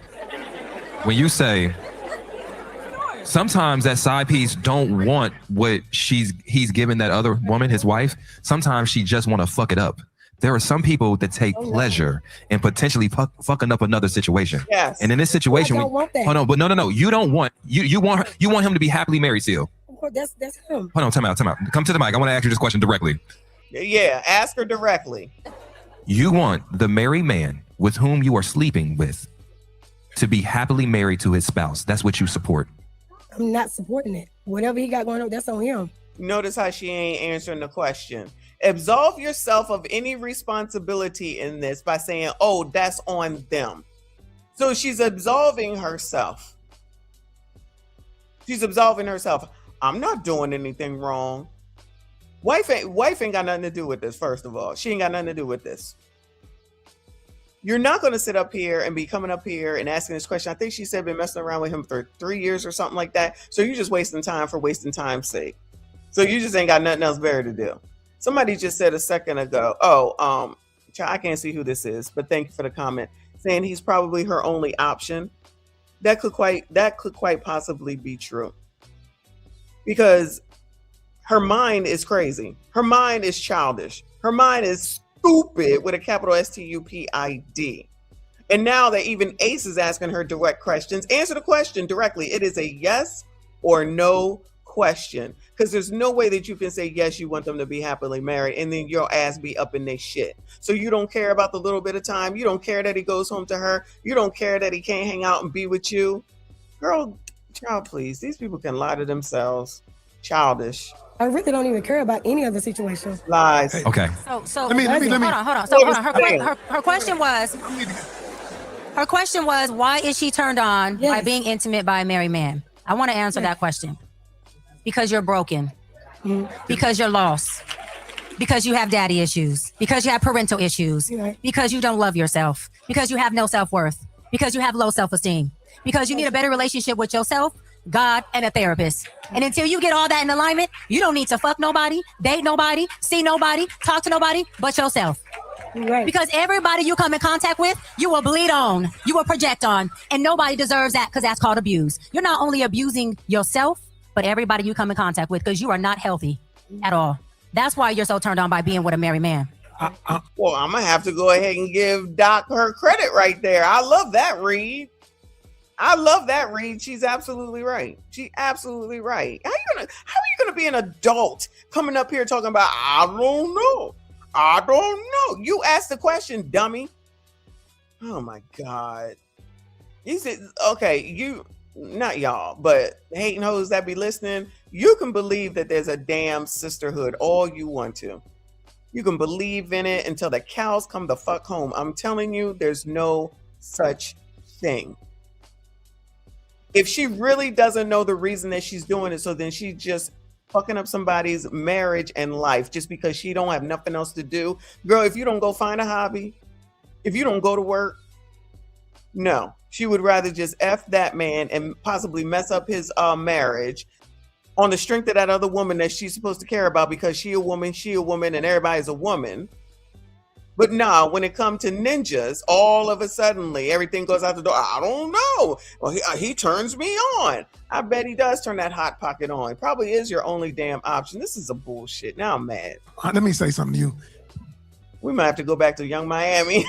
sometimes that side piece don't want what he's giving that other woman, his wife. Sometimes she just want to fuck it up. There are some people that take pleasure in potentially fucking up another situation. Yes. And in this situation, I don't want that. hold on, but no, you don't want you want him to be happily married still. That's him. Hold on, time out. Come to the mic. I want to ask you this question directly. Yeah, ask her directly. You want the married man with whom you are sleeping with to be happily married to his spouse. That's what you support. I'm not supporting it. Whatever he got going on, that's on him. Notice how she ain't answering the question. Absolve yourself of any responsibility in this by saying, oh, that's on them. So she's absolving herself. She's absolving herself. I'm not doing anything wrong. Wife ain't got nothing to do with this, first of all. She ain't got nothing to do with this. You're not going to sit up here and be coming up here and asking this question. I think she said been messing around with him for 3 years or something like that. So you're just wasting time for wasting time's sake. So you just ain't got nothing else better to do. Somebody just said a second ago, I can't see who this is, but thank you for the comment, saying he's probably her only option. That could quite possibly be true. Because her mind is crazy. Her mind is childish. Her mind is stupid with a capital STUPID. And now that even Ace is asking her direct questions, answer the question directly. It is a yes or no question. Because there's no way that you can say, yes, you want them to be happily married, and then your ass be up in their shit. So you don't care about the little bit of time. You don't care that he goes home to her. You don't care that he can't hang out and be with you. Girl, child, please. These people can lie to themselves. Childish. I really don't even care about any other situation. Lies. Okay. So let me hold on. So hold on. Her question was, why is she turned on by being intimate by a married man? I want to answer that question. Because you're broken. Because you're lost. Because you have daddy issues. Because you have parental issues. Because you don't love yourself. Because you have no self-worth. Because you have low self-esteem. Because you need a better relationship with yourself, God, and a therapist. And until you get all that in alignment, you don't need to fuck nobody, date nobody, see nobody, talk to nobody but yourself. Right. Because everybody you come in contact with, you will bleed on, you will project on, and nobody deserves that because that's called abuse. You're not only abusing yourself, but everybody you come in contact with, because you are not healthy at all. That's why you're so turned on by being with a married man. Well, I'm going to have to go ahead and give Doc her credit right there. I love that read. She's absolutely right. She's absolutely right. How are you gonna be an adult coming up here talking about, I don't know. You asked the question, dummy. Oh my God. You said, okay, not y'all, but hating hoes that be listening, you can believe that there's a damn sisterhood all you want to. You can believe in it until the cows come the fuck home. I'm telling you, there's no such thing. If she really doesn't know the reason that she's doing it, so then she's just fucking up somebody's marriage and life just because she don't have nothing else to do. Girl, if you don't go find a hobby, if you don't go to work, no. She would rather just F that man and possibly mess up his marriage on the strength of that other woman that she's supposed to care about because she a woman, and everybody's a woman. But nah, when it comes to ninjas, all of a sudden, everything goes out the door. I don't know. Well, he turns me on. I bet he does turn that hot pocket on. Probably is your only damn option. This is a bullshit. Now I'm mad. Let me say something to you. We might have to go back to Young Miami.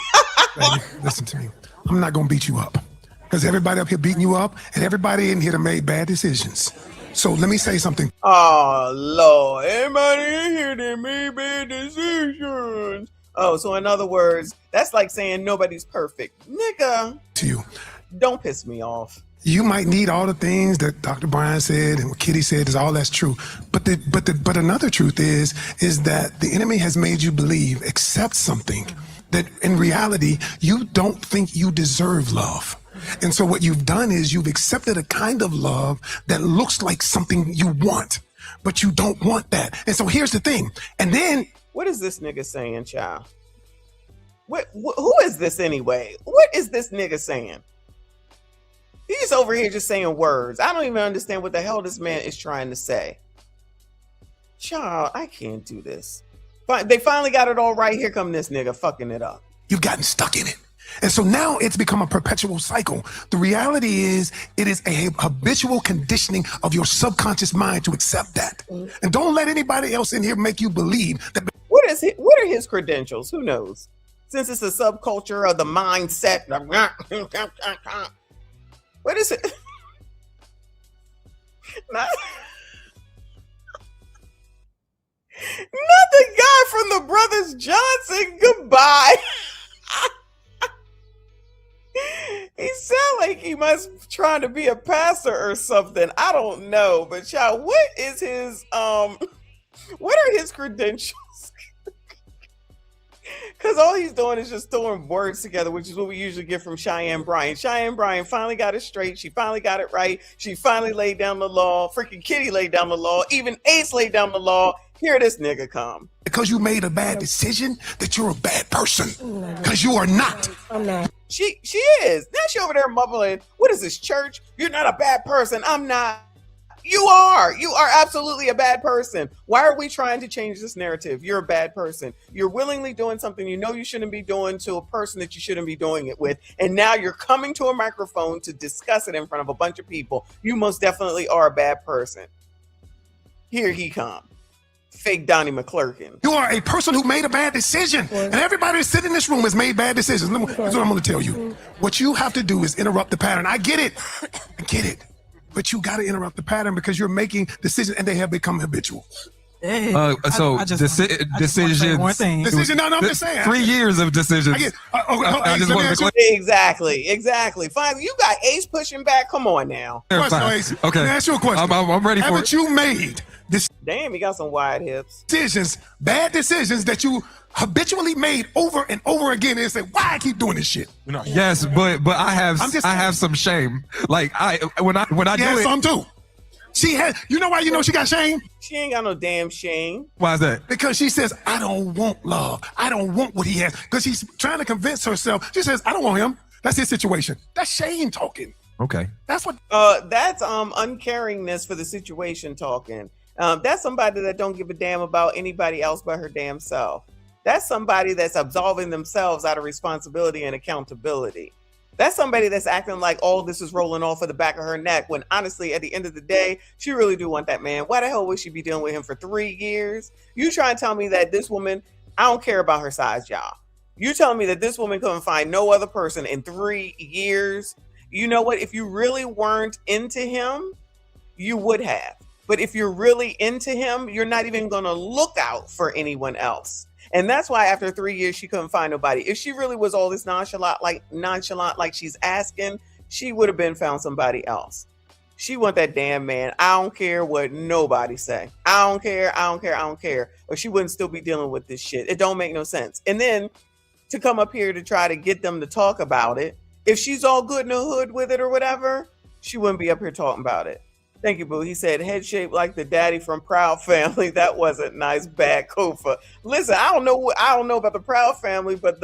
Baby, listen to me. I'm not going to beat you up because everybody up here beating you up and everybody in here done made bad decisions. So let me say something. Oh, Lord. Everybody in here that made bad decisions. Oh, so in other words, that's like saying nobody's perfect. Nigga. To you. Don't piss me off. You might need all the things that Dr. Brian said and what Kitty said is all that's true. But another truth is that the enemy has made you believe, accept something that in reality, you don't think you deserve love. And so what you've done is you've accepted a kind of love that looks like something you want, but you don't want that. And so here's the thing. And then what is this nigga saying, child? Who is this anyway? What is this nigga saying? He's over here just saying words. I don't even understand what the hell this man is trying to say. Child, I can't do this. They finally got it all right. Here come this nigga fucking it up. You've gotten stuck in it. And so now it's become a perpetual cycle. The reality is it is a habitual conditioning of your subconscious mind to accept that. And don't let anybody else in here make you believe that. What are his credentials? Who knows? Since it's a subculture of the mindset. What is it? Not the guy from the Brothers Brothers Johnson, goodbye. He sound like he must trying to be a pastor or something. I don't know, but y'all, what is his what are his credentials? Because all he's doing is just throwing words together, which is what we usually get from Cheyenne Bryan. Cheyenne Bryan finally got it straight. She finally got it right. She finally laid down the law. Freaking Kitty laid down the law. Even Ace laid down the law. Here this nigga come. Because you made a bad decision, that you're a bad person. Because you are not. I'm not. She is. Now she over there mumbling, what is this, church? You're not a bad person. I'm not. You are. You are absolutely a bad person. Why are we trying to change this narrative? You're a bad person. You're willingly doing something you know you shouldn't be doing to a person that you shouldn't be doing it with. And now you're coming to a microphone to discuss it in front of a bunch of people. You most definitely are a bad person. Here he come. Fake Donnie McClurkin. You are a person who made a bad decision. And everybody that's sitting in this room has made bad decisions. That's what I'm going to tell you. What you have to do is interrupt the pattern. I get it. I get it. But you got to interrupt the pattern because you're making decisions and they have become habitual. Decisions. Decision. No, I'm just saying. 3 years of decisions. Exactly. Finally, you got Ace pushing back. Come on now. Ace. Okay. Can I ask you a question? I'm ready for it. Haven't you made Damn, he got some wide hips. Bad decisions that you habitually made over and over again and say, why I keep doing this shit? Yes, but I have some shame. Like when I do it. Some too. She had, you know why you know she got shame? She ain't got no damn shame. Why is that? Because she says, I don't want love. I don't want what he has. Because she's trying to convince herself. She says, I don't want him. That's his situation. That's shame talking. Okay. That's what. That's uncaringness for the situation talking. That's somebody that don't give a damn about anybody else but her damn self. That's somebody that's absolving themselves out of responsibility and accountability. That's somebody that's acting like all this is rolling off of the back of her neck when honestly, at the end of the day, she really do want that man. Why the hell would she be dealing with him for 3 years? You trying to tell me that this woman, I don't care about her size, y'all. You telling me that this woman couldn't find no other person in 3 years? You know what? If you really weren't into him, you would have. But if you're really into him, you're not even going to look out for anyone else. And that's why after 3 years, she couldn't find nobody. If she really was all this nonchalant like she's asking, she would have been found somebody else. She want that damn man. I don't care what nobody say. I don't care. Or she wouldn't still be dealing with this shit. It don't make no sense. And then to come up here to try to get them to talk about it, if she's all good in the hood with it or whatever, she wouldn't be up here talking about it. Thank you, boo. He said, head shaped like the daddy from Proud Family. That wasn't nice. Bad Kofa. Listen, I don't know about the Proud Family, but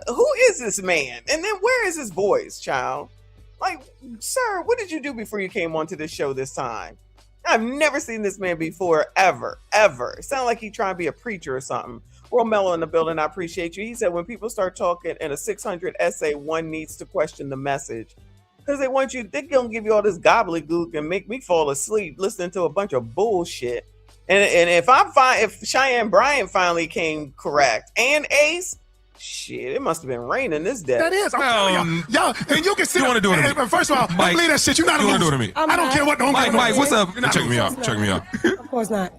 who is this man? And then where is his voice, child? Like, sir, what did you do before you came onto this show this time? I've never seen this man before, ever. It sounded like he trying to be a preacher or something. Roll Mello in the building. I appreciate you. He said, when people start talking in a 600 essay, one needs to question the message. Because they're going to give you all this gobbledygook and make me fall asleep listening to a bunch of bullshit. And if Cheyenne Bryan finally came correct and Ace, shit, it must have been raining this day. That is. I'm telling y'all, and you can sit. You want to do it to me? First of all, don't believe that shit. You're not a loser. You want to do it to me? I don't care what the Mike, what's up? Check me out. Of course not.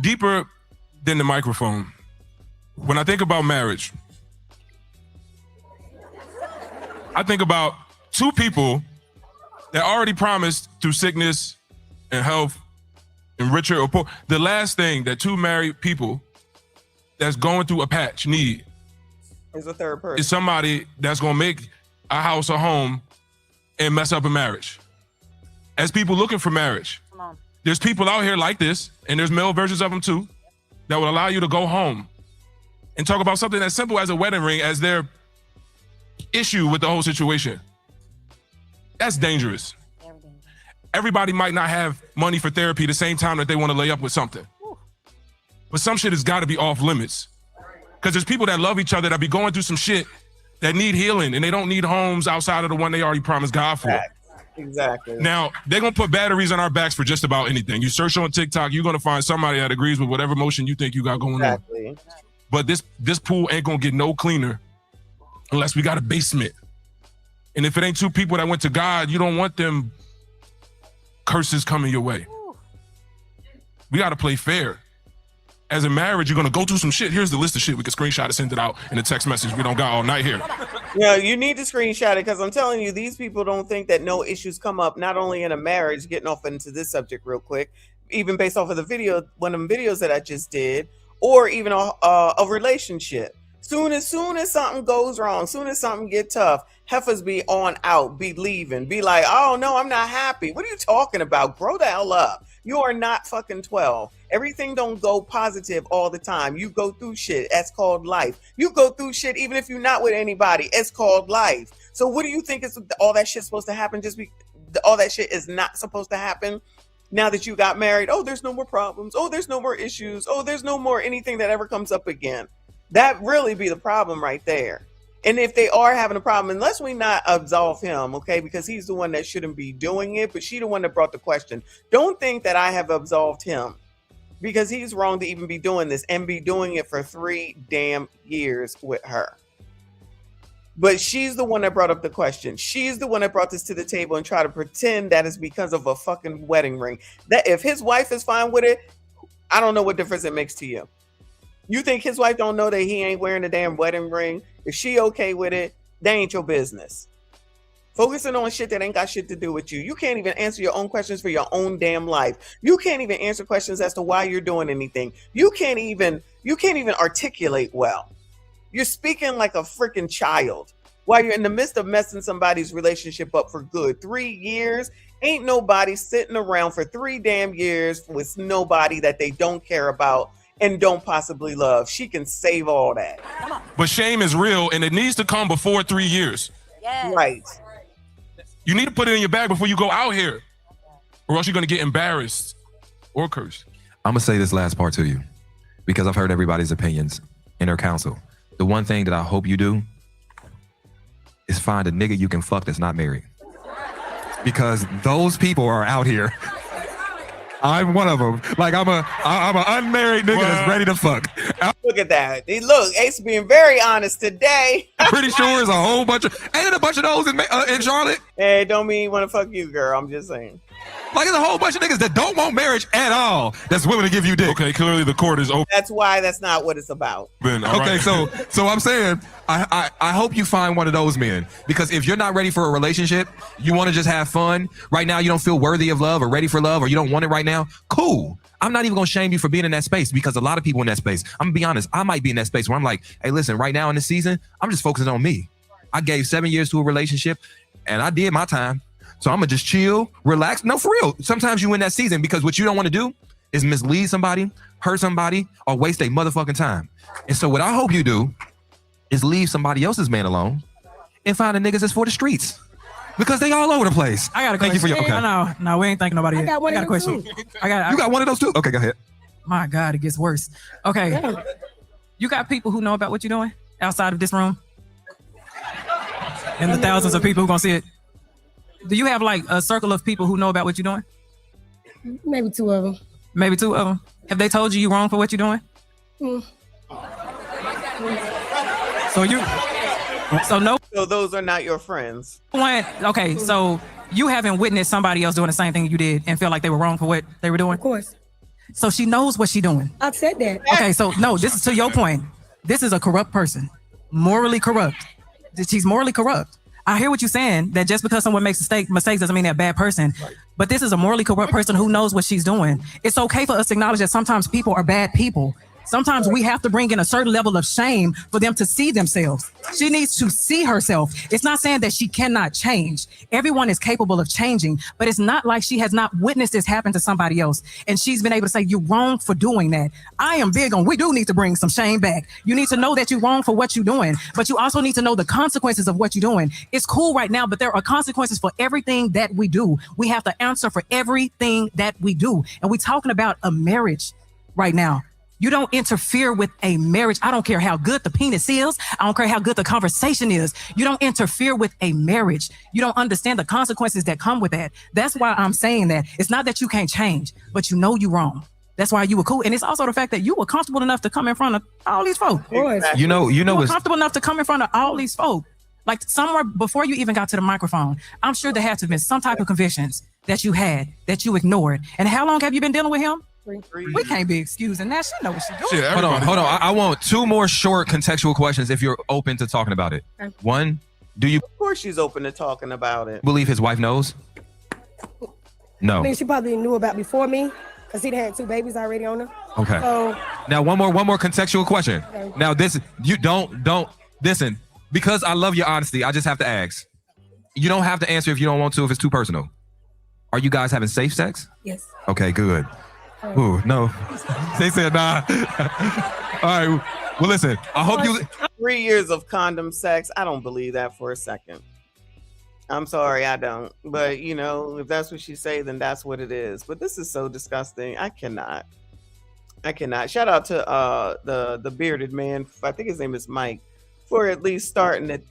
Deeper than the microphone. When I think about marriage, I think about two people that already promised through sickness and health and richer or poor. The last thing that two married people that's going through a patch need is a third person. Is somebody that's going to make a house a home and mess up a marriage. As people looking for marriage, there's people out here like this, and there's male versions of them too, that will allow you to go home and talk about something as simple as a wedding ring as their issue with the whole situation. That's dangerous. Everybody might not have money for therapy the same time that they want to lay up with something. But some shit has got to be off limits. Because there's people that love each other that be going through some shit that need healing, and they don't need homes outside of the one they already promised God for. Exactly. Now, they're going to put batteries on our backs for just about anything. You search on TikTok, you're going to find somebody that agrees with whatever motion you think you got going on. But this pool ain't going to get no cleaner unless we got a basement. And if it ain't two people that went to God, you don't want them curses coming your way. We got to play fair. as a marriage, you're gonna go through some shit. Here's the list of shit. We can screenshot and send it out in a text message. We don't got all night here. Yeah, you need to screenshot it because I'm telling you, these people don't think that no issues come up, not only in a marriage, getting off into this subject real quick, even based off of the video, one of them videos that I just did, or even a relationship. Soon as something goes wrong, soon as something get tough, heifers be on out, be leaving, be like, oh no, I'm not happy. What are you talking about? Grow the hell up. You are not fucking 12. Everything don't go positive all the time. You go through shit. That's called life. You go through shit even if you're not with anybody. It's called life. So what do you think is all that shit supposed to happen? All that shit is not supposed to happen now that you got married. Oh, there's no more problems. Oh, there's no more issues. Oh, there's no more anything that ever comes up again. That really be the problem right there. And if they are having a problem, unless we not absolve him, okay, because he's the one that shouldn't be doing it, but she the one that brought the question. Don't think that I have absolved him because he's wrong to even be doing this and be doing it for 3 damn years with her. But she's the one that brought up the question. She's the one that brought this to the table and try to pretend that it's because of a fucking wedding ring. That if his wife is fine with it, I don't know what difference it makes to you. You think his wife don't know that he ain't wearing a damn wedding ring? If she okay with it, that ain't your business. Focusing on shit that ain't got shit to do with you. You can't even answer your own questions for your own damn life. You can't even answer questions as to why you're doing anything. You can't even articulate well. You're speaking like a freaking child while you're in the midst of messing somebody's relationship up for good. 3 years, ain't nobody sitting around for 3 damn years with nobody that they don't care about and don't possibly love. She can save all that. But shame is real and it needs to come before 3 years. Yes. Right. You need to put it in your bag before you go out here or else you're going to get embarrassed or cursed. I'm going to say this last part to you because I've heard everybody's opinions in their counsel. The one thing that I hope you do is find a nigga you can fuck that's not married. Because those people are out here. I'm one of them. Like I'm an unmarried nigga that's ready to fuck. Look at that. Look, Ace being very honest today. I'm pretty sure there's a whole bunch of, ain't it a bunch of those in Charlotte? Hey, don't mean you want to fuck you, girl. I'm just saying. Like there's a whole bunch of niggas that don't want marriage at all that's willing to give you dick. Okay, clearly the court is open. That's why that's not what it's about. Ben, okay, right. so I'm saying I hope you find one of those men because if you're not ready for a relationship, you want to just have fun. Right now you don't feel worthy of love or ready for love or you don't want it right now. Cool. I'm not even gonna shame you for being in that space because a lot of people in that space, I'm gonna be honest, I might be in that space where I'm like, hey, listen, right now in this season, I'm just focusing on me. I gave 7 years to a relationship and I did my time. So I'm gonna just chill, relax. No, for real. Sometimes you in that season because what you don't want to do is mislead somebody, hurt somebody, or waste their motherfucking time. And so what I hope you do is leave somebody else's man alone and find the niggas that's for the streets. Because they all over the place. I got a question. Thank you for your okay. No, we ain't thanking nobody yet. I got a question. You got one of those too? Okay, go ahead. My God, it gets worse. Okay. You got people who know about what you're doing outside of this room? And the thousands of people who gonna see it. Do you have like a circle of people who know about what you're doing? Maybe 2 of them. Maybe 2 of them. Have they told you you're wrong for what you're doing? So those are not your friends. Okay, so you haven't witnessed somebody else doing the same thing you did and feel like they were wrong for what they were doing? Of course. So she knows what she's doing. I've said that. Okay, so no, this is to your point. This is a corrupt person, morally corrupt. She's morally corrupt. I hear what you're saying, that just because someone makes mistakes doesn't mean they're a bad person. Right. But this is a morally corrupt person who knows what she's doing. It's okay for us to acknowledge that sometimes people are bad people. Sometimes we have to bring in a certain level of shame for them to see themselves. She needs to see herself. It's not saying that she cannot change. Everyone is capable of changing, but it's not like she has not witnessed this happen to somebody else. And she's been able to say, you're wrong for doing that. I am big on, we do need to bring some shame back. You need to know that you're wrong for what you're doing, but you also need to know the consequences of what you're doing. It's cool right now, but there are consequences for everything that we do. We have to answer for everything that we do. And we're talking about a marriage right now. You don't interfere with a marriage. I don't care how good the penis is. I don't care how good the conversation is. You don't interfere with a marriage. You don't understand the consequences that come with that. That's why I'm saying that. It's not that you can't change, but you know you're wrong. That's why you were cool. And it's also the fact that you were comfortable enough to come in front of all these folk. Exactly. You know, were comfortable enough to come in front of all these folk. Like somewhere before you even got to the microphone, I'm sure there had to have been some type of convictions that you had, that you ignored. And how long have you been dealing with him? We can't be excusing that. She know what she's doing. Shit, Hold on. everybody- I want 2 more short contextual questions if you're open to talking about it. Okay. 1, do you Of course, she's open to talking about it. believe his wife knows? No. I mean, she probably knew about before me because he'd had 2 babies already on her. Okay. So, Now one more contextual question. Okay. Now this, you don't listen, because I love your honesty. I just have to ask. You don't have to answer if you don't want to, if it's too personal. Are you guys having safe sex? yes. Okay, good. Ooh, no. They said nah. All right. Well, listen, I hope you 3 years of condom sex. I don't believe that for a second. I'm sorry, I don't. But you know, if that's what she say, then that's what it is. But this is so disgusting. I cannot. Shout out to the bearded man. I think his name is Mike, for at least starting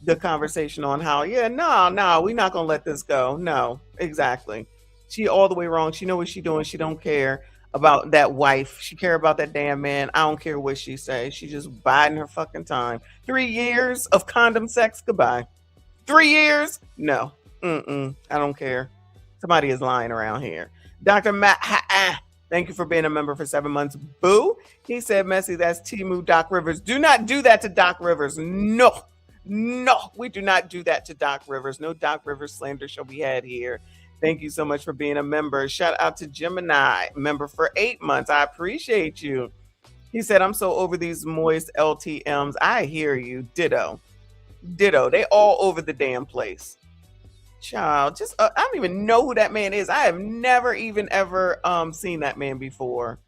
the conversation on how, no, we're not gonna let this go. No, exactly. She all the way wrong. She know what she doing. She don't care about that wife. She care about that damn man. I don't care what she say. She just biding her fucking time. 3 years of condom sex. Goodbye. 3 years? No. I don't care. Somebody is lying around here. Dr. Matt, thank you for being a member for 7 months. Boo. He said, Messy, that's Timu Doc Rivers. Do not do that to Doc Rivers. No, we do not do that to Doc Rivers. No Doc Rivers slander shall be had here. Thank you so much for being a member. Shout out to Gemini, member for 8 months. I appreciate you. He said, I'm so over these moist LTMs. I hear you. Ditto. They all over the damn place. Child, just I don't even know who that man is. I have never even ever seen that man before.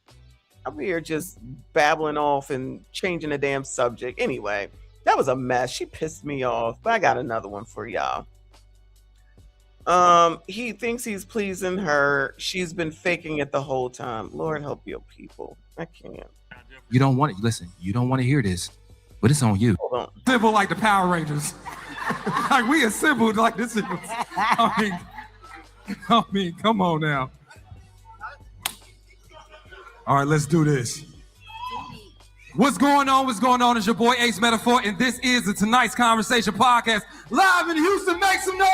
I'm here just babbling off and changing the damn subject. Anyway, that was a mess. She pissed me off, but I got another one for y'all. He thinks he's pleasing her. She's been faking it the whole time. Lord help your people. I can't. You don't want it. Listen, you don't want to hear this, but it's on you. Hold on. Simple like the Power Rangers. Like we assembled like this. I mean, come on now. All right, let's do this. What's going on? It's your boy Ace Metaphor, and this is the Tonight's Conversation podcast, live in Houston. Make some noise!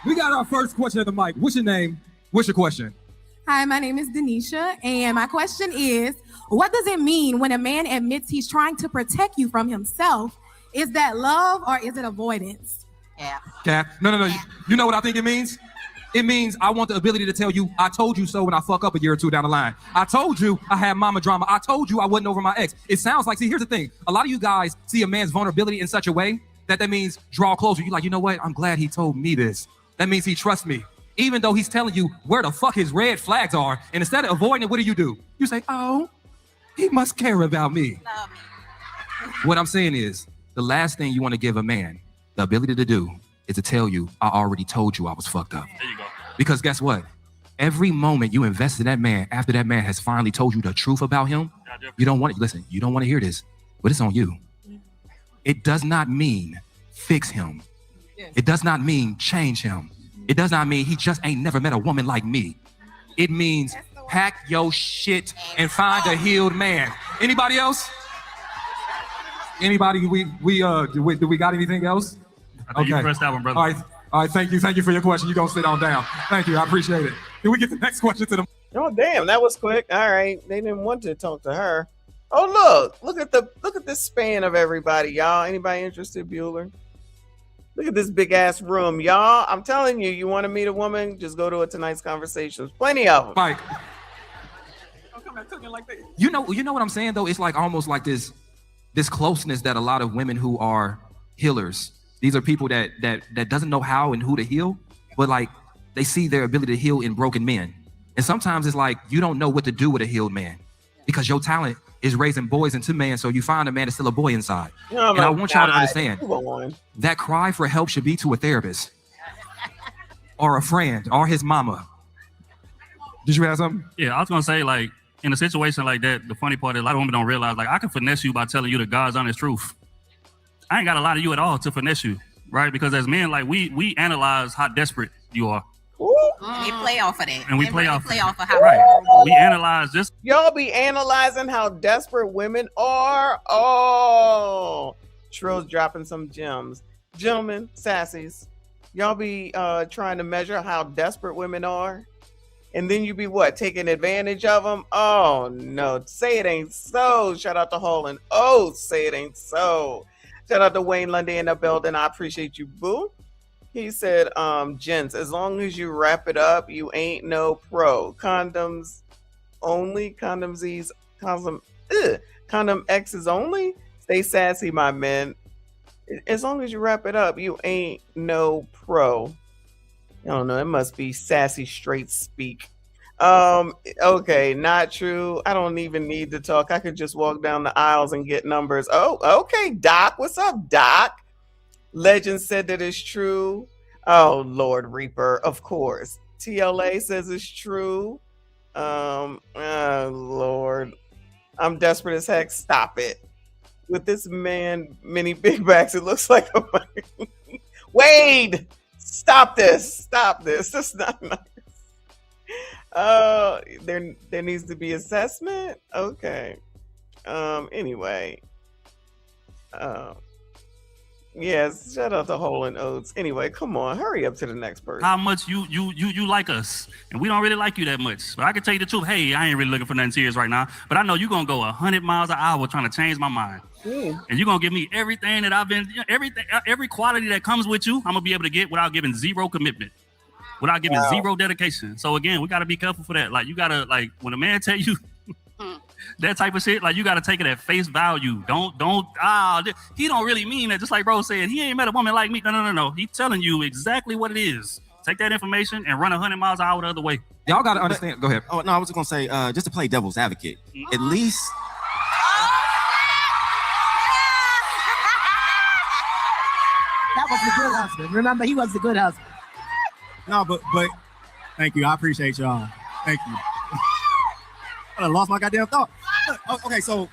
We got our first question at the mic. What's your name? What's your question? Hi, my name is Denisha, and my question is, what does it mean when a man admits he's trying to protect you from himself? Is that love or is it avoidance? Yeah. No. You know what I think it means? It means I want the ability to tell you, I told you so when I fuck up a year or 2 down the line. I told you I had mama drama. I told you I wasn't over my ex. It sounds like, see, here's the thing. A lot of you guys see a man's vulnerability in such a way that means draw closer. You're like, you know what? I'm glad he told me this. That means he trusts me. Even though he's telling you where the fuck his red flags are. And instead of avoiding it, what do? You say, oh, he must care about me. What I'm saying is, the last thing you want to give a man the ability to do is to tell you, I already told you I was fucked up. There you go. Because guess what? Every moment you invest in that man, after that man has finally told you the truth about him, you don't want to, listen, you don't want to hear this, but it's on you. It does not mean fix him. It does not mean change him. It does not mean he just ain't never met a woman like me. It means pack your shit and find a healed man. Anybody else? Anybody? Do we got anything else? I think you pressed that one, brother. All right. Thank you for your question. You gonna sit on down. Thank you. I appreciate it. Can we get the next question to them? Oh damn, that was quick. All right, they didn't want to talk to her. Oh look at the span of everybody, y'all. Anybody interested, Bueller? Look at this big ass room, y'all. I'm telling you, you want to meet a woman? Just go to a Tonight's Conversations. Plenty of them. Mike. You know what I'm saying though? It's like almost like this closeness that a lot of women who are healers. These are people that doesn't know how and who to heal, but like they see their ability to heal in broken men. And sometimes it's like you don't know what to do with a healed man because your talent is raising boys into men. So you find a man that's still a boy inside. Oh, and I want y'all to understand on. that cry for help should be to a therapist or a friend or his mama. Did you have something? Yeah, I was gonna say, like, in a situation like that, the funny part is a lot of women don't realize, like, I can finesse you by telling you the God's honest truth. I ain't got a lot of you at all to finesse you, right? Because as men, like, we analyze how desperate you are. We play off of that. And we play off of how we analyze this. Y'all be analyzing how desperate women are. Oh, Trill's dropping some gems. Gentlemen, sassies, y'all be trying to measure how desperate women are. and then you be what, taking advantage of them? Oh no, say it ain't so. Shout out to Hall and Oates. Say it ain't so. Shout out to Wayne Lundy in the building. I appreciate you, boo. He said, gents, as long as you wrap it up, you ain't no pro. Condoms only, condom X's only. Stay sassy, my men. As long as you wrap it up, you ain't no pro. I don't know. It must be sassy straight speak. Okay, not true. I don't even need to talk. I could just walk down the aisles and get numbers. Oh, okay, Doc. What's up, Doc? Legend said that it's true. Oh, Lord Reaper, of course. TLA says it's true. Oh, Lord. I'm desperate as heck. Stop it. With this man, many big backs, it looks like a... Wade! Stop this. Stop this. That's not nice. There needs to be assessment? Okay. Anyway. Yes, shout out to Hole and Oates. Anyway, come on, hurry up to the next person. How much you like us, and we don't really like you that much. But I can tell you the truth. Hey, I ain't really looking for nothing serious right now. But I know you're gonna go 100 miles an hour trying to change my mind. And you're gonna give me everything that I've been, every quality that comes with you. I'm gonna be able to get without giving zero commitment, without giving zero dedication. So again, we gotta be careful for that. Like you gotta when a man tell you that type of shit, like you got to take it at face value. He don't really mean that. Just like bro said, he ain't met a woman like me. No. He telling you exactly what it is. Take that information and run 100 miles an hour the other way. Y'all got to understand. Go ahead. Oh no, I was gonna say just to play devil's advocate. At least. That was the good husband. Remember, he was the good husband. No, but thank you. I appreciate y'all. Thank you. I lost my goddamn thought. Okay, so,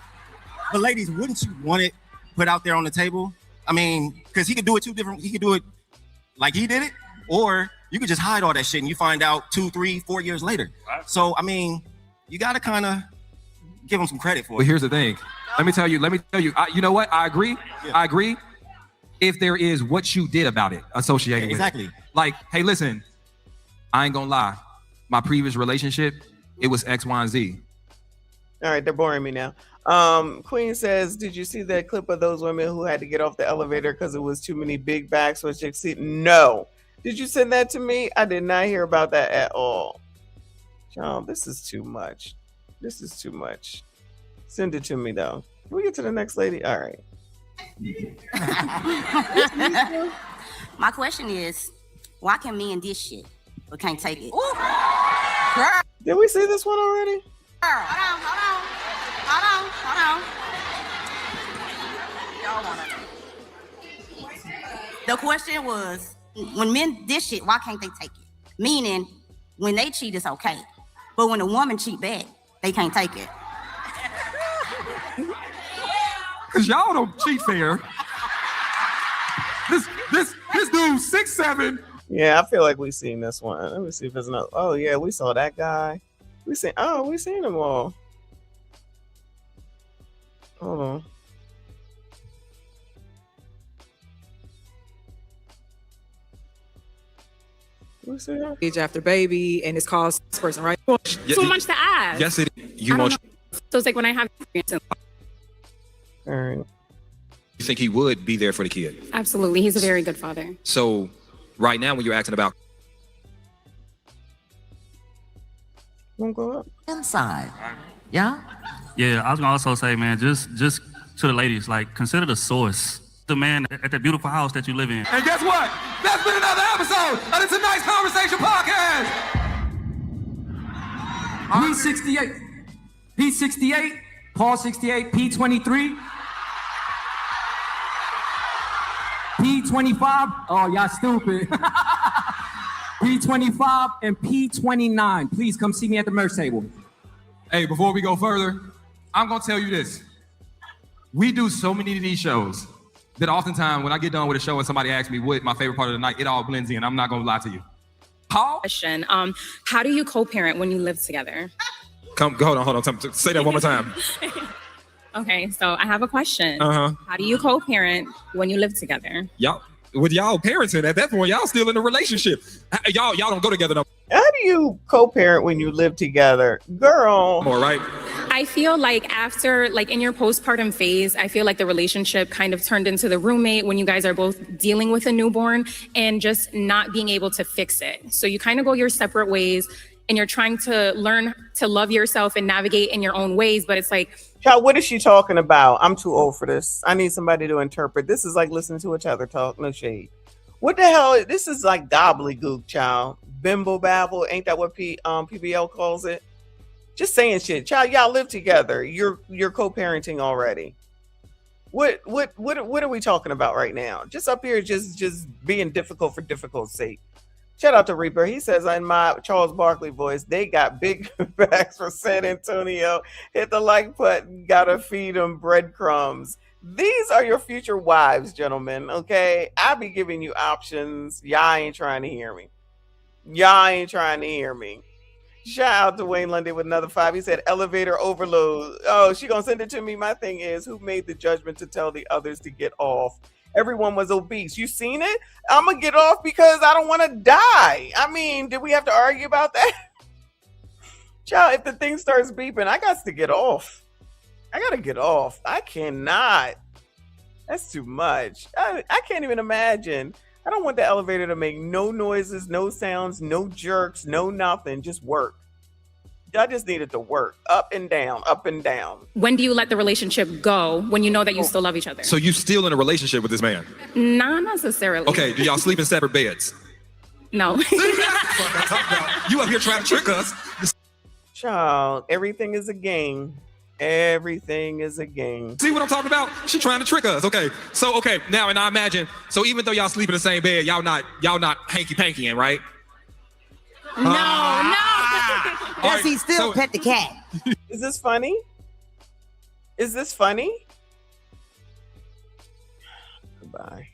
but ladies, wouldn't you want it put out there on the table? I mean, because he could do it two different. He could do it like he did it, or you could just hide all that shit and you find out 2, 3, 4 years later. Right. So, I mean, you got to kind of give him some credit for it. Well, here's the thing. Let me tell you. You know what? I agree. Yeah. I agree. If there is what you did about it associated with it. Like, hey, listen, I ain't gonna lie. My previous relationship, it was X, Y, and Z. All right, they're boring me now. Queen says, did you see that clip of those women who had to get off the elevator because it was too many big bags for chicks? No. Did you send that to me? I did not hear about that at all. John, this is too much. This is too much. Send it to me, though. Can we get to the next lady? All right. My question is, why can men dish shit but can't take it? Did we see this one already? Hold on. Y'all wanna know. The question was, when men dish it, why can't they take it? Meaning, when they cheat, it's okay. But when a woman cheat back, they can't take it. Cause y'all don't cheat fair. This dude 6'7". Yeah, I feel like we seen this one. Let me see if there's another. Oh yeah, we saw that guy. We seen them all. Hold on. Age after baby, and it's called this person, right? Too much to ask. Yes, it is. You want. So it's like when I have experience. All right. You think he would be there for the kid? Absolutely, he's a very good father. So, right now, when you're asking about, won't go up inside. Yeah. Yeah, I was gonna also say, man, just to the ladies, like consider the source. The man at that beautiful house that you live in. And guess what? That's been another episode of the Tonight's Conversation podcast. P68, P68, Paul 68, P23, P25. Oh, y'all stupid. P25 and P29. Please come see me at the merch table. Hey, before we go further, I'm gonna tell you this. We do so many of these shows that oftentimes when I get done with a show and somebody asks me what my favorite part of the night, it all blends in. I'm not gonna lie to you. Question. How do you co-parent when you live together? Hold on. Say that one more time. Okay, so I have a question. Uh-huh. How do you co-parent when you live together? Y'all with y'all parenting, at that point, y'all still in a relationship. Y'all don't go together no How do you co-parent when you live together? Girl. more, right? I feel like after, like in your postpartum phase, I feel like the relationship kind of turned into the roommate when you guys are both dealing with a newborn and just not being able to fix it. So you kind of go your separate ways and you're trying to learn to love yourself and navigate in your own ways. But it's like, Child, what is she talking about? I'm too old for this. I need somebody to interpret. This is like listening to each other talk. No shade. What the hell? This is like gobbledygook, child. Bimbo babble. Ain't that what PBL calls it? Just saying shit. Child, y'all live together. You're co-parenting already. What are we talking about right now? Just up here, just being difficult for difficult's sake. Shout out to Reaper. He says in my Charles Barkley voice, they got big bags for San Antonio. Hit the like button. Gotta feed them breadcrumbs. These are your future wives, gentlemen. Okay, I be giving you options. Y'all ain't trying to hear me. Y'all ain't trying to hear me. Shout out to Wayne Lundy with another 5. He said elevator overload. Oh, she gonna send it to me. My thing is, who made the judgment to tell the others to get off? Everyone was obese. You seen it? I'm gonna get off because I don't want to die. I mean, did we have to argue about that? Child, if the thing starts beeping, I got to get off. I gotta get off. I cannot. That's too much. I can't even imagine. I don't want the elevator to make no noises, no sounds, no jerks, no nothing. Just work. I just needed to work up and down, up and down. when do you let the relationship go when you know that you still love each other? So you still in a relationship with this man? Not necessarily. Okay, do y'all sleep in separate beds? No. You up here trying to trick us. Child, everything is a game. Everything is a game. See what I'm talking about? She trying to trick us. Okay. So okay, now and I imagine, so even though y'all sleep in the same bed, y'all not hanky-pankying, right? No. Does he still pet the cat? Is this funny? Is this funny? Goodbye.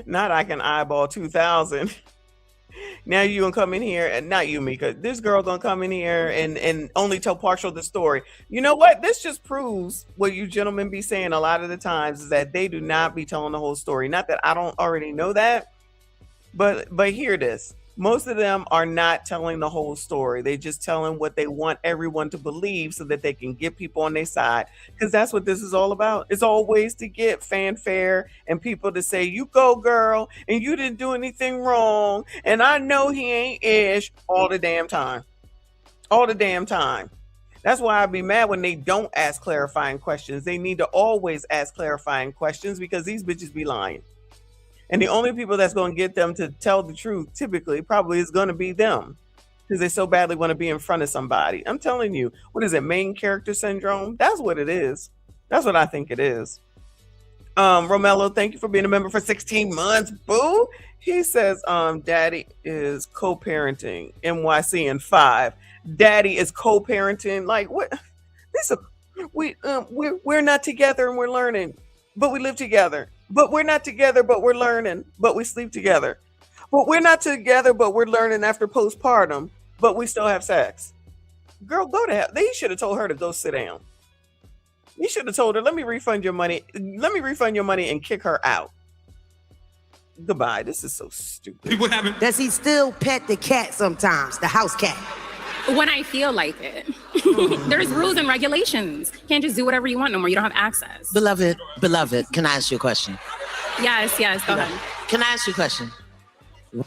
Not I can eyeball 2,000. Now you gonna come in here, and not you, Mika. This girl gonna come in here and only tell partial of the story. You know what? This just proves what you gentlemen be saying a lot of the times, is that they do not be telling the whole story. Not that I don't already know that, but hear this. Most of them are not telling the whole story. They just telling what they want everyone to believe so that they can get people on their side. Because that's what this is all about. It's always to get fanfare and people to say, you go, girl, and you didn't do anything wrong. And I know he ain't ish all the damn time. All the damn time. That's why I'd be mad when they don't ask clarifying questions. They need to always ask clarifying questions because these bitches be lying. And the only people that's going to get them to tell the truth typically probably is going to be them, because they so badly want to be in front of somebody. I'm telling you, what is it? Main character syndrome? That's what it is. That's what I think it is. Romello, thank you for being a member for 16 months. Boo. He says, daddy is co-parenting. NYC in 5. Daddy is co-parenting. Like what? We're not together and we're learning, but we live together. But we're not together, but we're learning, but we sleep together. But we're not together, but we're learning after postpartum, but we still have sex. Girl, go to hell. They should have told her to go sit down. You should have told her, let me refund your money. Let me refund your money and kick her out. Goodbye. This is so stupid. Does he still pet the cat sometimes, the house cat? When I feel like it. There's rules and regulations. You can't just do whatever you want no more. You don't have access. Beloved, can I ask you a question? Yes, go ahead. Can I ask you a question?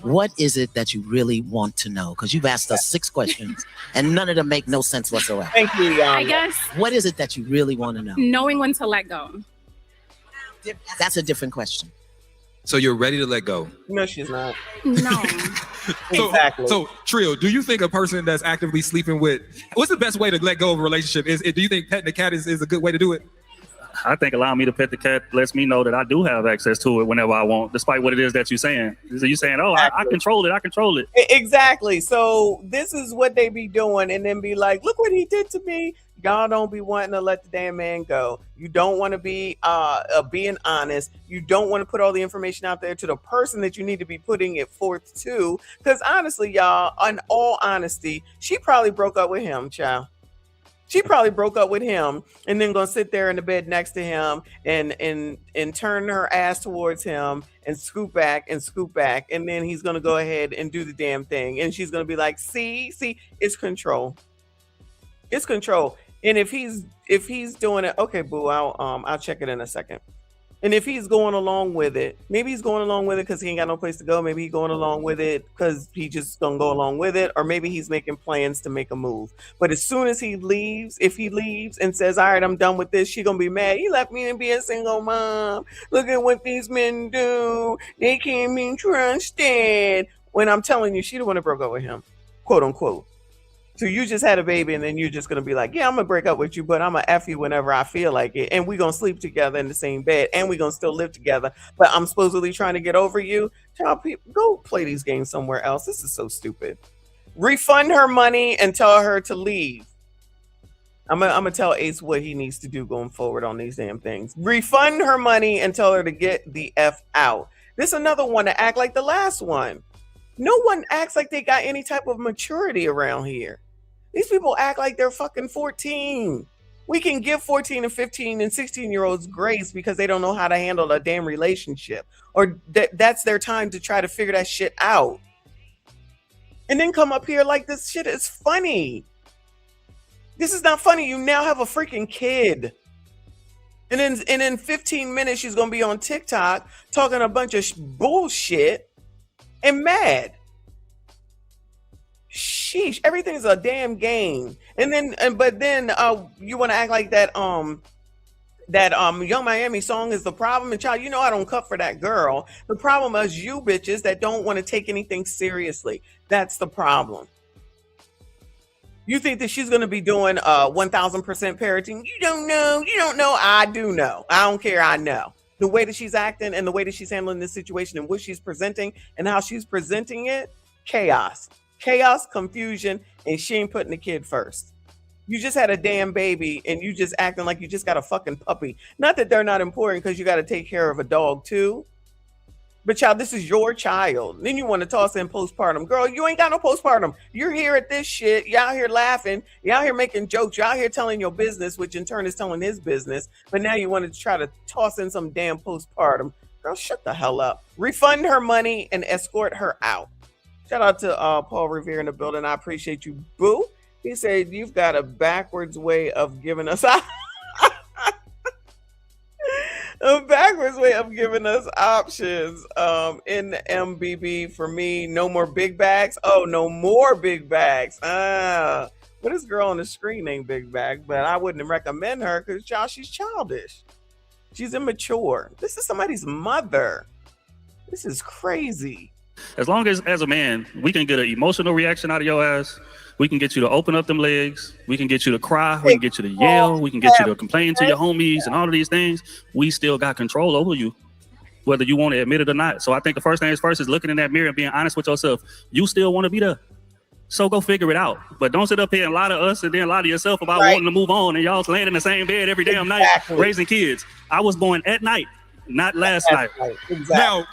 What is it that you really want to know? Because you've asked us 6 questions and none of them make no sense whatsoever. Thank you, I guess What is it that you really want to know? knowing when to let go. That's a different question. So you're ready to let go? No, she's not. No. Exactly. So Trill, do you think a person that's actively sleeping with, what's the best way to let go of a relationship? Do you think petting the cat is a good way to do it? I think allowing me to pet the cat lets me know that I do have access to it whenever I want, despite what it is that you're saying. So you're saying, oh, I control it. I control it. Exactly. So this is what they be doing, and then be like, look what he did to me. Y'all don't be wanting to let the damn man go. You don't want to be being honest. You don't want to put all the information out there to the person that you need to be putting it forth to. Because honestly, y'all, in all honesty, she probably broke up with him, child. She probably broke up with him and then gonna sit there in the bed next to him and turn her ass towards him and scoop back, and then he's gonna go ahead and do the damn thing, and she's gonna be like, see, it's control. It's control. And if he's doing it, okay, boo, I'll check it in a second. And if he's going along with it, maybe he's going along with it because he ain't got no place to go. Maybe he's going along with it because he just gonna go along with it. Or maybe he's making plans to make a move. But as soon as he leaves, if he leaves and says, all right, I'm done with this, she gonna be mad. He left me and be a single mom. Look at what these men do. They can't be trusted. When I'm telling you, she the one that broke up with him, quote unquote. So you just had a baby and then you're just going to be like, yeah, I'm going to break up with you, but I'm going to F you whenever I feel like it. And we're going to sleep together in the same bed and we're going to still live together. But I'm supposedly trying to get over you. Child, people, go play these games somewhere else. This is so stupid. Refund her money and tell her to leave. I'm going to tell Ace what he needs to do going forward on these damn things. Refund her money and tell her to get the F out. This is another one to act like the last one. No one acts like they got any type of maturity around here. These people act like they're fucking 14. We can give 14 and 15 and 16-year-olds grace because they don't know how to handle a damn relationship. Or that's their time to try to figure that shit out. And then come up here like this shit is funny. This is not funny. You now have a freaking kid. And in 15 minutes, she's going to be on TikTok talking a bunch of bullshit and mad. Sheesh, everything's a damn game. But then you want to act like that Young Miami song is the problem. And child, you know I don't cut for that girl. The problem is you bitches that don't want to take anything seriously. That's the problem. You think that she's going to be doing 1000% parenting? You don't know. I do know. I don't care. I know. The way that she's acting and the way that she's handling this situation and what she's presenting and how she's presenting it, chaos, confusion, and she ain't putting the kid first. You just had a damn baby and you just acting like you just got a fucking puppy. Not that they're not important because you got to take care of a dog too. But child, this is your child. Then you want to toss in postpartum. Girl, you ain't got no postpartum. You're here at this shit. You're out here laughing. You're out here making jokes. You're out here telling your business, which in turn is telling his business. But now you want to try to toss in some damn postpartum. Girl, shut the hell up. Refund her money and escort her out. Shout out to Paul Revere in the building. I appreciate you, boo. He said, you've got a backwards way of giving us a backwards way of giving us options. In MBB for me, no more big bags. Oh, no more big bags. But this girl on the screen ain't big bag, but I wouldn't recommend her because y'all, she's childish. She's immature. This is somebody's mother. This is crazy. As long as a man, we can get an emotional reaction out of your ass. We can get you to open up them legs. We can get you to cry. We can get you to yell. We can get you to complain to your homies and all of these things. We still got control over you, whether you want to admit it or not. So I think the first thing is first is looking in that mirror and being honest with yourself. You still want to be there. So go figure it out. But don't sit up here and lie to us and then lie to yourself about wanting to move on and y'all laying in the same bed every damn night raising kids. I was born at night, not last night. Now,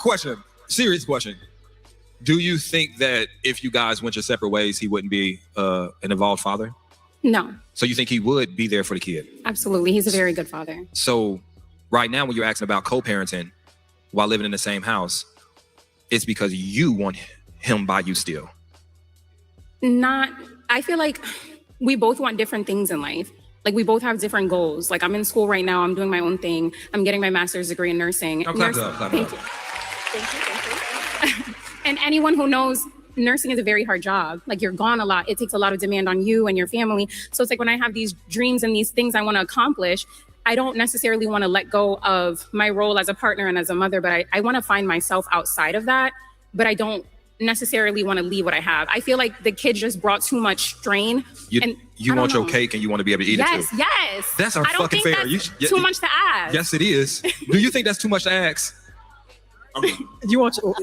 serious question. Do you think that if you guys went your separate ways, he wouldn't be an involved father? No, So you think he would be there for the kid? absolutely. He's a very good father. So right now when you're asking about co-parenting while living in the same house, it's because you want him by you still. I feel like we both want different things in life. Like we both have different goals. Like I'm in school right now. I'm doing my own thing. I'm getting my master's degree in nursing. Oh, clap it up, clap it up. Thank you. And anyone who knows, nursing is a very hard job. Like you're gone a lot. It takes a lot of demand on you and your family. So it's like when I have these dreams and these things I want to accomplish, I don't necessarily want to let go of my role as a partner and as a mother, but I want to find myself outside of that. But I don't necessarily want to leave what I have. I feel like the kid just brought too much strain. You want your cake and you want to be able to eat it too. Yes. That's our I don't fucking think fair. that's too much to ask. Yes, it is. Do you think that's too much to ask? You want your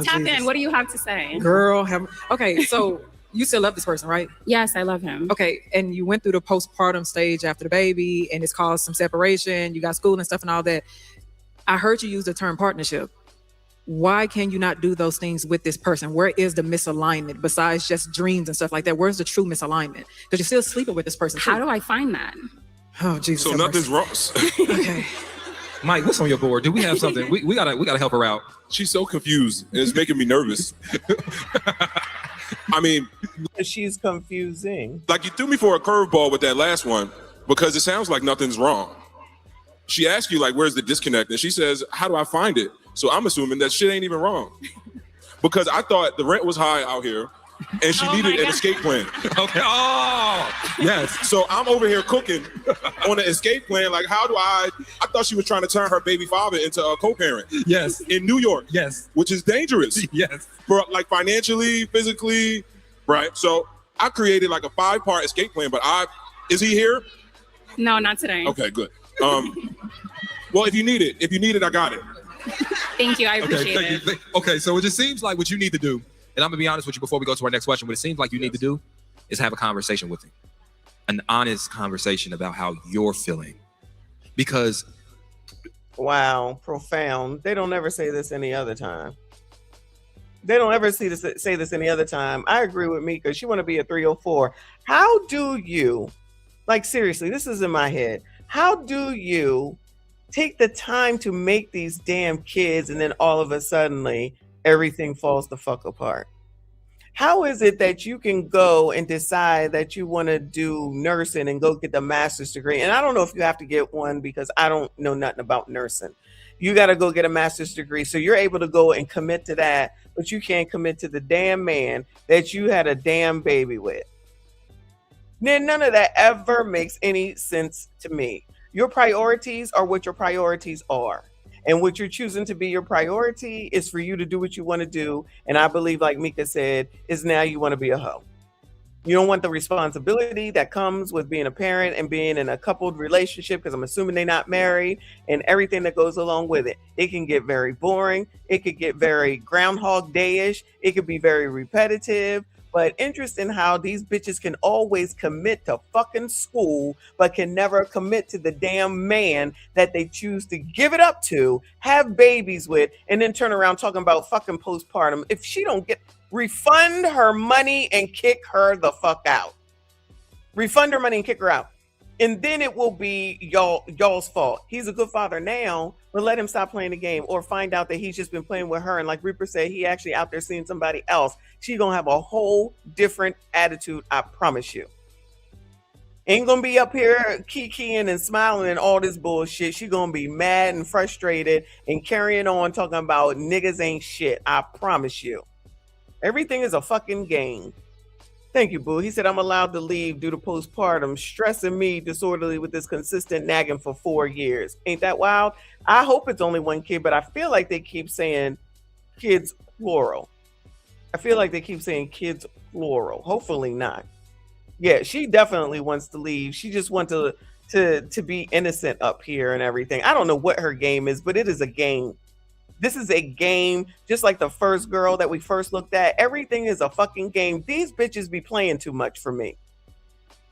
Tap in. What do you have to say? Girl, okay, so you still love this person, right? Yes, I love him. Okay, and you went through the postpartum stage after the baby and it's caused some separation. You got school and stuff and all that. I heard you use the term partnership. why can you not do those things with this person? Where is the misalignment besides just dreams and stuff like that? Where's the true misalignment? Because you're still sleeping with this person. How do I find that? Oh, Jesus. So nothing's wrong. Okay. Mike, what's on your board? Do we have something? We gotta help her out. She's so confused, and it's making me nervous. I mean, she's confusing. Like, you threw me for a curveball with that last one because it sounds like nothing's wrong. She asked you, like, where's the disconnect? And she says, how do I find it? So I'm assuming that shit ain't even wrong. Because I thought the rent was high out here and she needed an escape plan. Okay. Oh, yes. So I'm over here cooking on an escape plan. Like, how do I thought she was trying to turn her baby father into a co-parent. Yes. In New York. Yes. Which is dangerous. Yes. For, like, financially, physically, right? So I created like a 5-part escape plan, but is he here? No, not today. Okay, good. Well, if you need it, I got it. Thank you. I appreciate it. Okay, so it just seems like what you need to do, and I'm gonna be honest with you before we go to our next question, what it seems like you need to do is have a conversation with him. An honest conversation about how you're feeling. Because wow, profound. They don't ever say this any other time. They don't ever say this any other time. I agree with Mika. She want to be a 304. How do you, like, seriously, this is in my head. How do you take the time to make these damn kids and then all of a sudden everything falls the fuck apart? How is it that you can go and decide that you want to do nursing and go get the master's degree? And I don't know if you have to get one because I don't know nothing about nursing. You got to go get a master's degree. So you're able to go and commit to that, but you can't commit to the damn man that you had a damn baby with. Then none of that ever makes any sense to me. Your priorities are what your priorities are. And what you're choosing to be your priority is for you to do what you want to do. And I believe, like Mika said, is now you want to be a hoe. You don't want the responsibility that comes with being a parent and being in a coupled relationship, because I'm assuming they're not married, and everything that goes along with it. It can get very boring. It could get very Groundhog Day-ish. It could be very repetitive. But interesting how these bitches can always commit to fucking school, but can never commit to the damn man that they choose to give it up to, have babies with, and then turn around talking about fucking postpartum. If she don't refund her money and kick her the fuck out. Refund her money and kick her out. And then it will be y'all's fault. He's a good father now, but let him stop playing the game, or find out that he's just been playing with her. And like Reaper said, he actually out there seeing somebody else. She's going to have a whole different attitude, I promise you. Ain't going to be up here kikiing and smiling and all this bullshit. She's going to be mad and frustrated and carrying on talking about niggas ain't shit. I promise you. Everything is a fucking game. Thank you, boo. He said, I'm allowed to leave due to postpartum, stressing me disorderly with this consistent nagging for 4 years. Ain't that wild? I hope it's only one kid, but I feel like they keep saying kids plural. I feel like they keep saying kids plural. Hopefully not. Yeah, she definitely wants to leave. She just wants to be innocent up here and everything. I don't know what her game is, but it is a game. This is a game, just like the first girl that we first looked at. Everything is a fucking game. These bitches be playing too much for me.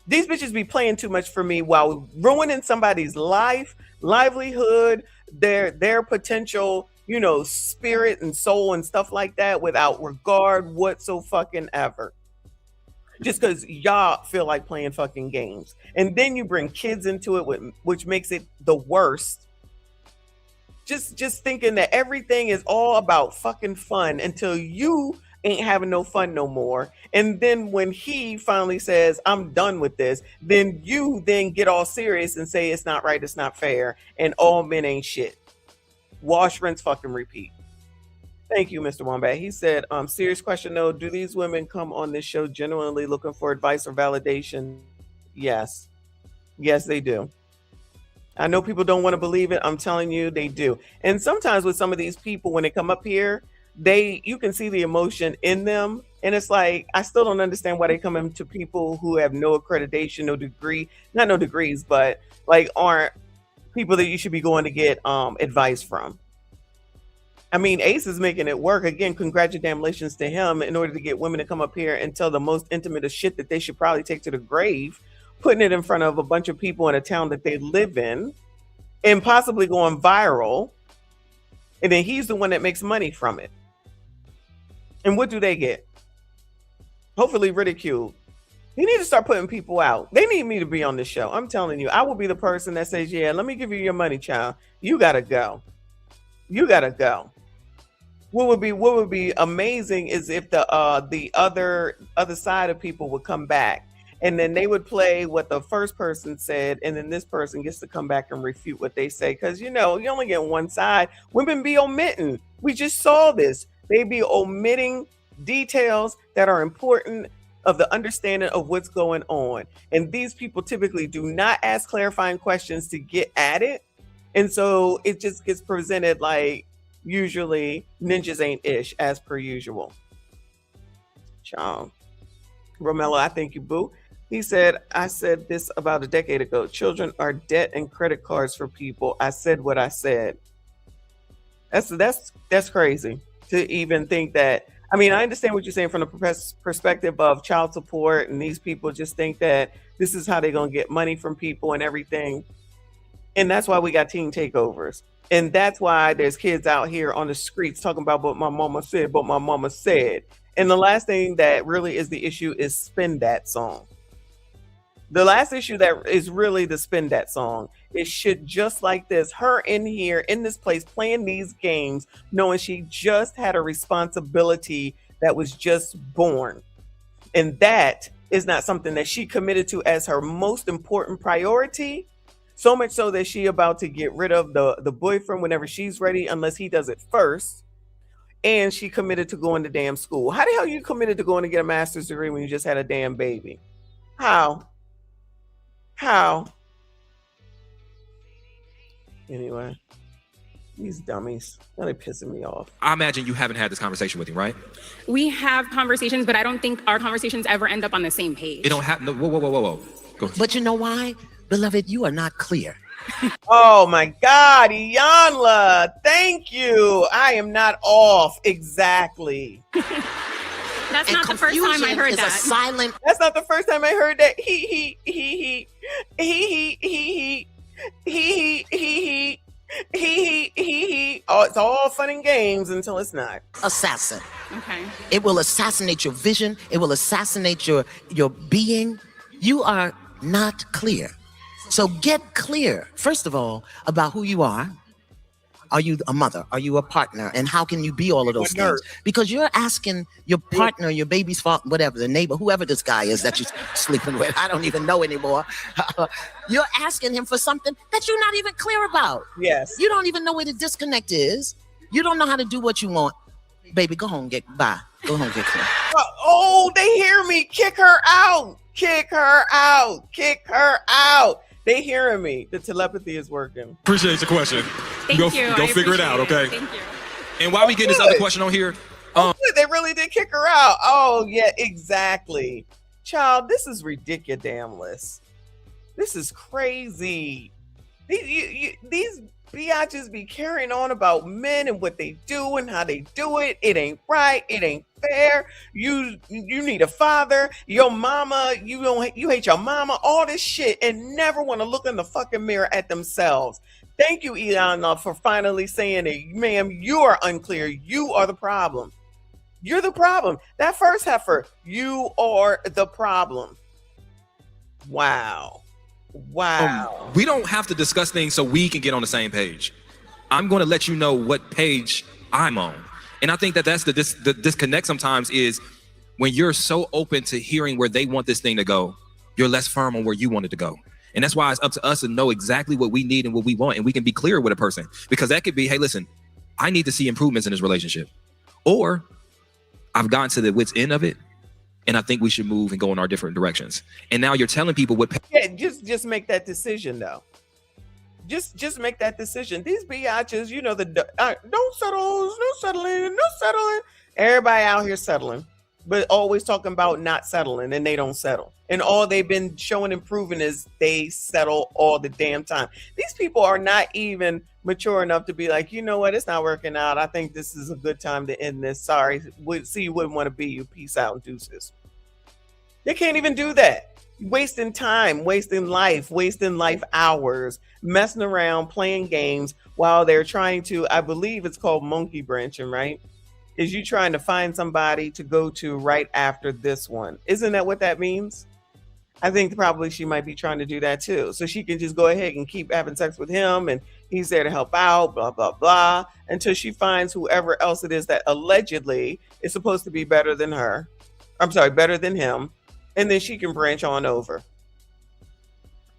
These bitches be playing too much for me while ruining somebody's life, livelihood, their potential, spirit and soul and stuff like that without regard whatsoever. Just because y'all feel like playing fucking games. And then you bring kids into it, which makes it the worst. Just thinking that everything is all about fucking fun until you ain't having no fun no more. And then when he finally says, I'm done with this, then you then get all serious and say it's not right, it's not fair, and all men ain't shit. Wash, rinse, fucking repeat. Thank you, Mr. Wombat. He said, serious question though, do these women come on this show genuinely looking for advice or validation? Yes. Yes, they do. I know people don't want to believe it. I'm telling you, they do. And sometimes with some of these people, when they come up here, you can see the emotion in them. And it's like, I still don't understand why they come into people who have no accreditation, no degree, not no degrees, but like aren't people that you should be going to get advice from. I mean, Ace is making it work. Again, congratulations to him in order to get women to come up here and tell the most intimate of shit that they should probably take to the grave, putting it in front of a bunch of people in a town that they live in and possibly going viral And then he's the one that makes money from it. And what do they get? Hopefully ridiculed. You need to start putting people out. They need me to be on this show. I'm telling you, I will be the person that says, yeah, let me give you your money, child. You gotta go. You gotta go. What would be amazing is if the other side of people would come back, and then they would play what the first person said, and then this person gets to come back and refute what they say. Because you only get one side. Women be omitting. We just saw this. They be omitting details that are important of the understanding of what's going on. And these people typically do not ask clarifying questions to get at it. And so it just gets presented like usually ninjas ain't ish as per usual. Child. Romello, I thank you, boo. He said, I said this about a decade ago. Children are debt and credit cards for people. I said what I said. That's crazy to even think that. I mean, I understand what you're saying from the perspective of child support, and these people just think that this is how they're going to get money from people and everything. And that's why we got teen takeovers. And that's why there's kids out here on the streets talking about what my mama said. And the last thing that really is the issue is Spin That Song. The last issue that is really the Spin That Song is shit just like this. Her in here, in this place, playing these games, knowing she just had a responsibility that was just born. And that is not something that she committed to as her most important priority. So much so that she about to get rid of the boyfriend whenever she's ready, unless he does it first. And she committed to going to damn school. How the hell you committed to going to get a master's degree when you just had a damn baby? How? Anyway, these dummies. Now they're pissing me off. I imagine you haven't had this conversation with him, right? We have conversations, but I don't think our conversations ever end up on the same page. It don't happen. Whoa. Go. But you know why? Beloved, you are not clear. Oh my God, Iyanla, thank you. I am not off. Exactly. That's not the first time I heard that. That's not the first time I heard that. Oh, it's all fun and games until it's not. Assassin. Okay. It will assassinate your vision. It will assassinate your being. You are not clear. So get clear, first of all, about who you are. Are you a mother? Are you a partner? And how can you be all of those things? Because you're asking your partner, your baby's father, whatever, the neighbor, whoever this guy is that you're sleeping with, I don't even know anymore. You're asking him for something that you're not even clear about. Yes. You don't even know where the disconnect is. You don't know how to do what you want. Baby, go home, bye. Go home, get clear. Oh, they hear me. Kick her out. Kick her out. Kick her out. They hearing me. The telepathy is working. Appreciate your question. Thank you. Go figure it out, okay? Thank you. And while we get this other question on here, they really did kick her out. Oh yeah, exactly. Child, this is ridiculous. This is crazy. These biatches be carrying on about men and what they do and how they do it. It ain't right. It ain't fair. You need a father. Your mama, you hate your mama. All this shit, and never want to look in the fucking mirror at themselves. Thank you, Iyanla, for finally saying it. Ma'am, you are unclear. You are the problem. You're the problem. That first heifer, you are the problem. Wow. we don't have to discuss things so we can get on the same page. I'm going to let you know what page I'm on. And I think that that's the disconnect sometimes is when you're so open to hearing where they want this thing to go, you're less firm on where you want it to go. And that's why it's up to us to know exactly what we need and what we want. And we can be clear with a person, because that could be, hey, listen, I need to see improvements in this relationship. Or I've gotten to the wit's end of it, and I think we should move and go in our different directions. And now you're telling people what. Yeah, just make that decision though. Just make that decision. These biatches, you know, don't settle, no settling. Everybody out here settling, but always talking about not settling, and they don't settle. And all they've been showing and proving is they settle all the damn time. These people are not even mature enough to be like, you know what, it's not working out. I think this is a good time to end this. Sorry, see you wouldn't want to be you. Peace out, deuces. They can't even do that. wasting time, wasting life hours, messing around, playing games while they're trying to, I believe it's called monkey branching, right? Is you trying to find somebody to go to right after this one. Isn't that what that means? I think probably she might be trying to do that too. So she can just go ahead and keep having sex with him and he's there to help out, blah, blah, blah, until she finds whoever else it is that allegedly is supposed to be better than her. I'm sorry, better than him. And then she can branch on over.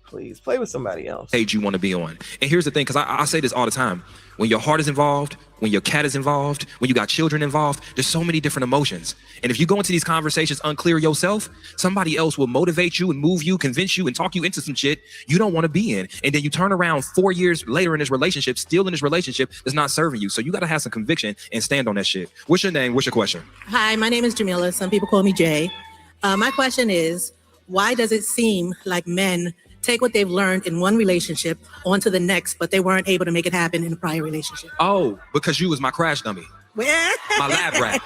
Please play with somebody else. Page you want to be on. And here's the thing, because I say this all the time. When your heart is involved, when your cat is involved, when you got children involved, there's so many different emotions. And if you go into these conversations unclear yourself, somebody else will motivate you and move you, convince you and talk you into some shit you don't want to be in. And then you turn around 4 years later in this relationship, still in this relationship that's not serving you. So you got to have some conviction and stand on that shit. What's your name? What's your question? Hi, my name is Jamila. Some people call me Jay. My question is, why does it seem like men take what they've learned in one relationship onto the next, but they weren't able to make it happen in a prior relationship? Oh, because you was my crash dummy. My lab rat,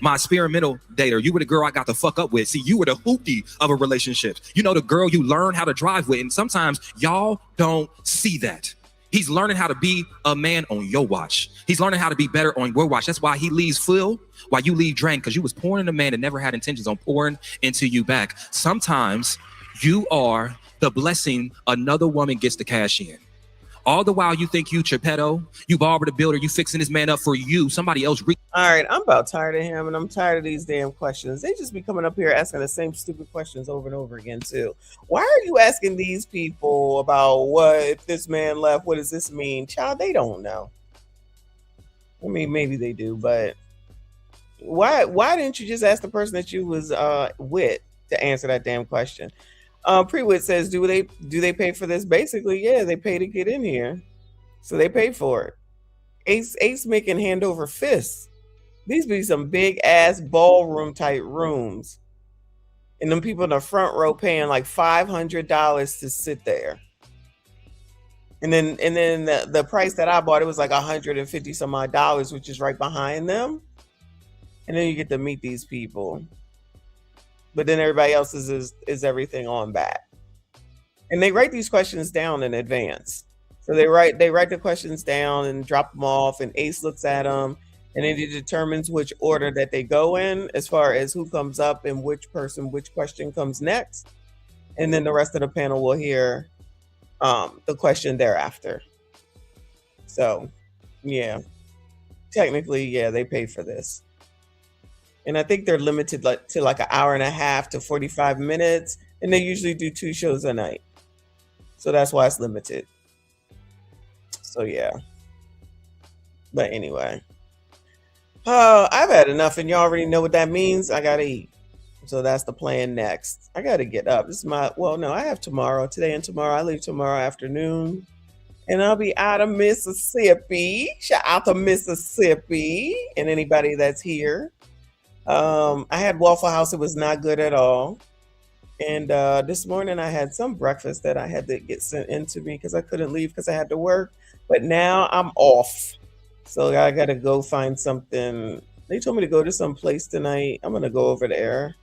my experimental dater. You were the girl I got to fuck up with. See, you were the hoopty of a relationship. You know, the girl you learn how to drive with. And sometimes y'all don't see that. He's learning how to be a man on your watch. He's learning how to be better on your watch. That's why he leaves full while you leave drained, because you was pouring in a man that never had intentions on pouring into you back. Sometimes you are the blessing another woman gets to cash in. All the while you think you Geppetto, you Barbara the Builder, you fixing this man up for you. Somebody else. All right, I'm about tired of him and I'm tired of these damn questions. They just be coming up here asking the same stupid questions over and over again too. Why are you asking these people about what if this man left? What does this mean? Child, they don't know. I mean, maybe they do, but why didn't you just ask the person that you was with to answer that damn question? Prewit says, do they pay for this? Basically, yeah, they pay to get in here. So they pay for it. Ace making hand over fists. These be some big ass ballroom type rooms. And them people in the front row paying like $500 to sit there. And then the price that I bought, it was like $150 some odd dollars, which is right behind them. And then you get to meet these people. But then everybody else is everything on back. And they write these questions down in advance. So they write the questions down and drop them off, and Ace looks at them, and then he determines which order that they go in as far as who comes up and which question comes next. And then the rest of the panel will hear the question thereafter. So yeah, technically, yeah, they pay for this. And I think they're limited to like an hour and a half to 45 minutes. And they usually do 2 shows a night. So that's why it's limited. So yeah. But anyway. I've had enough and y'all already know what that means. I gotta eat. So that's the plan next. I gotta get up. This is I have tomorrow. Today and tomorrow. I leave tomorrow afternoon. And I'll be out of Mississippi. Shout out to Mississippi and anybody that's here. I had Waffle House. It was not good at all. And this morning I had some breakfast that I had to get sent into me because I couldn't leave because I had to work. But now I'm off. So I got to go find something. They told me to go to some place tonight. I'm going to go over there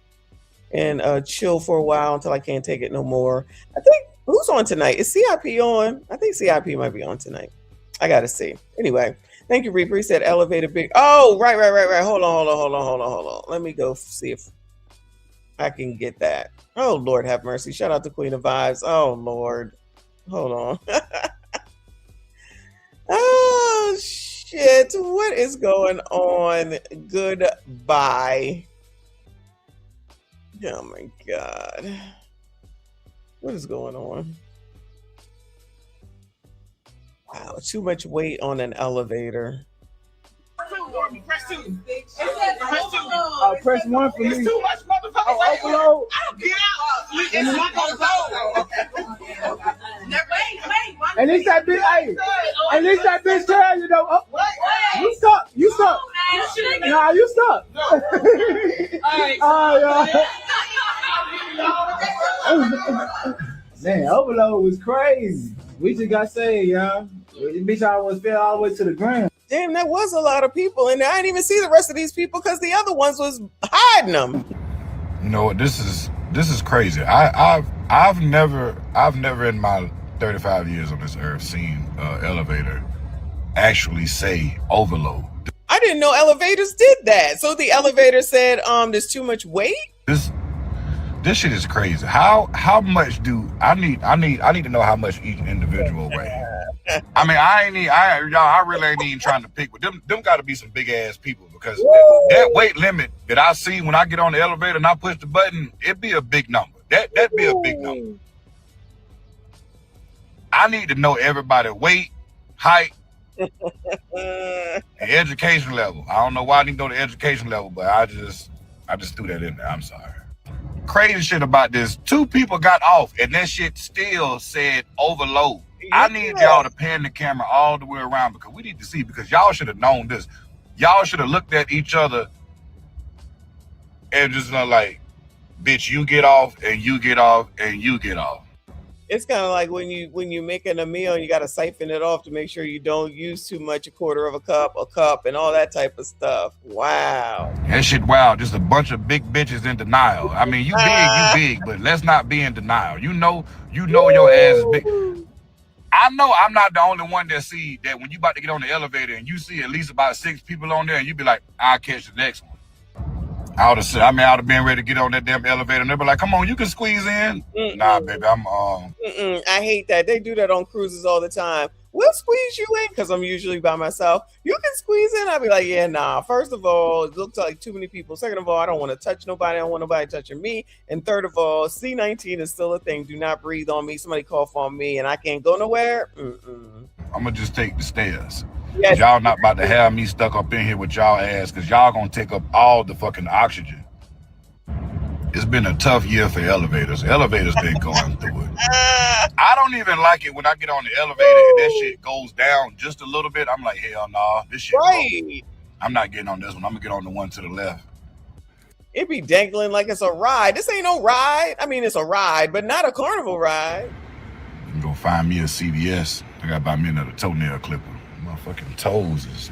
and chill for a while until I can't take it no more. I think, who's on tonight? Is CIP on? I think CIP might be on tonight. I got to see. Anyway. Thank you, Reaper. He said elevator big. Oh, right. Hold on. Let me go see if I can get that. Oh, Lord have mercy. Shout out to Queen of Vibes. Oh, Lord. Hold on. Oh, shit. What is going on? Goodbye. Oh, my God. What is going on? Wow, too much weight on an elevator. Press 2. Press 1 for me. It's too much motherfucking overload. Get out. And it's that bitch. Hey, and it's that bitch tell you though. You stuck. Nah, you stuck. Man, overload was crazy. We just got saved, y'all. This bitch almost fell all the way to the ground. Damn, that was a lot of people, and I didn't even see the rest of these people because the other ones was hiding them. You know what? This is This is crazy. I've never in my 35 years on this earth seen an elevator actually say overload. I didn't know elevators did that. So the elevator said, there's too much weight. This shit is crazy. How much do I need to know how much each individual weigh. I mean, I really ain't even trying to pick, but them got to be some big ass people, because that weight limit that I see when I get on the elevator and I push the button, it'd be a big number. That'd be a big number. I need to know everybody's weight, height, and education level. I don't know why I need to know the education level, but I just threw that in there. I'm sorry. Crazy shit about this. 2 people got off and that shit still said overload. I need y'all to pan the camera all the way around, because we need to see, because y'all should have known this. Y'all should have looked at each other and just like, bitch, you get off and you get off and you get off. It's kind of like when you're making a meal and you got to siphon it off to make sure you don't use too much, a quarter of a cup, and all that type of stuff. Wow. That shit wild. Just a bunch of big bitches in denial. I mean, you big, but let's not be in denial. You know your ass is big. I know I'm not the only one that see that when you about to get on the elevator and you see at least about 6 people on there and you be like, I'll catch the next one. I would have been ready to get on that damn elevator and they'll be like, come on, you can squeeze in. Nah, baby, I hate that. They do that on cruises all the time. We'll squeeze you in, because I'm usually by myself. You can squeeze in. I'll be like, yeah, nah. First of all, it looks like too many people. Second of all, I don't want to touch nobody. I don't want nobody touching me. And third of all, C-19 is still a thing. Do not breathe on me. Somebody cough on me and I can't go nowhere. I'm going to just take the stairs. Yes. Y'all not about to have me stuck up in here with y'all ass, because y'all going to take up all the fucking oxygen. It's been a tough year for elevators. Elevators been going through it. I don't even like it when I get on the elevator and that shit goes down just a little bit. I'm like, hell no, this shit. Right. I'm not getting on this one. I'm gonna get on the one to the left. It be dangling like it's a ride. This ain't no ride. I mean, it's a ride, but not a carnival ride. You can go find me a CVS. I gotta buy me another toenail clipper. My fucking toes is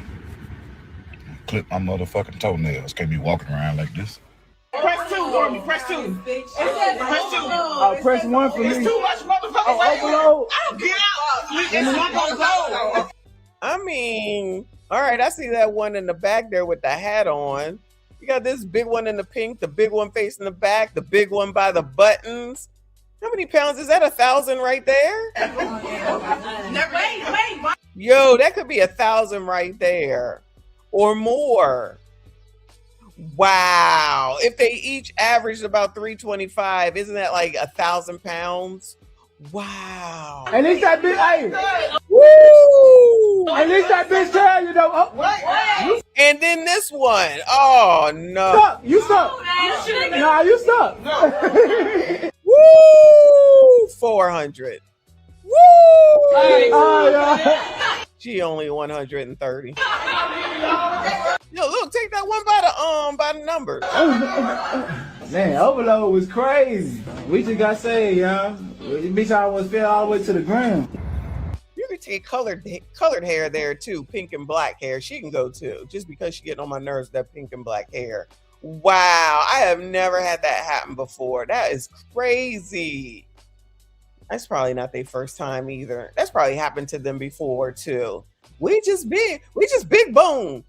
clip my motherfucking toenails. Can't be walking around like this. Press 2 for me. Press 2. Press 2. Oh, press 1 for me. It's too much motherfucking overload. I don't get out. It's not gonna go. I mean, all right, I see that one in the back there with the hat on. You got this big one in the pink, the big one facing the back, the big one by the buttons. How many pounds is that? 1,000 right there? Wait. Yo, that could be 1,000 right there or more. Wow. If they each averaged about 325, isn't that like 1,000 pounds? Wow. At least that bitch, hey. Woo! At least that bitch tell you though. Oh, what? And then this one. Oh no. Stuck. You stuck. Nah, you stuck. Woo! 400. Woo! Yeah. She only 130. Yo, look, take that one by the numbers. Man, overload was crazy. We just got saved, y'all. Bitch, I almost fell all the way to the ground. You could take colored hair there too, pink and black hair. She can go too, just because she getting on my nerves, that pink and black hair. Wow, I have never had that happen before. That is crazy. That's probably not their first time either. That's probably happened to them before too. We just big bone.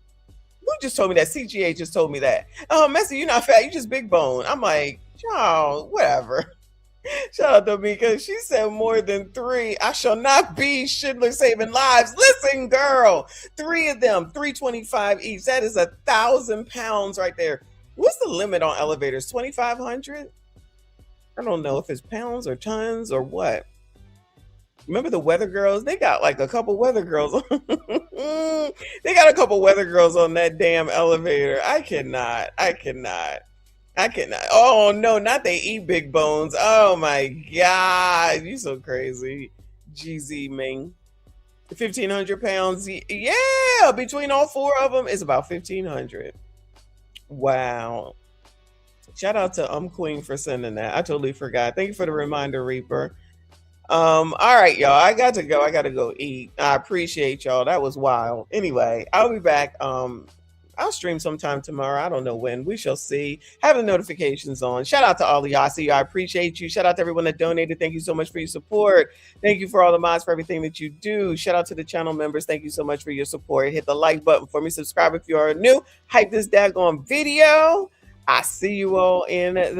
Who just told me that? CGA just told me that. Oh, Messi, you're not fat. You just big bone. I'm like, oh, whatever. Shout out to me, because she said more than 3. I shall not be Schindler saving lives. Listen, girl, 3 of them, 325 each. That is 1,000 pounds right there. What's the limit on elevators? 2,500? I don't know if it's pounds or tons or what. Remember the weather girls? They got like a couple weather girls. They got a couple weather girls on that damn elevator. I cannot. Oh no, not they eat big bones. Oh my God. You so crazy. GZ Ming. 1,500 pounds. Yeah, between all 4 of them, it's about 1,500. Wow. Shout out to Queen for sending that. I totally forgot. Thank you for the reminder, Reaper. All right, y'all. I got to go eat. I appreciate y'all. That was wild. Anyway, I'll be back. I'll stream sometime tomorrow. I don't know when. We shall see. Have the notifications on. Shout out to all of y'all. I see you. I appreciate you. Shout out to everyone that donated. Thank you so much for your support. Thank you for all the mods for everything that you do. Shout out to the channel members. Thank you so much for your support. Hit the like button for me. Subscribe if you are new. Hype this daggone video. I see you all in